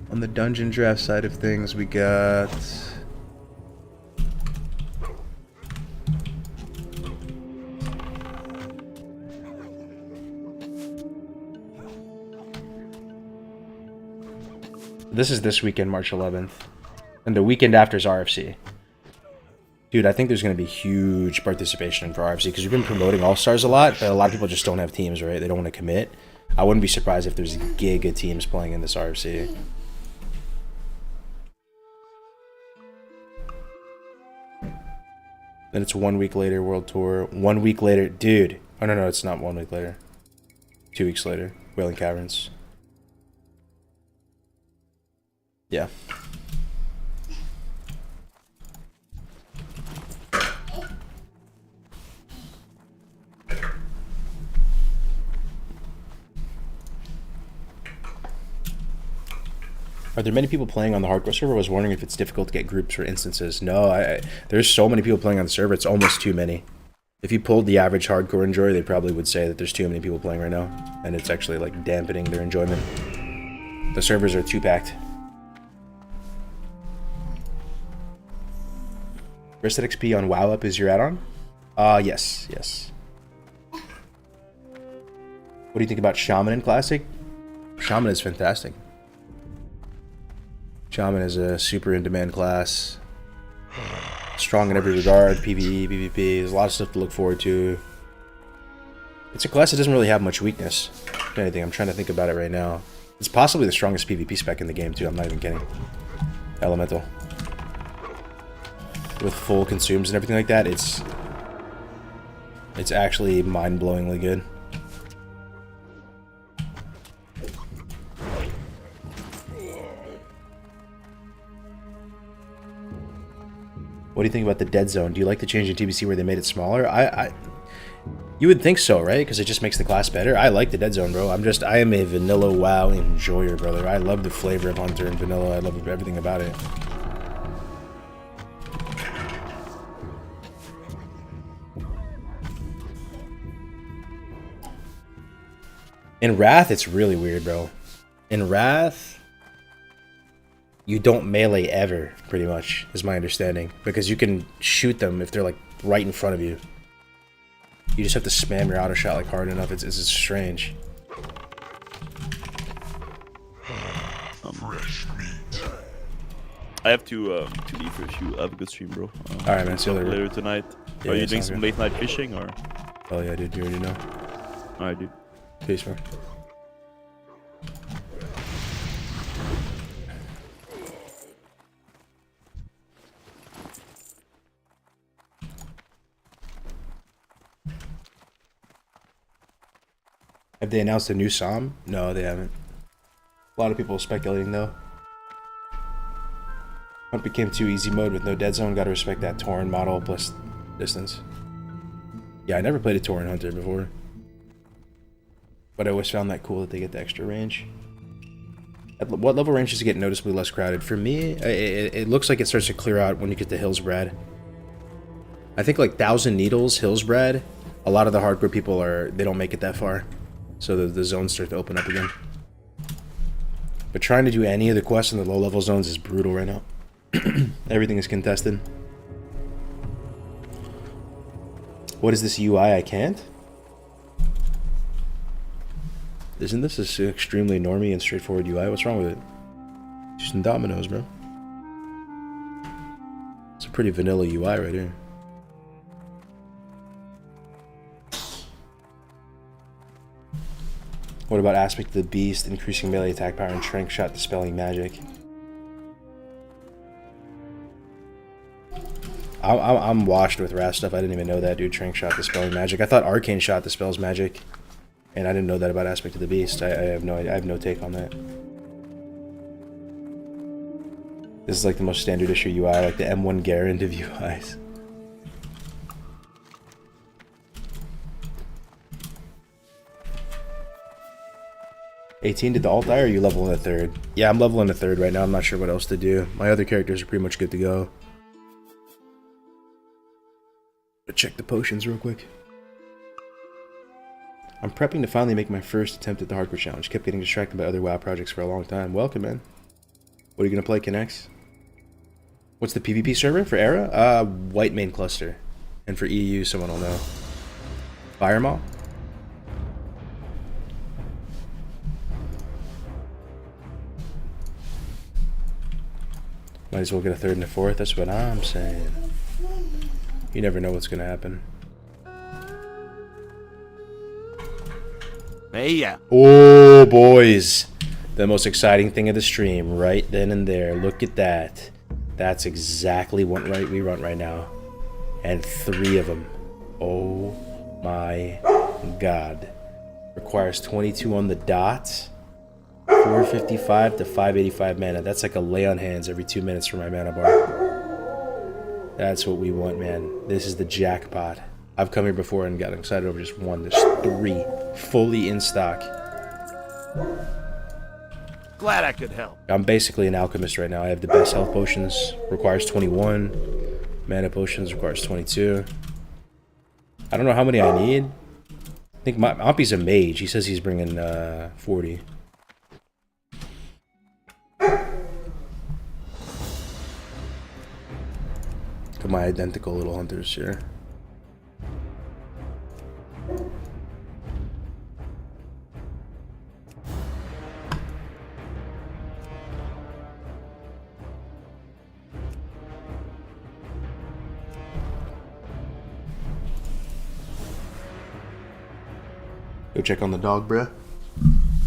On the dungeon draft side of things, we got. This is this weekend, March 11th. And the weekend after is RFC. Dude, I think there's going to be huge participation for RFC because we've been promoting Allstars a lot, but a lot of people just don't have teams, right? They don't want to commit. I wouldn't be surprised if there's giga teams playing in this RFC. Then it's 1 week later, World Tour. 1 week later, dude. Oh, no, it's not 1 week later. 2 weeks later, Wailing Caverns. Yeah. Are there many people playing on the hardcore server? I was wondering if it's difficult to get groups or instances. No, there's so many people playing on the server, it's almost too many. If you pulled the average hardcore enjoyer, they probably would say that there's too many people playing right now, and it's actually like dampening their enjoyment. The servers are too packed. Rested XP on WoW Up is your add-on? Yes. What do you think about Shaman in Classic? Shaman is fantastic. Shaman is a super in-demand class. Strong in every regard, PvE, PvP, there's a lot of stuff to look forward to. It's a class that doesn't really have much weakness. If anything, I'm trying to think about it right now. It's possibly the strongest PvP spec in the game too, I'm not even kidding. Elemental. With full consumes and everything like that, it's actually mind-blowingly good. What do you think about the dead zone? Do you like the change in TBC where they made it smaller? You would think so, right? Because it just makes the class better. I like the dead zone, bro. I am a vanilla WoW enjoyer, brother. I love the flavor of Hunter and vanilla. I love everything about it. In Wrath, it's really weird, bro. In Wrath, you don't melee ever, pretty much, is my understanding. Because you can shoot them if they're, like, right in front of you. You just have to spam your auto shot, like, hard enough. It's strange. I have to leave for a few. Have a good stream, bro. Alright, man. See you later. Later tonight. Yeah, Are you yeah, doing sounds some good. late night fishing or? Oh, yeah, dude. You already know. Alright, dude. Peace, man. Have they announced a new SOM? No, they haven't. A lot of people speculating, though. Hunt became too easy mode with no dead zone. Gotta respect that Tauren model plus distance. Yeah, I never played a Tauren Hunter before. But I always found that cool that they get the extra range. At what level range does it get noticeably less crowded? For me, it looks like it starts to clear out when you get to Hillsbrad. I think like 1,000 Needles, Hillsbrad, a lot of the hardcore people they don't make it that far. So the zones start to open up again. But trying to do any of the quests in the low level zones is brutal right now. Everything is contested. What is this UI? I can't? Isn't this an extremely normie and straightforward UI? What's wrong with it? Just some dominoes, bro. It's a pretty vanilla UI right here. What about Aspect of the Beast, increasing melee attack power and Trank Shot dispelling magic? I'm washed with Wrath stuff. I didn't even know that, dude. Trank Shot dispelling magic. I thought Arcane Shot dispels magic, and I didn't know that about Aspect of the Beast. I have no take on that. This is like the most standard issue UI, like the M1 Garand of UIs. $18 did the alt die, or are you leveling a third? Yeah, I'm leveling a third right now. I'm not sure what else to do. My other characters are pretty much good to go. Check the potions real quick. I'm prepping to finally make my first attempt at the hardcore challenge. Kept getting distracted by other WoW projects for a long time. Welcome, man. What are you gonna play, Kinex? What's the PvP server for Era? White main cluster. And for EU, someone will know. Firemaw? Might as well get a third and a fourth. That's what I'm saying. You never know what's gonna happen. Hey, yeah. Oh, boys. The most exciting thing of the stream right then and there. Look at that. That's exactly what we run right now. And 3 of them. Oh my god. Requires 22 on the dot. 455 to 585 mana. That's like a lay on hands every 2 minutes for my mana bar. That's what we want, man. This is the jackpot. I've come here before and gotten excited over just one. There's 3 fully in stock. Glad I could help. I'm basically an alchemist right now. I have the best health potions. Requires 21. Mana potions requires 22. I don't know how many I need. I think my Ompy's a mage. He says he's bringing 40. Look at my identical little hunters here. Go check on the dog, bruh.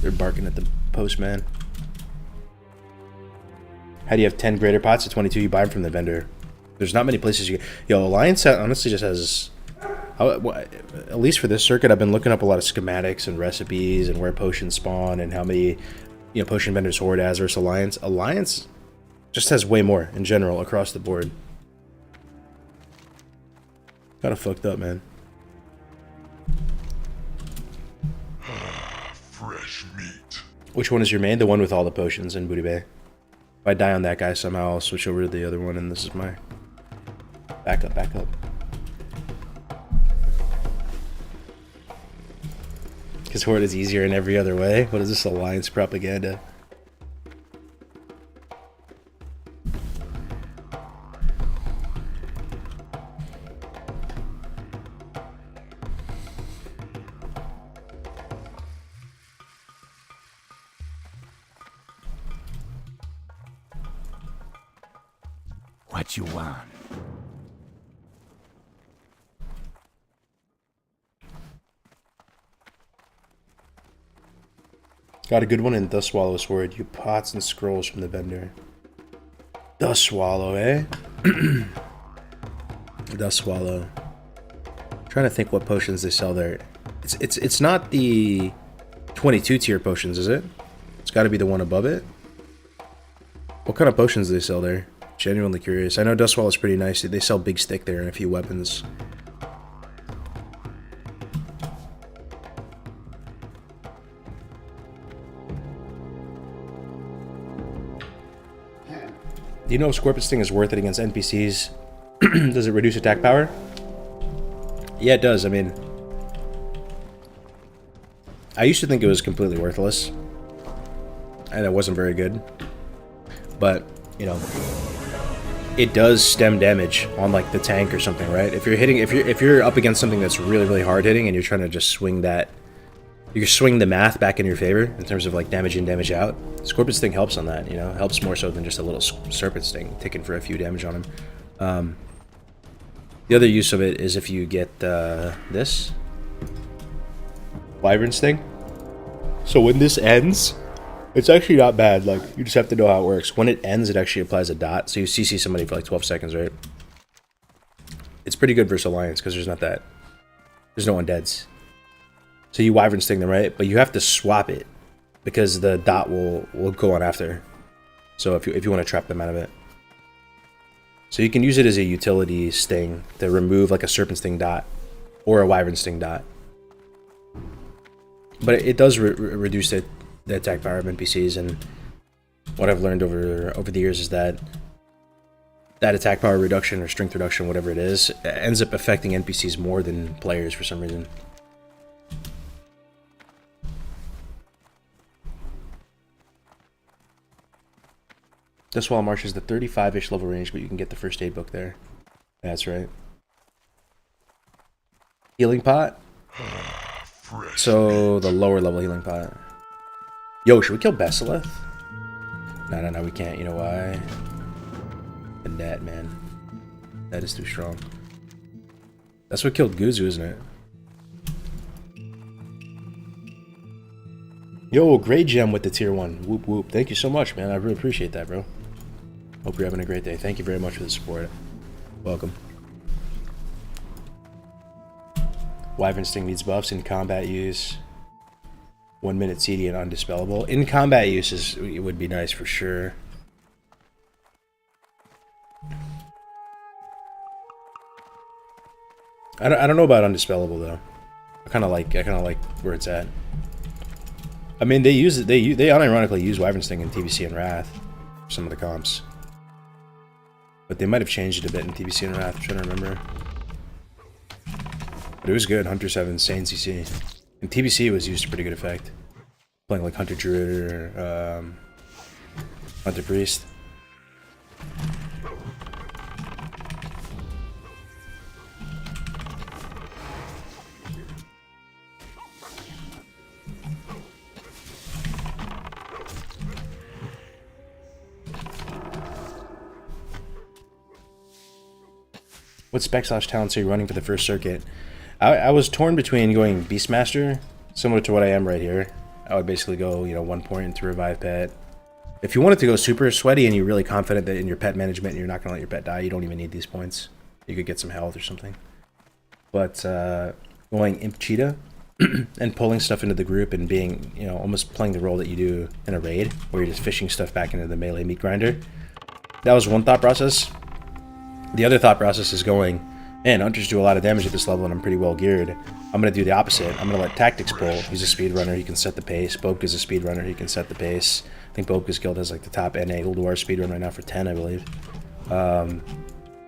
They're barking at the postman. How do you have 10 greater pots at 22? You buy them from the vendor. There's not many places you can... Yo, Alliance honestly just has... At least for this circuit, I've been looking up a lot of schematics and recipes and where potions spawn and how many, potion vendors Horde has versus Alliance. Alliance just has way more in general across the board. Kind of fucked up, man. Fresh meat. Which one is your main? The one with all the potions in Booty Bay. If I die on that guy somehow, I'll switch over to the other one, and this is my... Back up, back up. Because Horde is easier in every other way. What is this alliance propaganda? What you want? Got a good one in Dust Swallow's word. You pots and scrolls from the vendor. Dust Swallow, eh? Dust Swallow. Trying to think what potions they sell there. It's not the 22 tier potions, is it? It's got to be the one above it. What kind of potions do they sell there? Genuinely curious. I know Dust Swallow is pretty nice. They sell Big Stick there and a few weapons. Do you know if Scorpion Sting is worth it against NPCs? Does it reduce attack power? Yeah, it does. I mean, I used to think it was completely worthless, and it wasn't very good. But you know, it does stem damage on like the tank or something, right? If you're up against something that's really hard hitting, and you're trying to just swing that, you swing the math back in your favor in terms of like damage in, damage out. Scorpion Sting helps on that, you know, helps more so than just a little Serpent Sting taking for a few damage on him. The other use of it is if you get this Wyvern Sting. So when this ends, it's actually not bad. Like, you just have to know how it works. When it ends, it actually applies a dot, so you CC somebody for like 12 seconds, right? It's pretty good versus Alliance because there's no undeads. So you Wyvern Sting them, right? But you have to swap it because the dot will go on after. So if you want to trap them out of it. So you can use it as a utility sting to remove like a Serpent Sting dot or a Wyvern Sting dot. But it does reduce the attack power of NPCs, and what I've learned over the years is that attack power reduction or strength reduction, whatever it is, ends up affecting NPCs more than players for some reason. This wall march is the 35-ish level range, but you can get the first aid book there. That's right. Healing pot? So, the lower level healing pot. Yo, should we kill Basilith? No, we can't. You know why? The net, man. That is too strong. That's what killed Guzu, isn't it? Yo, great gem with the tier 1. Whoop whoop. Thank you so much, man. I really appreciate that, bro. Hope you're having a great day. Thank you very much for the support. Welcome. Wyvern Sting needs buffs in combat use. 1 minute CD and undispellable. In combat use it would be nice for sure. I don't know about undispellable though. I kind of like where it's at. I mean, they unironically use Wyvern Sting in TBC and Wrath for some of the comps. But they might have changed it a bit in TBC and Wrath, I'm trying to remember. But it was good. Hunters have insane CC. In TBC, it was used to pretty good effect. Playing like Hunter Druid or Hunter Priest. What spec/talents are you running for the first circuit? I was torn between going Beastmaster, similar to what I am right here. I would basically go, 1 point into Revive Pet. If you wanted to go super sweaty and you're really confident that in your pet management and you're not going to let your pet die, you don't even need these points. You could get some health or something. But going Imp Cheetah and pulling stuff into the group and being, almost playing the role that you do in a raid, where you're just fishing stuff back into the melee meat grinder. That was one thought process. The other thought process is going, man, Hunters do a lot of damage at this level and I'm pretty well geared. I'm going to do the opposite. I'm going to let Tactics pull. He's a speedrunner, he can set the pace. Bobka's a speedrunner, he can set the pace. I think Bobka's guild has like the top NA Ulduar speedrun right now for 10, I believe.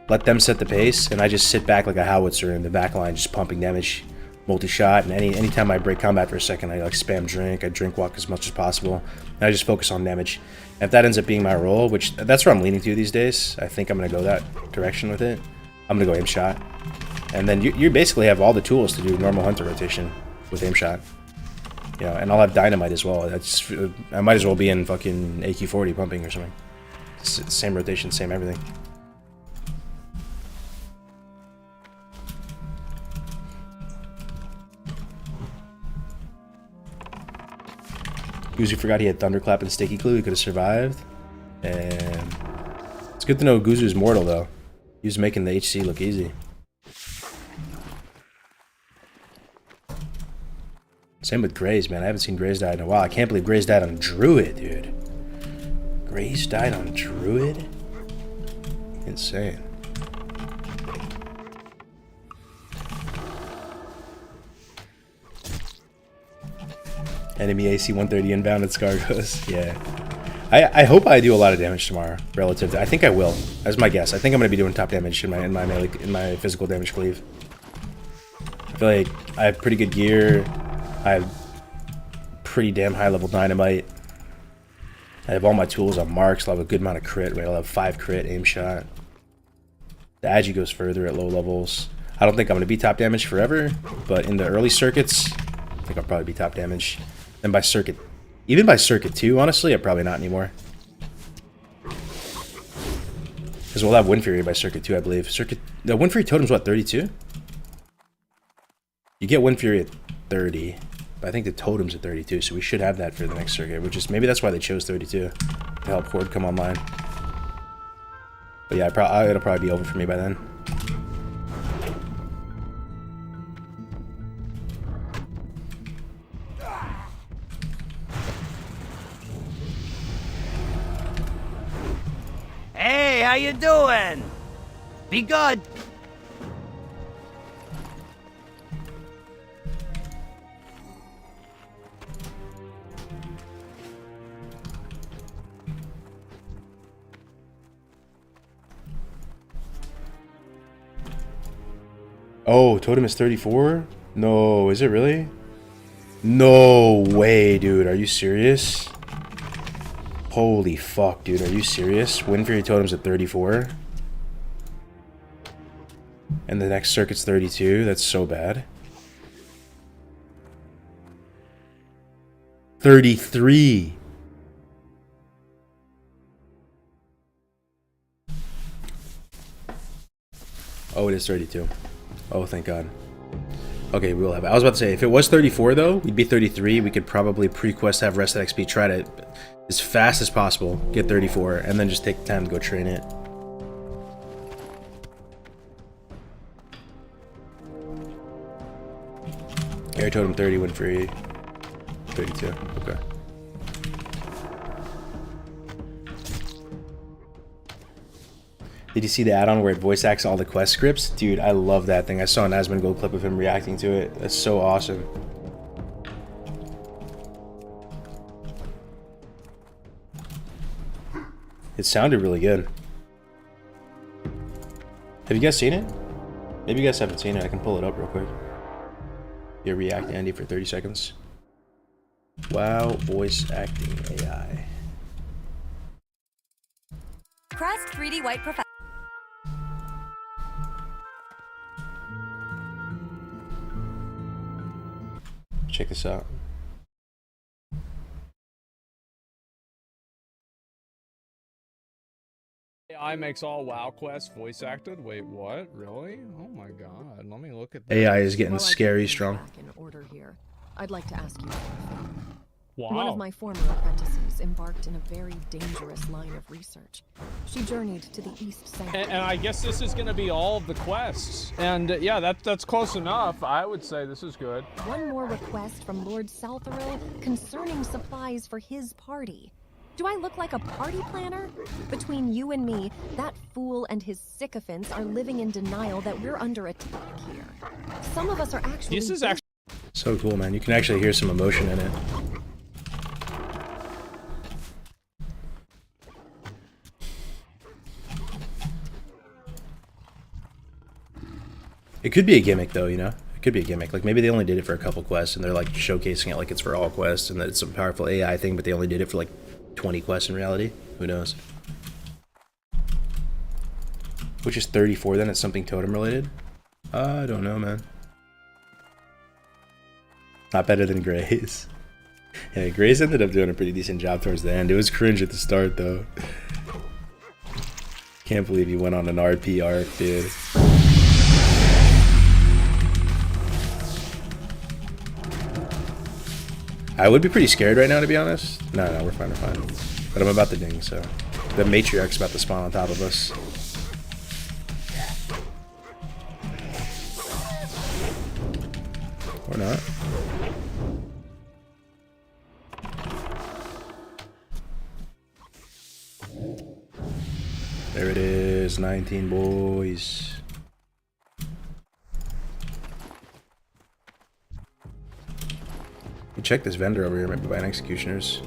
Let them set the pace, and I just sit back like a howitzer in the back line, just pumping damage multi-shot, and anytime I break combat for a second, I like spam drink. I drink walk as much as possible, and I just focus on damage. And if that ends up being my role, which that's where I'm leaning to these days, I think I'm gonna go that direction with it. I'm gonna go aim shot, and then you basically have all the tools to do normal hunter rotation with aim shot. You know, and I'll have dynamite as well. I might as well be in fucking AQ40 pumping or something. Same rotation, same everything. Guzu forgot he had Thunderclap and Sticky Clue. He could have survived. And it's good to know Guzu's mortal, though. He was making the HC look easy. Same with Graze, man. I haven't seen Graze die in a while. I can't believe Graze died on Druid, dude. Graze died on Druid? Insane. Enemy AC 130 inbound at Scargos. Yeah. I hope I do a lot of damage tomorrow, relative to... I think I will. That's my guess. I think I'm going to be doing top damage in my physical damage cleave. I feel like I have pretty good gear. I have pretty damn high level dynamite. I have all my tools on marks. I'll have a good amount of crit. Right? I'll have 5 crit, aim shot. The agi goes further at low levels. I don't think I'm going to be top damage forever, but in the early circuits, I think I'll probably be top damage. Then by circuit, even by circuit 2, honestly, I'm probably not anymore. Because we'll have Wind Fury by circuit 2, I believe. The Wind Fury totem's what, 32? You get Wind Fury at 30, but I think the totem's at 32, so we should have that for the next circuit, which is, maybe that's why they chose 32, to help Horde come online. But yeah, it'll probably be over for me by then. Hey, how you doing? Be good. Oh, totem is 34? No, is it really? No way, dude. Are you serious? Holy fuck, dude. Are you serious? Wind Fury totem's at 34. And the next circuit's 32. That's so bad. 33. Oh, it is 32. Oh, thank God. Okay, we will have it. I was about to say, if it was 34, though, we'd be 33. We could probably pre-quest, have rest at XP, try to, as fast as possible, get 34, and then just take the time to go train it. Air Totem 30, Wind Fury 32. Okay. Did you see the add-on where it voice acts all the quest scripts? Dude, I love that thing. I saw an Asmongold clip of him reacting to it. That's so awesome. It sounded really good. Have you guys seen it? Maybe you guys haven't seen it. I can pull it up real quick. Yeah, react Andy for 30 seconds. Wow, voice acting AI. Crest 3D White Professional. Check this out. AI makes all WoW quests voice acted. Wait, what? Really? Oh my god. Let me look at that. AI is getting scary strong. In order here, I'd like to ask you. Wow. One of my former apprentices embarked in a very dangerous line of research. She journeyed to the East Sanctuary. And I guess this is going to be all of the quests. And yeah, that's close enough. I would say this is good. One more request from Lord Salthoril concerning supplies for his party. Do I look like a party planner? Between you and me, that fool and his sycophants are living in denial that we're under attack here. Some of us are actually... This is actually... So cool, man. You can actually hear some emotion in it. It could be a gimmick, though, you know? Could be a gimmick. Like maybe they only did it for a couple quests and they're like showcasing it like it's for all quests and that it's a powerful AI thing, but they only did it for like 20 quests in reality. Who knows? Which is 34 then? It's something totem related? I don't know, man. Not better than Gray's. Yeah, Gray's ended up doing a pretty decent job towards the end. It was cringe at the start though. Can't believe he went on an RP arc, dude. I would be pretty scared right now, to be honest. No, we're fine, we're fine. But I'm about to ding, so... The matriarch's about to spawn on top of us. Or not. There it is, 19 boys. Check this vendor over here, maybe buying executioners.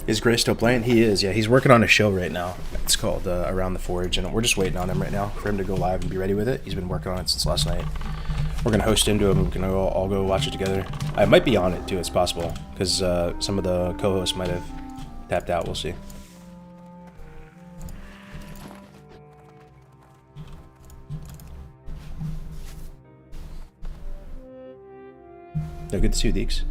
Is Gray still playing? He is, yeah. He's working on a show right now. It's called Around the Forge, and we're just waiting on him right now for him to go live and be ready with it. He's been working on it since last night. We're going to host into him. We can all go watch it together. I might be on it, too. It's possible, because some of the co-hosts might have tapped out. We'll see. No, good to see you, Deeks.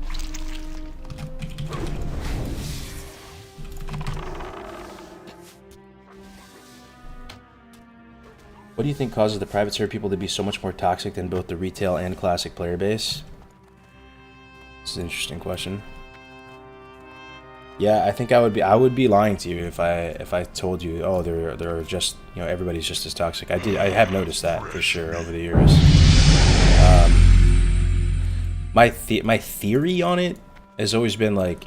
What do you think causes the private server people to be so much more toxic than both the retail and classic player base? It's an interesting question. Yeah, I think I would be lying to you if I told you, oh, they're just, you know, everybody's just as toxic. I have noticed that for sure over the years. My theory on it has always been like,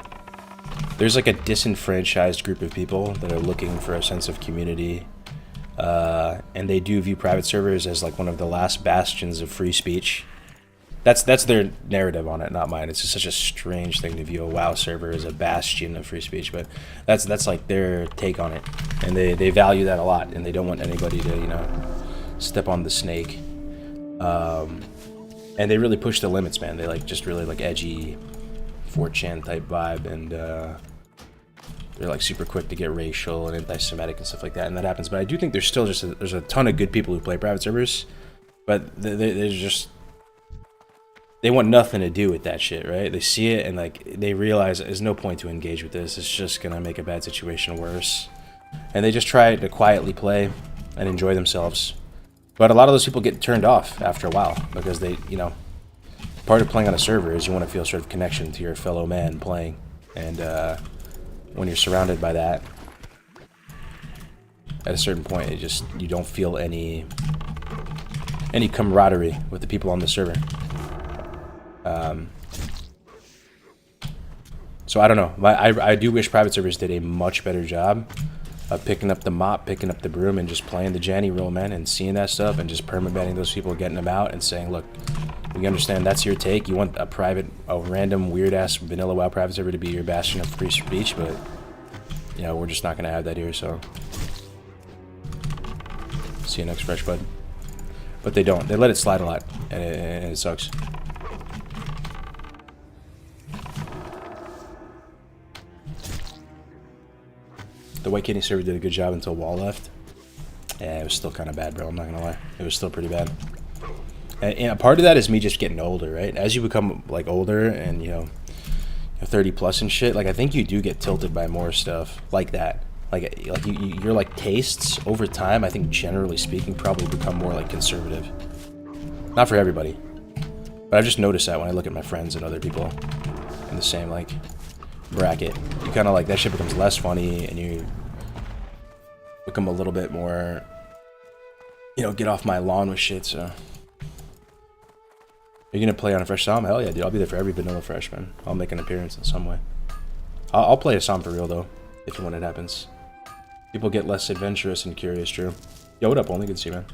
there's like a disenfranchised group of people that are looking for a sense of community. And they do view private servers as like one of the last bastions of free speech. That's their narrative on it, not mine. It's just such a strange thing to view a WoW server as a bastion of free speech, but that's like their take on it, and they value that a lot, and they don't want anybody to, you know, step on the snake. And they really push the limits, man. They like just really like edgy 4chan type vibe, and they're like super quick to get racial and anti-Semitic and stuff like that, and that happens. But I do think there's still just there's a ton of good people who play private servers, but they want nothing to do with that shit, right? They see it and like they realize there's no point to engage with this. It's just gonna make a bad situation worse, and they just try to quietly play and enjoy themselves. But a lot of those people get turned off after a while because they, you know, part of playing on a server is you want to feel sort of connection to your fellow man playing, and when you're surrounded by that, at a certain point, you don't feel any camaraderie with the people on the server. So I don't know. I do wish private servers did a much better job of picking up the mop, picking up the broom, and just playing the Janny role, man, and seeing that stuff, and just permabanning those people, getting them out, and saying, look, we understand that's your take. You want a random, weird-ass vanilla WoW private server to be your bastion of free speech, but, you know, we're just not going to have that here, so. See you next Fresh Bud. But they don't. They let it slide a lot, and it sucks. The White Kidney server did a good job until Wall left. Yeah, it was still kind of bad, bro. I'm not going to lie. It was still pretty bad. And a part of that is me just getting older, right? As you become like older and, you know, 30 plus and shit, like I think you do get tilted by more stuff like that. Like your like tastes over time, I think generally speaking, probably become more like conservative. Not for everybody, But I just noticed that when I look at my friends and other people in the same, like, bracket. You kind of, like, that shit becomes less funny, and you become a little bit more, you know, get off my lawn with shit, so. You're gonna play on a fresh Psalm? Hell yeah, dude. I'll be there for every vanilla freshman. I'll make an appearance in some way. I'll play a Psalm for real, though, if and when it happens. People get less adventurous and curious, true. Yo, what up, Only? Good to see you, man.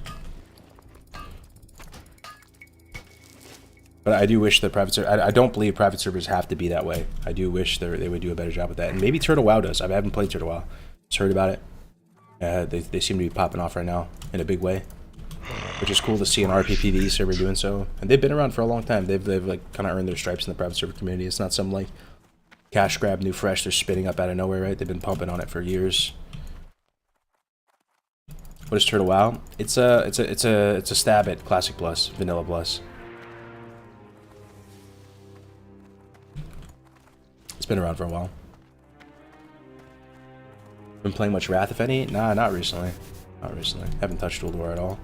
But I do wish that private servers... I don't believe private servers have to be that way. I do wish they would do a better job with that. And maybe Turtle WoW does. I haven't played Turtle WoW. Just heard about it. They seem to be popping off right now in a big way. Which is cool to see an RPPV server doing so. And they've been around for a long time. They've like, kind of earned their stripes in the private server community. It's not some, like, cash grab, new fresh they're spitting up out of nowhere, right? They've been pumping on it for years. What is Turtle WoW? It's a stab at Classic Plus, Vanilla Plus. It's been around for a while. Been playing much Wrath, if any? Nah, not recently. Not recently. Haven't touched World War at all.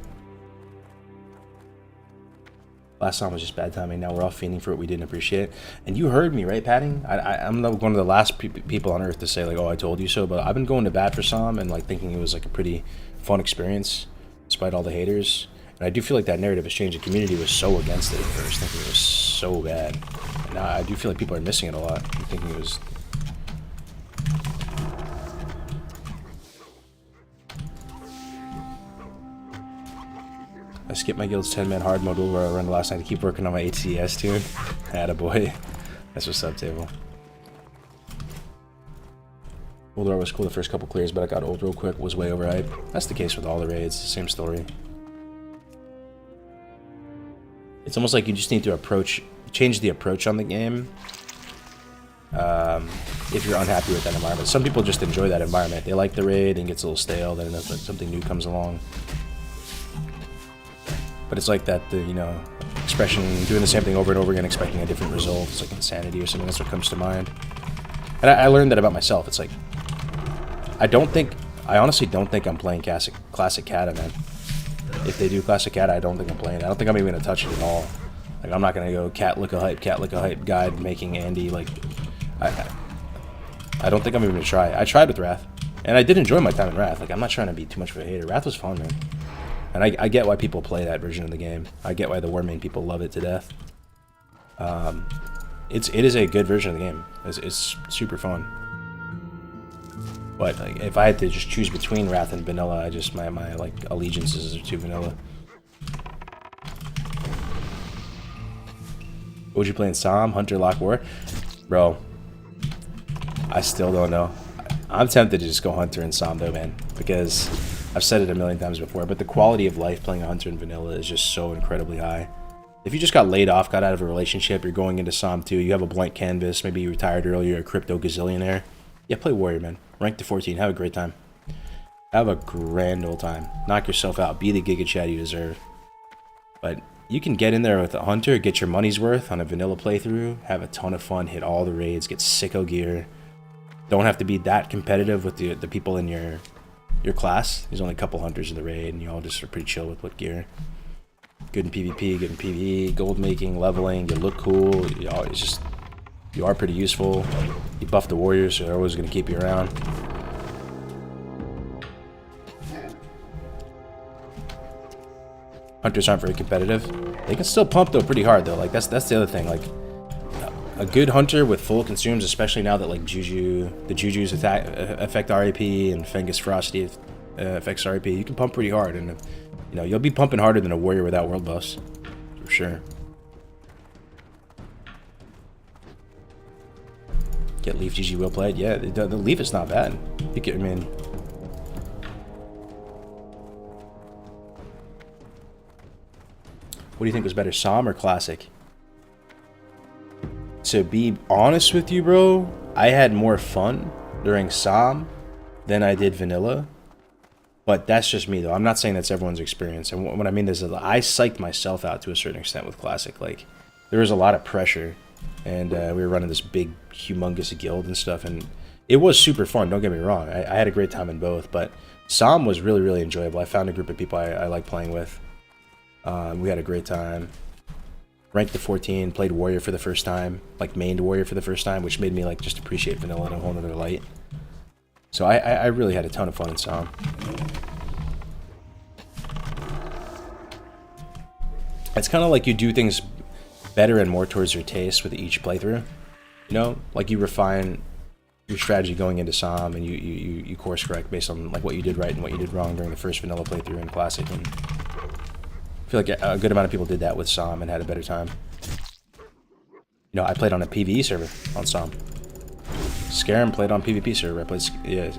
Last time was just bad timing. Now we're all fiending for what we didn't appreciate. And you heard me, right, Padding? I'm one of the last people on Earth to say, like, oh, I told you so. But I've been going to bat for Psalm and, like, thinking it was, like, a pretty fun experience, despite all the haters. And I do feel like that narrative has changed. The community was so against it at first, thinking it was so bad. And now I do feel like people are missing it a lot. I'm thinking it was... I skipped my guild's 10-man hard mode where I run last night to keep working on my HCS tune. Attaboy. That's what's up, table. Old War was cool the first couple clears, but I got old real quick, was way overhyped. That's the case with all the raids, same story. It's almost like you just need to change the approach on the game if you're unhappy with that environment. Some people just enjoy that environment. They like the raid and gets a little stale, then something new comes along. But it's like that, you know, expression, doing the same thing over and over again, expecting a different result. It's like insanity or something. That's what comes to mind. And I learned that about myself. It's like, I honestly don't think I'm playing Classic Kata, man. If they do Classic Kata, I don't think I'm playing it. I don't think I'm even gonna touch it at all. Like, I'm not gonna go cat lick a hype guide making Andy, like, I don't think I'm even gonna try. I tried with Wrath, and I did enjoy my time in Wrath. Like, I'm not trying to be too much of a hater. Wrath was fun, man. And I get why people play that version of the game. I get why the Warmane people love it to death. It is a good version of the game. It's super fun. But like, if I had to just choose between Wrath and Vanilla, my like allegiances are to Vanilla. What would you play in Psalm? Hunter, Lock, War? Bro, I still don't know. I'm tempted to just go Hunter and Psalm though, man, because I've said it a million times before, but the quality of life playing a Hunter in Vanilla is just so incredibly high. If you just got laid off, got out of a relationship, you're going into Psalm 2, you have a blank canvas, maybe you retired early, you're a crypto gazillionaire. Yeah, play Warrior, man. Rank to 14, have a great time. Have a grand old time. Knock yourself out, be the Giga Chad you deserve. But you can get in there with a Hunter, get your money's worth on a Vanilla playthrough, have a ton of fun, hit all the raids, get sicko gear. Don't have to be that competitive with the people in your class. There's only a couple Hunters in the raid, and you all just are pretty chill with what gear. Good in PvP, good in PvE, gold making, leveling, you look cool, you are pretty useful. You buff the warriors, so they're always going to keep you around. Hunters aren't very competitive. They can still pump though pretty hard though. Like that's the other thing. Like a good hunter with full consumes, especially now that like the Jujus affect RAP and Fengus Ferocity affects RAP, you can pump pretty hard, and you know you'll be pumping harder than a warrior without world buffs, for sure. Get Leaf GG well played. Yeah, the Leaf is not bad. You can, I mean, what do you think was better, Psalm or Classic? To be honest with you, bro, I had more fun during Psalm than I did Vanilla. But that's just me, though. I'm not saying that's everyone's experience. And what I mean is that I psyched myself out to a certain extent with Classic. Like, there was a lot of pressure. And we were running this big, humongous guild and stuff. And it was super fun, don't get me wrong. I had a great time in both. But Psalm was really, really enjoyable. I found a group of people I like playing with. We had a great time. ranked to 14, played Warrior for the first time, like mained Warrior for the first time, which made me like just appreciate vanilla in a whole nother light. So I really had a ton of fun in Psalm. It's kind of like you do things better and more towards your taste with each playthrough. You know, like you refine your strategy going into Psalm, and you course correct based on like what you did right and what you did wrong during the first vanilla playthrough in Classic. And I feel like a good amount of people did that with Psalm and had a better time. You know, I played on a PvE server on Psalm. Scarum played on PvP server. I played, yeah.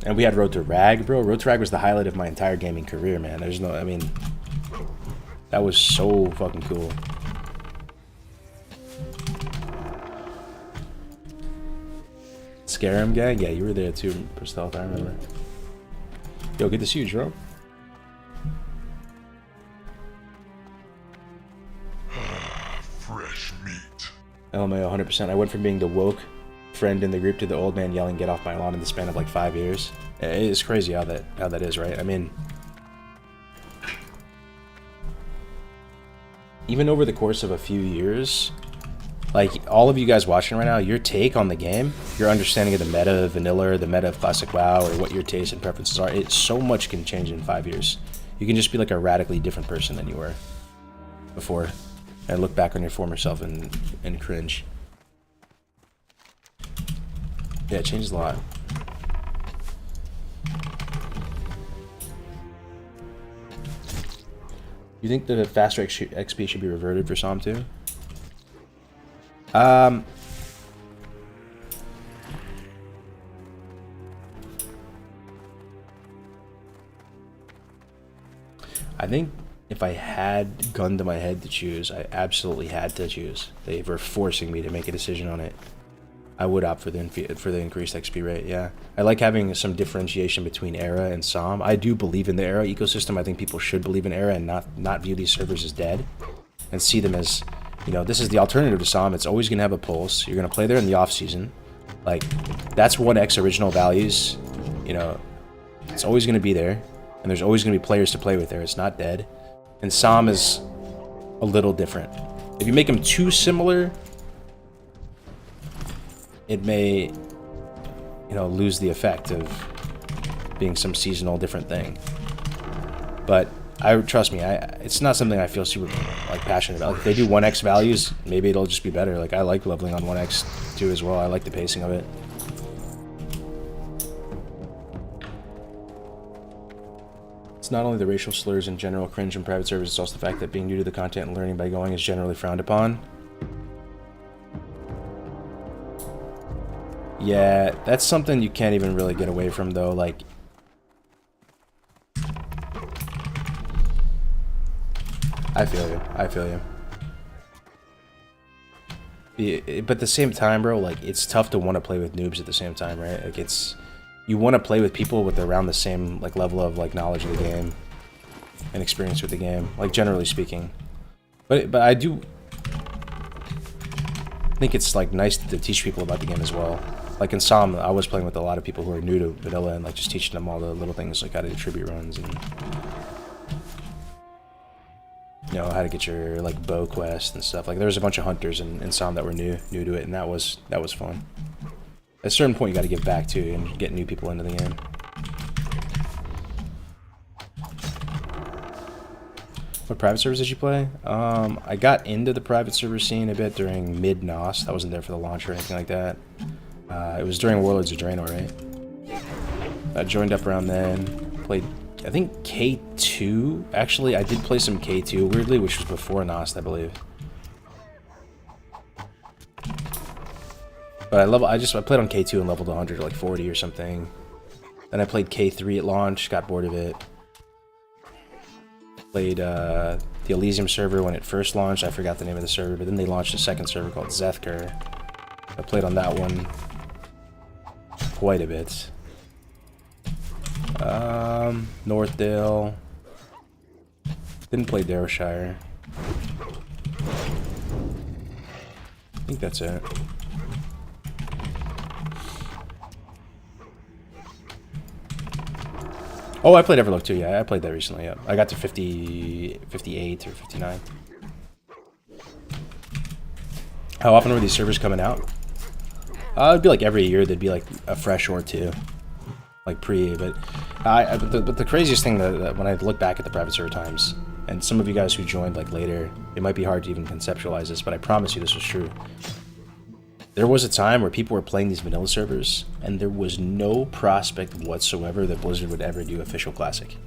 And we had Road to Rag, bro. Road to Rag was the highlight of my entire gaming career, man. There's no, I mean, that was so fucking cool. Scarum gang? Yeah, you were there too, for stealth, I remember. Yo, get this huge, bro. Fresh meat. LMAO 100%. I went from being the woke friend in the group to the old man yelling "get off my lawn" in the span of like 5 years. It's crazy how that is, right? I mean, even over the course of a few years, like all of you guys watching right now, your take on the game, your understanding of the meta of vanilla, or the meta of classic WoW, or what your tastes and preferences are, so much can change in 5 years. You can just be like a radically different person than you were before, and look back on your former self and cringe. Yeah, it changes a lot. You think the faster XP should be reverted for Psalm 2? I think if I had gun to my head to choose, I absolutely had to choose. They were forcing me to make a decision on it. I would opt for the increased XP rate, yeah. I like having some differentiation between Era and Psalm. I do believe in the Era ecosystem. I think people should believe in Era and not view these servers as dead. And see them as, you know, this is the alternative to Psalm. It's always going to have a pulse. You're going to play there in the off-season. Like, that's 1x original values. You know, it's always going to be there. And there's always going to be players to play with there. It's not dead. And Psalm is a little different. If you make them too similar, it may, you know, lose the effect of being some seasonal different thing. But trust me, it's not something I feel super like passionate about. Like, if they do 1x values, maybe it'll just be better. Like, I like leveling on 1x too as well. I like the pacing of it. It's not only the racial slurs and general cringe in private servers, it's also the fact that being new to the content and learning by going is generally frowned upon. Yeah, that's something you can't even really get away from, though. Like, I feel you. I feel you. But at the same time, bro, like, it's tough to want to play with noobs at the same time, right? Like, you want to play with people with around the same, like, level of, like, knowledge of the game and experience with the game, like, generally speaking. But I do think it's, like, nice to teach people about the game as well. Like in Psalm, I was playing with a lot of people who are new to vanilla and like just teaching them all the little things like how to do tribute runs and, you know, how to get your like bow quest and stuff. Like there was a bunch of hunters in Psalm that were new to it, and that was fun. At a certain point, you got to give back too and get new people into the game. What private servers did you play? I got into the private server scene a bit during mid-NOS. I wasn't there for the launch or anything like that. It was during Warlords of Draenor, right? I joined up around then. Played, I think, K2. Actually, I did play some K2, weirdly, which was before NOS, I believe. But I played on K2 and leveled 100 or like 40 or something. Then I played K3 at launch, got bored of it. Played the Elysium server when it first launched. I forgot the name of the server, but then they launched a second server called Zethker. I played on that one quite a bit. Northdale. Didn't play Darrowshire. I think that's it. Oh, I played Everlook too. Yeah, I played that recently. Yeah, I got to 50, 58 or 59. How often were these servers coming out? It'd be like every year. There'd be like a fresh or two, like pre. But but the craziest thing that when I look back at the private server times, and some of you guys who joined like later, it might be hard to even conceptualize this, but I promise you this was true. There was a time where people were playing these vanilla servers, and there was no prospect whatsoever that Blizzard would ever do official Classic.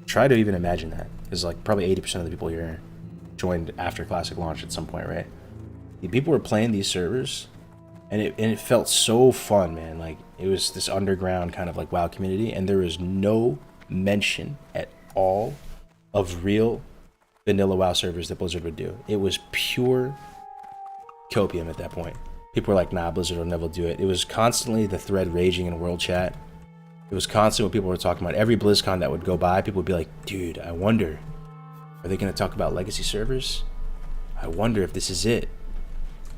Try to even imagine that, because like probably 80% of the people here joined after Classic launched at some point, right? The people were playing these servers, and it felt so fun, man. Like it was this underground kind of like WoW community, and there was no mention at all of real vanilla WoW servers that Blizzard would do. It was pure copium at that point. People were like, nah, Blizzard will never do it. It was constantly the thread raging in world chat. It was constant what people were talking about. Every BlizzCon that would go by, people would be like, dude, I wonder, are they going to talk about legacy servers? I wonder if this is it.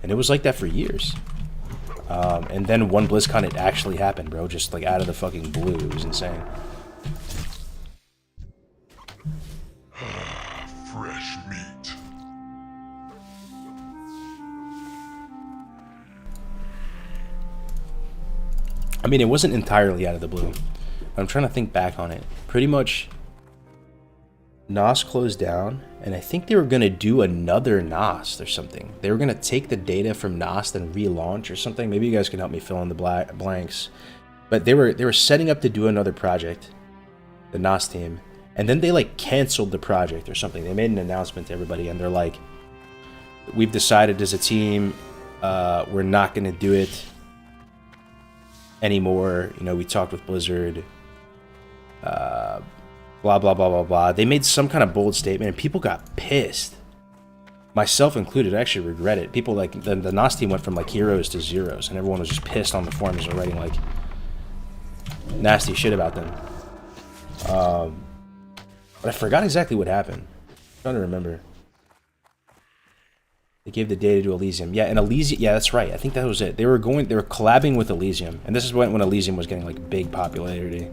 And it was like that for years. And then one BlizzCon, it actually happened, bro. Just like out of the fucking blue. It was insane. Fresh meat. I mean, it wasn't entirely out of the blue. I'm trying to think back on it. Pretty much, NOS closed down, and I think they were going to do another NOS or something. They were going to take the data from NOS and relaunch or something. Maybe you guys can help me fill in the blanks. But they were setting up to do another project, the NOS team, and then they like canceled the project or something. They made an announcement to everybody, and they're like, we've decided as a team, we're not going to do it anymore. You know, we talked with Blizzard, blah blah blah blah blah. They made some kind of bold statement, and people got pissed, myself included. I actually regret it. People like the NOS team went from like heroes to zeros, and everyone was just pissed on the forums and writing like nasty shit about them. But I forgot exactly what happened. I'm trying to remember. They gave the data to Elysium. Yeah, and Elysium, yeah, that's right. I think that was it. They were collabing with Elysium. And this is when Elysium was getting like big popularity.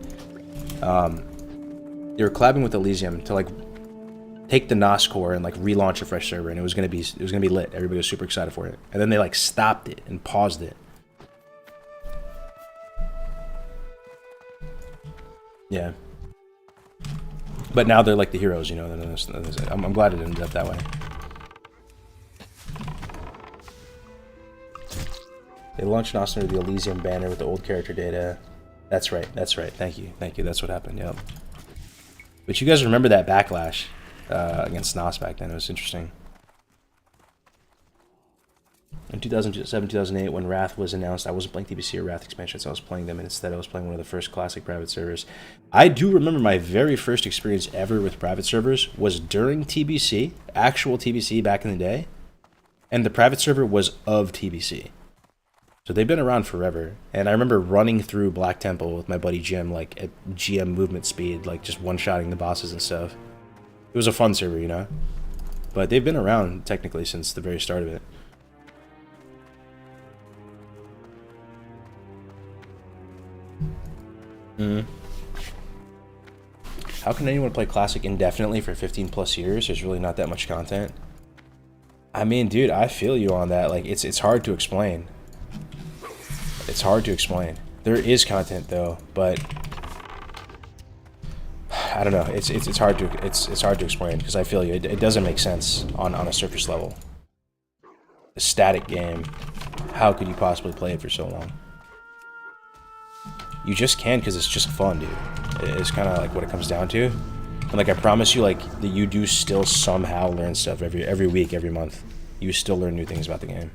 They were collabing with Elysium to like take the NOS core and like relaunch a fresh server, and it was gonna be lit. Everybody was super excited for it. And then they like stopped it and paused it. Yeah. But now they're like the heroes, you know. I'm glad it ended up that way. They launched NOS under the Elysium banner with the old character data. That's right. That's right. Thank you. Thank you. That's what happened. Yep. But you guys remember that backlash against NOS back then? It was interesting. In 2007, 2008, when Wrath was announced, I wasn't playing TBC or Wrath expansions. I was playing them, and instead I was playing one of the first classic private servers. I do remember my very first experience ever with private servers was during TBC, actual TBC back in the day, and the private server was of TBC. So they've been around forever. And I remember running through Black Temple with my buddy Jim, like at GM movement speed, like just one-shotting the bosses and stuff. It was a fun server, you know? But they've been around technically since the very start of it. How can anyone play Classic indefinitely for 15 plus years? There's really not that much content. I mean, dude, I feel you on that. Like, it's hard to explain. It's hard to explain. There is content though, but I don't know. It's hard to explain because I feel you. It doesn't make sense on a surface level. A static game. How could you possibly play it for so long? You just can because it's just fun, dude. It's kind of like what it comes down to. And like I promise you, like that you do still somehow learn stuff every week, every month. You still learn new things about the game.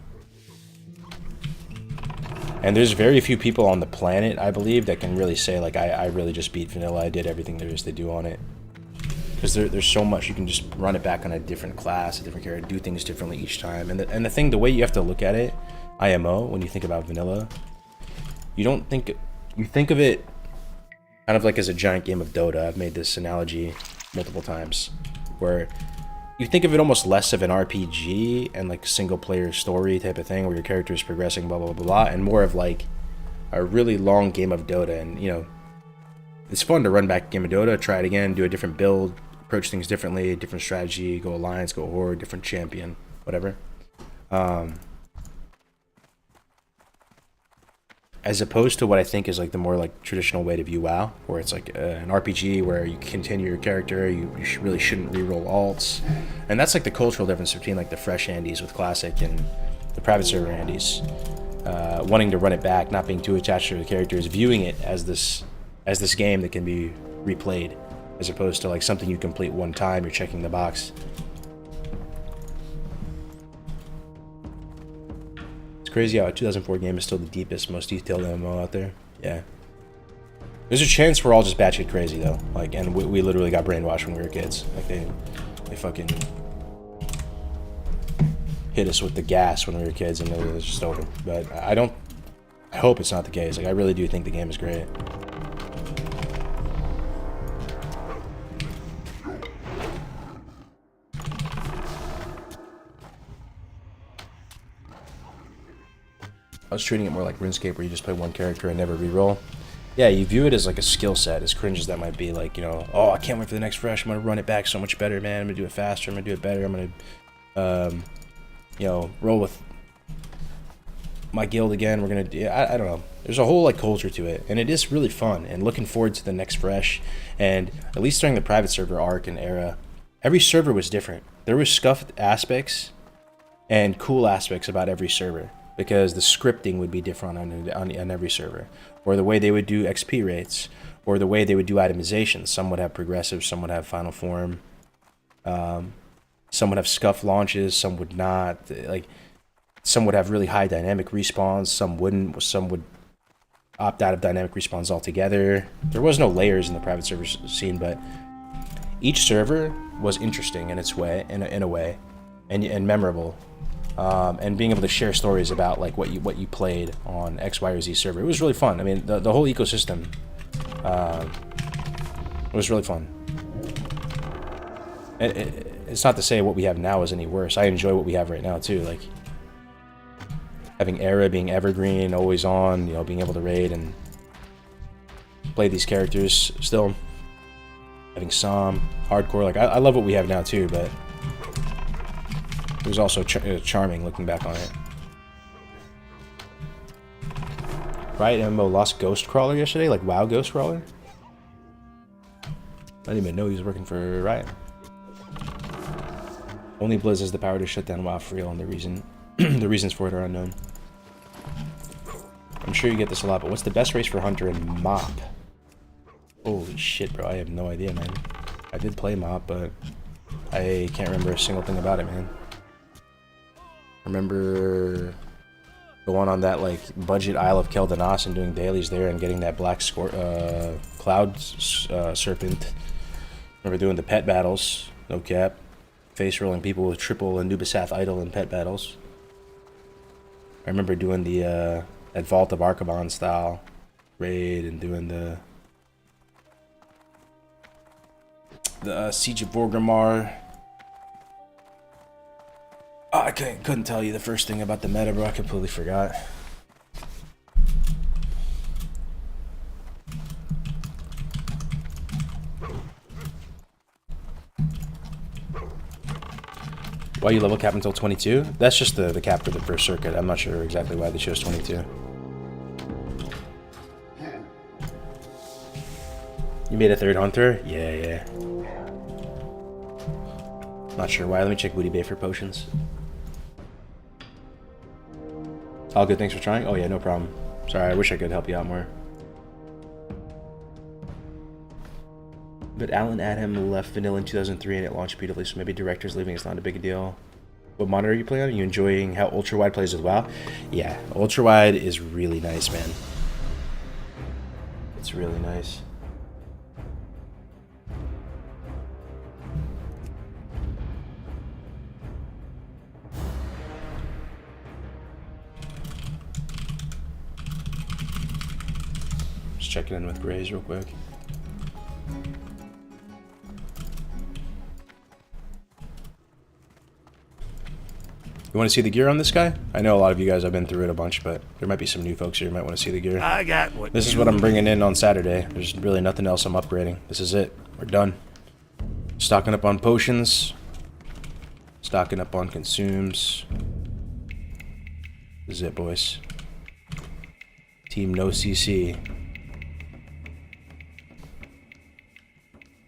And there's very few people on the planet, I believe, that can really say, like, I really just beat vanilla. I did everything there is to do on it. Because there's so much. You can just run it back on a different class, a different character, do things differently each time. And the thing, the way you have to look at it, IMO, when you think about vanilla, you think of it kind of like as a giant game of Dota. I've made this analogy multiple times, where you think of it almost less of an RPG and like single player story type of thing where your character is progressing, blah, blah, blah, blah, and more of like a really long game of Dota. And, you know, it's fun to run back a game of Dota, try it again, do a different build, approach things differently, different strategy, go alliance, go horde, different champion, whatever. As opposed to what I think is like the more like traditional way to view WoW, where it's like an RPG where you continue your character, you really shouldn't reroll alts, and that's like the cultural difference between like the fresh Andes with Classic and the private server Andes. Wanting to run it back, not being too attached to the characters, viewing it as this game that can be replayed, as opposed to like something you complete one time, you're checking the box. Crazy how a 2004 game is still the deepest, most detailed MMO out there. Yeah. There's a chance we're all just batshit crazy though. Like, and we literally got brainwashed when we were kids. Like they fucking hit us with the gas when we were kids, and it was just over. But I hope it's not the case. Like I really do think the game is great. I was treating it more like RuneScape, where you just play one character and never reroll. Yeah, you view it as like a skill set, as cringe as that might be. Like, you know, oh, I can't wait for the next fresh. I'm gonna run it back so much better, man. I'm gonna do it faster. I'm gonna do it better. I'm gonna, you know, roll with my guild again. We're gonna do. I don't know. There's a whole like culture to it, and it is really fun. And looking forward to the next fresh. And at least during the private server arc and era, every server was different. There was scuffed aspects and cool aspects about every server, because the scripting would be different on every server, or the way they would do XP rates, or the way they would do itemization. Some would have progressive, some would have final form, some would have scuff launches, some would not. Like, some would have really high dynamic respawns, some wouldn't. Some would opt out of dynamic respawns altogether. There was no layers in the private server scene, but each server was interesting in its way, in a way, and memorable. And being able to share stories about like what you played on X, Y, or Z server. It was really fun. I mean, the whole ecosystem was really fun. It's not to say what we have now is any worse. I enjoy what we have right now too. Like having Era being evergreen, always on, you know, being able to raid and play these characters still. Having Som, hardcore. Like I love what we have now too, but it was also charming looking back on it. Riot MMO lost Ghost Crawler yesterday? Like WoW Ghost Crawler? I didn't even know he was working for Riot. Only Blizz has the power to shut down WoW for real, and the reasons for it are unknown. I'm sure you get this a lot, but what's the best race for Hunter and Mop? Holy shit, bro, I have no idea, man. I did play Mop, but I can't remember a single thing about it, man. I remember going on that like budget Isle of Keldanas and doing dailies there and getting that black cloud serpent. Remember doing the pet battles, no cap. Face rolling people with triple Anubisath idol in pet battles. I remember doing the that Vault of Arcaban style raid and doing the Siege of Vorgrimmar. Oh, I couldn't tell you the first thing about the meta, bro. I completely forgot. Why you level cap until 22? That's just the cap for the first circuit. I'm not sure exactly why they chose 22. You made a third hunter? Yeah. Not sure why. Let me check Booty Bay for potions. All good, thanks for trying. Oh yeah, no problem. Sorry, I wish I could help you out more. But Alan Adham left Vanilla in 2003 and it launched beautifully, so maybe directors leaving is not a big deal. What monitor are you playing on? Are you enjoying how ultra wide plays with WoW? Yeah, ultra wide is really nice, man. It's really nice. Checking in with Grays real quick. You want to see the gear on this guy? I know a lot of you guys have been through it a bunch, but there might be some new folks here who might want to see the gear. I got what This is what I'm bringing in on Saturday. There's really nothing else I'm upgrading. This is it. We're done. Stocking up on potions. Stocking up on consumes. This is it, boys. Team no CC.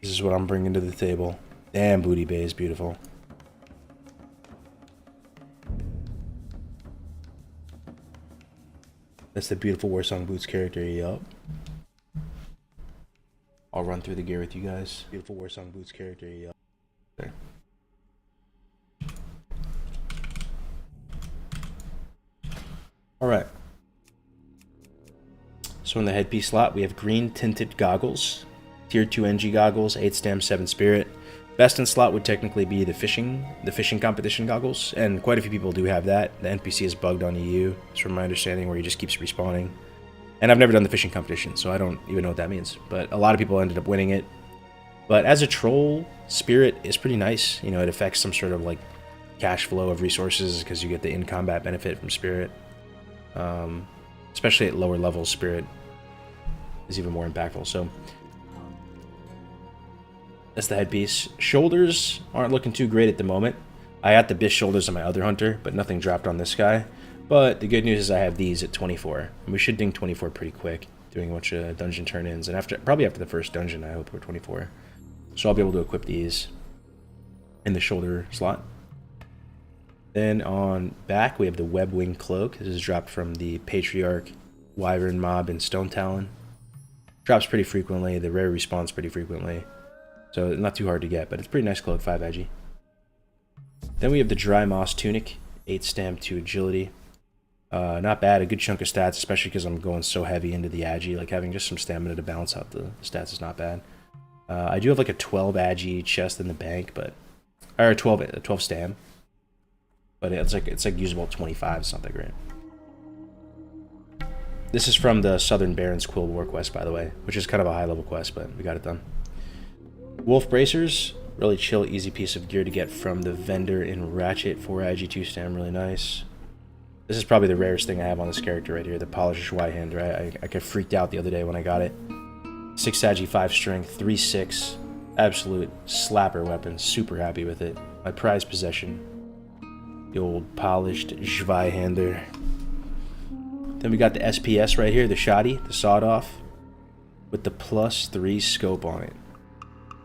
This is what I'm bringing to the table. Damn, Booty Bay is beautiful. That's the beautiful Warsong Boots character, yup. I'll run through the gear with you guys. Beautiful Warsong Boots character, yup. There. Alright. So in the headpiece slot, we have green tinted goggles. Tier 2 NG goggles, 8 stam, 7 spirit. Best in slot would technically be the fishing competition goggles, and quite a few people do have that. The NPC is bugged on EU, it's from my understanding, where he just keeps respawning. And I've never done the fishing competition, so I don't even know what that means. But a lot of people ended up winning it. But as a troll, spirit is pretty nice. You know, it affects some sort of like cash flow of resources because you get the in-combat benefit from spirit. Especially at lower levels, spirit is even more impactful. So that's the headpiece. Shoulders aren't looking too great at the moment. I had the Bish shoulders on my other hunter, but nothing dropped on this guy. But the good news is I have these at 24. And we should ding 24 pretty quick, doing a bunch of dungeon turn-ins. And probably after the first dungeon, I hope we're 24. So I'll be able to equip these in the shoulder slot. Then on back, we have the Web Wing Cloak. This is dropped from the Patriarch, Wyvern Mob, and Stone Talon. Drops pretty frequently. The rare respawns pretty frequently. So not too hard to get, but it's a pretty nice cloak, 5 agi. Then we have the Dry Moss Tunic, 8 stamp, 2 agility. Not bad, a good chunk of stats, especially because I'm going so heavy into the agi. Like having just some stamina to balance out the stats is not bad. I do have like a 12 agi chest in the bank, but or 12 stam. But it's like usable at 25. It's not that great. This is from the Southern Barrens Quill War quest, by the way, which is kind of a high level quest, but we got it done. Wolf Bracers, really chill, easy piece of gear to get from the vendor in Ratchet. 4 agi, 2 stam, really nice. This is probably the rarest thing I have on this character right here, the Polished Zweihander. I got freaked out the other day when I got it. 6 agi, 5 strength, 3/6, absolute slapper weapon. Super happy with it. My prized possession. The old Polished Zweihander. Then we got the SPS right here, the Shoddy, the sawed-off, with the +3 scope on it.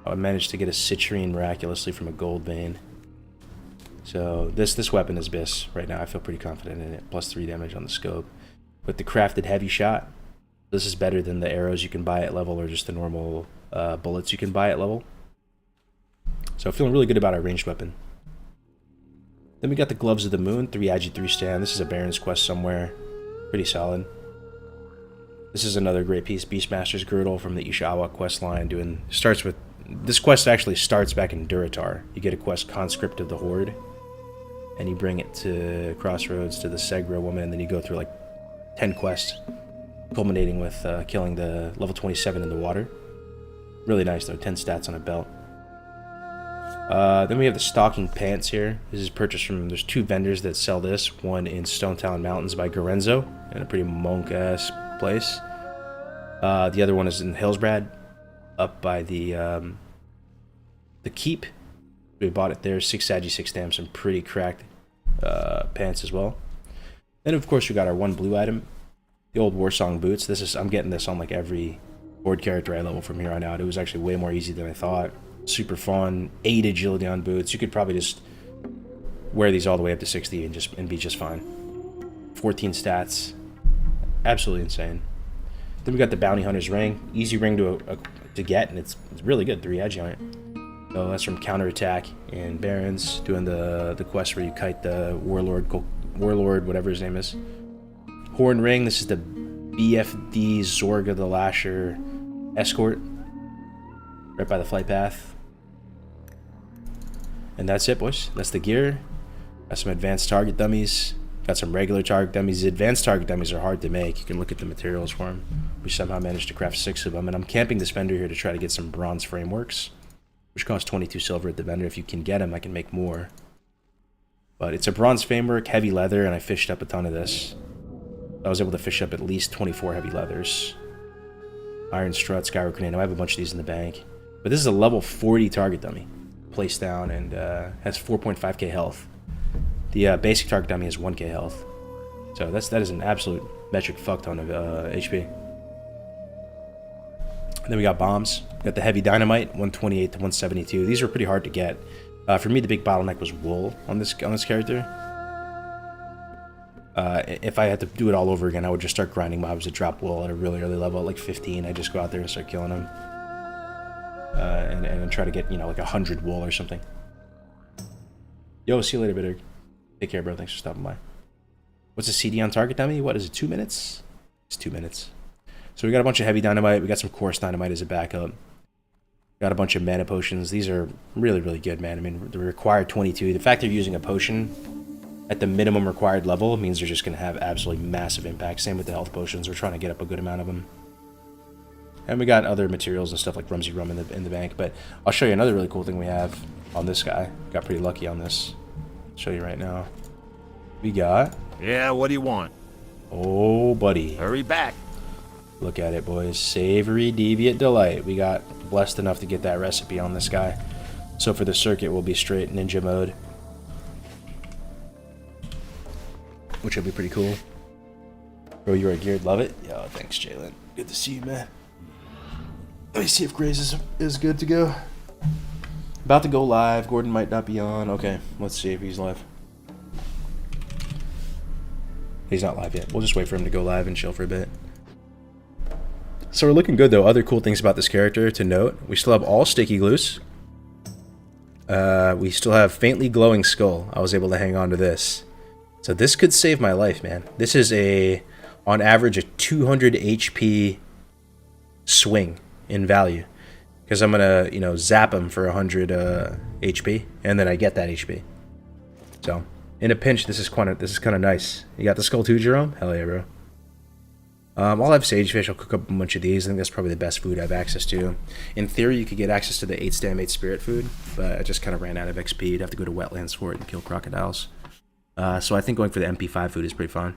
I managed to get a citrine miraculously from a gold vein. So this weapon is BIS right now. I feel pretty confident in it. +3 damage on the scope. With the crafted heavy shot, this is better than the arrows you can buy at level or just the normal bullets you can buy at level. So feeling really good about our ranged weapon. Then we got the Gloves of the Moon, 3 agi, 3 stam. This is a Baron's quest somewhere. Pretty solid. This is another great piece. Beastmaster's Girdle from the Ishawa quest line. This quest actually starts back in Duratar. You get a quest, Conscript of the Horde, and you bring it to Crossroads to the Segra woman, and then you go through like 10 quests, culminating with killing the level 27 in the water. Really nice though, 10 stats on a belt. Then we have the Stalking Pants here. This is purchased from, there's 2 vendors that sell this. One in Stone Talon Mountains by Gorenzo, in a pretty monk-ass place. The other one is in Hillsbrad, up by the Keep. We bought it there, 6 agi, 6 stamps, some pretty cracked pants as well. Then of course we got our 1 blue item, the old Warsong Boots. I'm getting this on like every board character I level from here on out. It was actually way more easy than I thought. Super fun, 8 agility on boots. You could probably just wear these all the way up to 60 and be just fine. 14 stats, absolutely insane. Then we got the Bounty Hunter's Ring, easy ring to get, and it's really good, 3 agi on it. So that's from Counterattack and Barons, doing the quest where you kite the Warlord, whatever his name is. Horn Ring, this is the BFD Zorga the Lasher Escort, right by the flight path. And that's it, boys. That's the gear. Got some advanced target dummies. Got some regular target dummies. Advanced target dummies are hard to make. You can look at the materials for them. We somehow managed to craft 6 of them. And I'm camping this vendor here to try to get some bronze frameworks, which cost 22 silver at the vendor. If you can get them, I can make more. But it's a bronze framework, heavy leather, and I fished up a ton of this. I was able to fish up at least 24 heavy leathers. Iron strut, Skyrock grenade. I have a bunch of these in the bank. But this is a level 40 target dummy. Placed down and has 4.5k health. The basic target dummy has 1k health. So that is an absolute metric fuck ton of HP. And then we got bombs. Got the heavy dynamite, 128 to 172. These are pretty hard to get. For me, the big bottleneck was wool on this character. If I had to do it all over again, I would just start grinding mobs to drop wool at a really early level, at like 15. I just go out there and start killing them. And try to get, like 100 wool or something. Yo, see you later, Bitter. Take care, bro. Thanks for stopping by. What's the CD on target dummy? What is it, 2 minutes? It's 2 minutes. So we got a bunch of heavy dynamite. We got some coarse dynamite as a backup. Got a bunch of mana potions. These are really, really good, man. I mean, they're required 22. The fact they're using a potion at the minimum required level means they're just going to have absolutely massive impact. Same with the health potions. We're trying to get up a good amount of them. And we got other materials and stuff like Rumsey Rum in the bank. But I'll show you another really cool thing we have on this guy. Got pretty lucky on this. I'll show you right now. We got... Yeah, what do you want? Oh, buddy. Hurry back. Look at it, boys. Savory Deviant Delight. We got blessed enough to get that recipe on this guy. So for the circuit, we'll be straight ninja mode. Which will be pretty cool. Bro, you are geared. Love it. Yo, thanks, Jalen. Good to see you, man. Let me see if Grace is good to go. About to go live. Gordon might not be on. Okay, let's see if he's live. He's not live yet. We'll just wait for him to go live and chill for a bit. So we're looking good, though. Other cool things about this character to note. We still have all sticky glues. We still have faintly glowing skull. I was able to hang on to this. So this could save my life, man. This is on average, a 200 HP swing in value. Because I'm going to, zap him for 100 HP. And then I get that HP. So, in a pinch, this is kind of nice. You got the skull too, Jerome? Hell yeah, bro. I'll have sagefish. I'll cook up a bunch of these. I think that's probably the best food I have access to. In theory, you could get access to the 8 stam 8 spirit food, but I just kind of ran out of XP. You'd have to go to wetlands for it and kill crocodiles. So I think going for the MP5 food is pretty fun.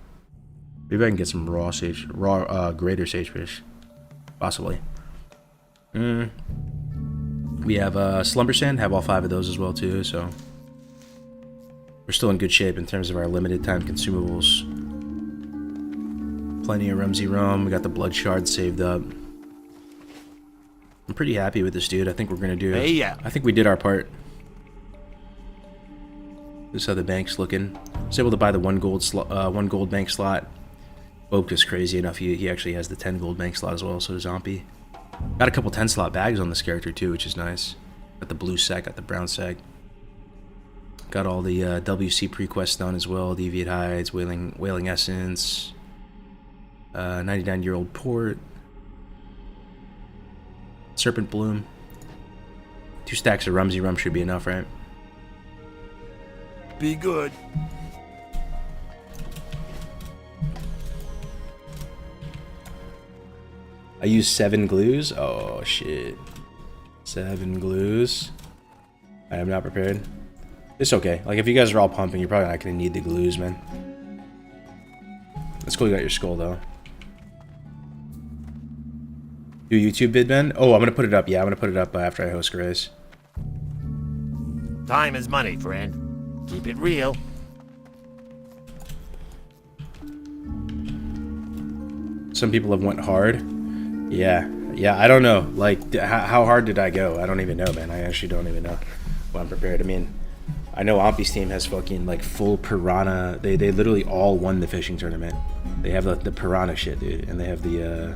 Maybe I can get some raw greater sagefish, possibly. We have slumber sand. Have all 5 of those as well too. So we're still in good shape in terms of our limited time consumables. Plenty of Rumsey Rum. We got the blood shard saved up. I'm pretty happy with this dude. I think we're gonna do. Hey, yeah. I think we did our part. This is how the bank's looking. I was able to buy the 1 gold bank slot. Oak is crazy enough. He actually has the 10 gold bank slot as well. So does Zombie. Got a couple 10 slot bags on this character too, which is nice. Got the blue sack. Got the brown sack. Got all the WC prequests done as well. Deviate Hides, Wailing Essence. 99-year-old port. Serpent Bloom. 2 stacks of Rumsey Rum should be enough, right? Be good. I use 7 glues. Oh, shit. 7 glues. I am not prepared. It's okay. Like, if you guys are all pumping, you're probably not going to need the glues, man. That's cool you got your skull, though. Do YouTube vid, Ben? Oh, I'm going to put it up. Yeah, I'm going to put it up after I host Grace. Time is money, friend. Keep it real. Some people have went hard. Yeah, I don't know. Like, how hard did I go? I don't even know, man. I actually don't even know. Well, I'm prepared. I mean, I know Ompy's team has fucking, like, full piranha. They literally all won the fishing tournament. They have the piranha shit, dude. And they have the,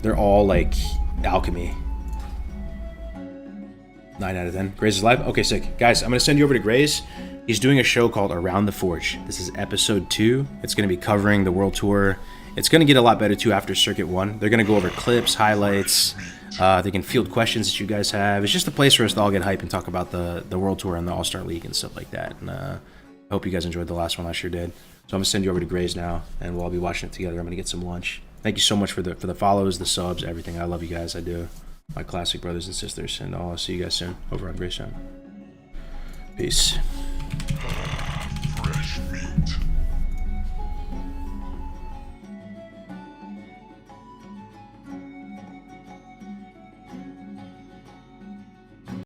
they're all, like, alchemy. 9 out of 10. Graze is live? Okay, sick. Guys, I'm going to send you over to Graze. He's doing a show called Around the Forge. This is episode 2. It's going to be covering the World Tour. It's going to get a lot better, too, after Circuit 1. They're going to go over clips, highlights. They can field questions that you guys have. It's just a place for us to all get hype and talk about the World Tour and the All-Star League and stuff like that. And I hope you guys enjoyed the last one. I sure did. So I'm going to send you over to Graze now, and we'll all be watching it together. I'm going to get some lunch. Thank you so much for the follows, the subs, everything. I love you guys. I do. my classic brothers and sisters, and I'll see you guys soon over on Grayson. Peace. Fresh meat.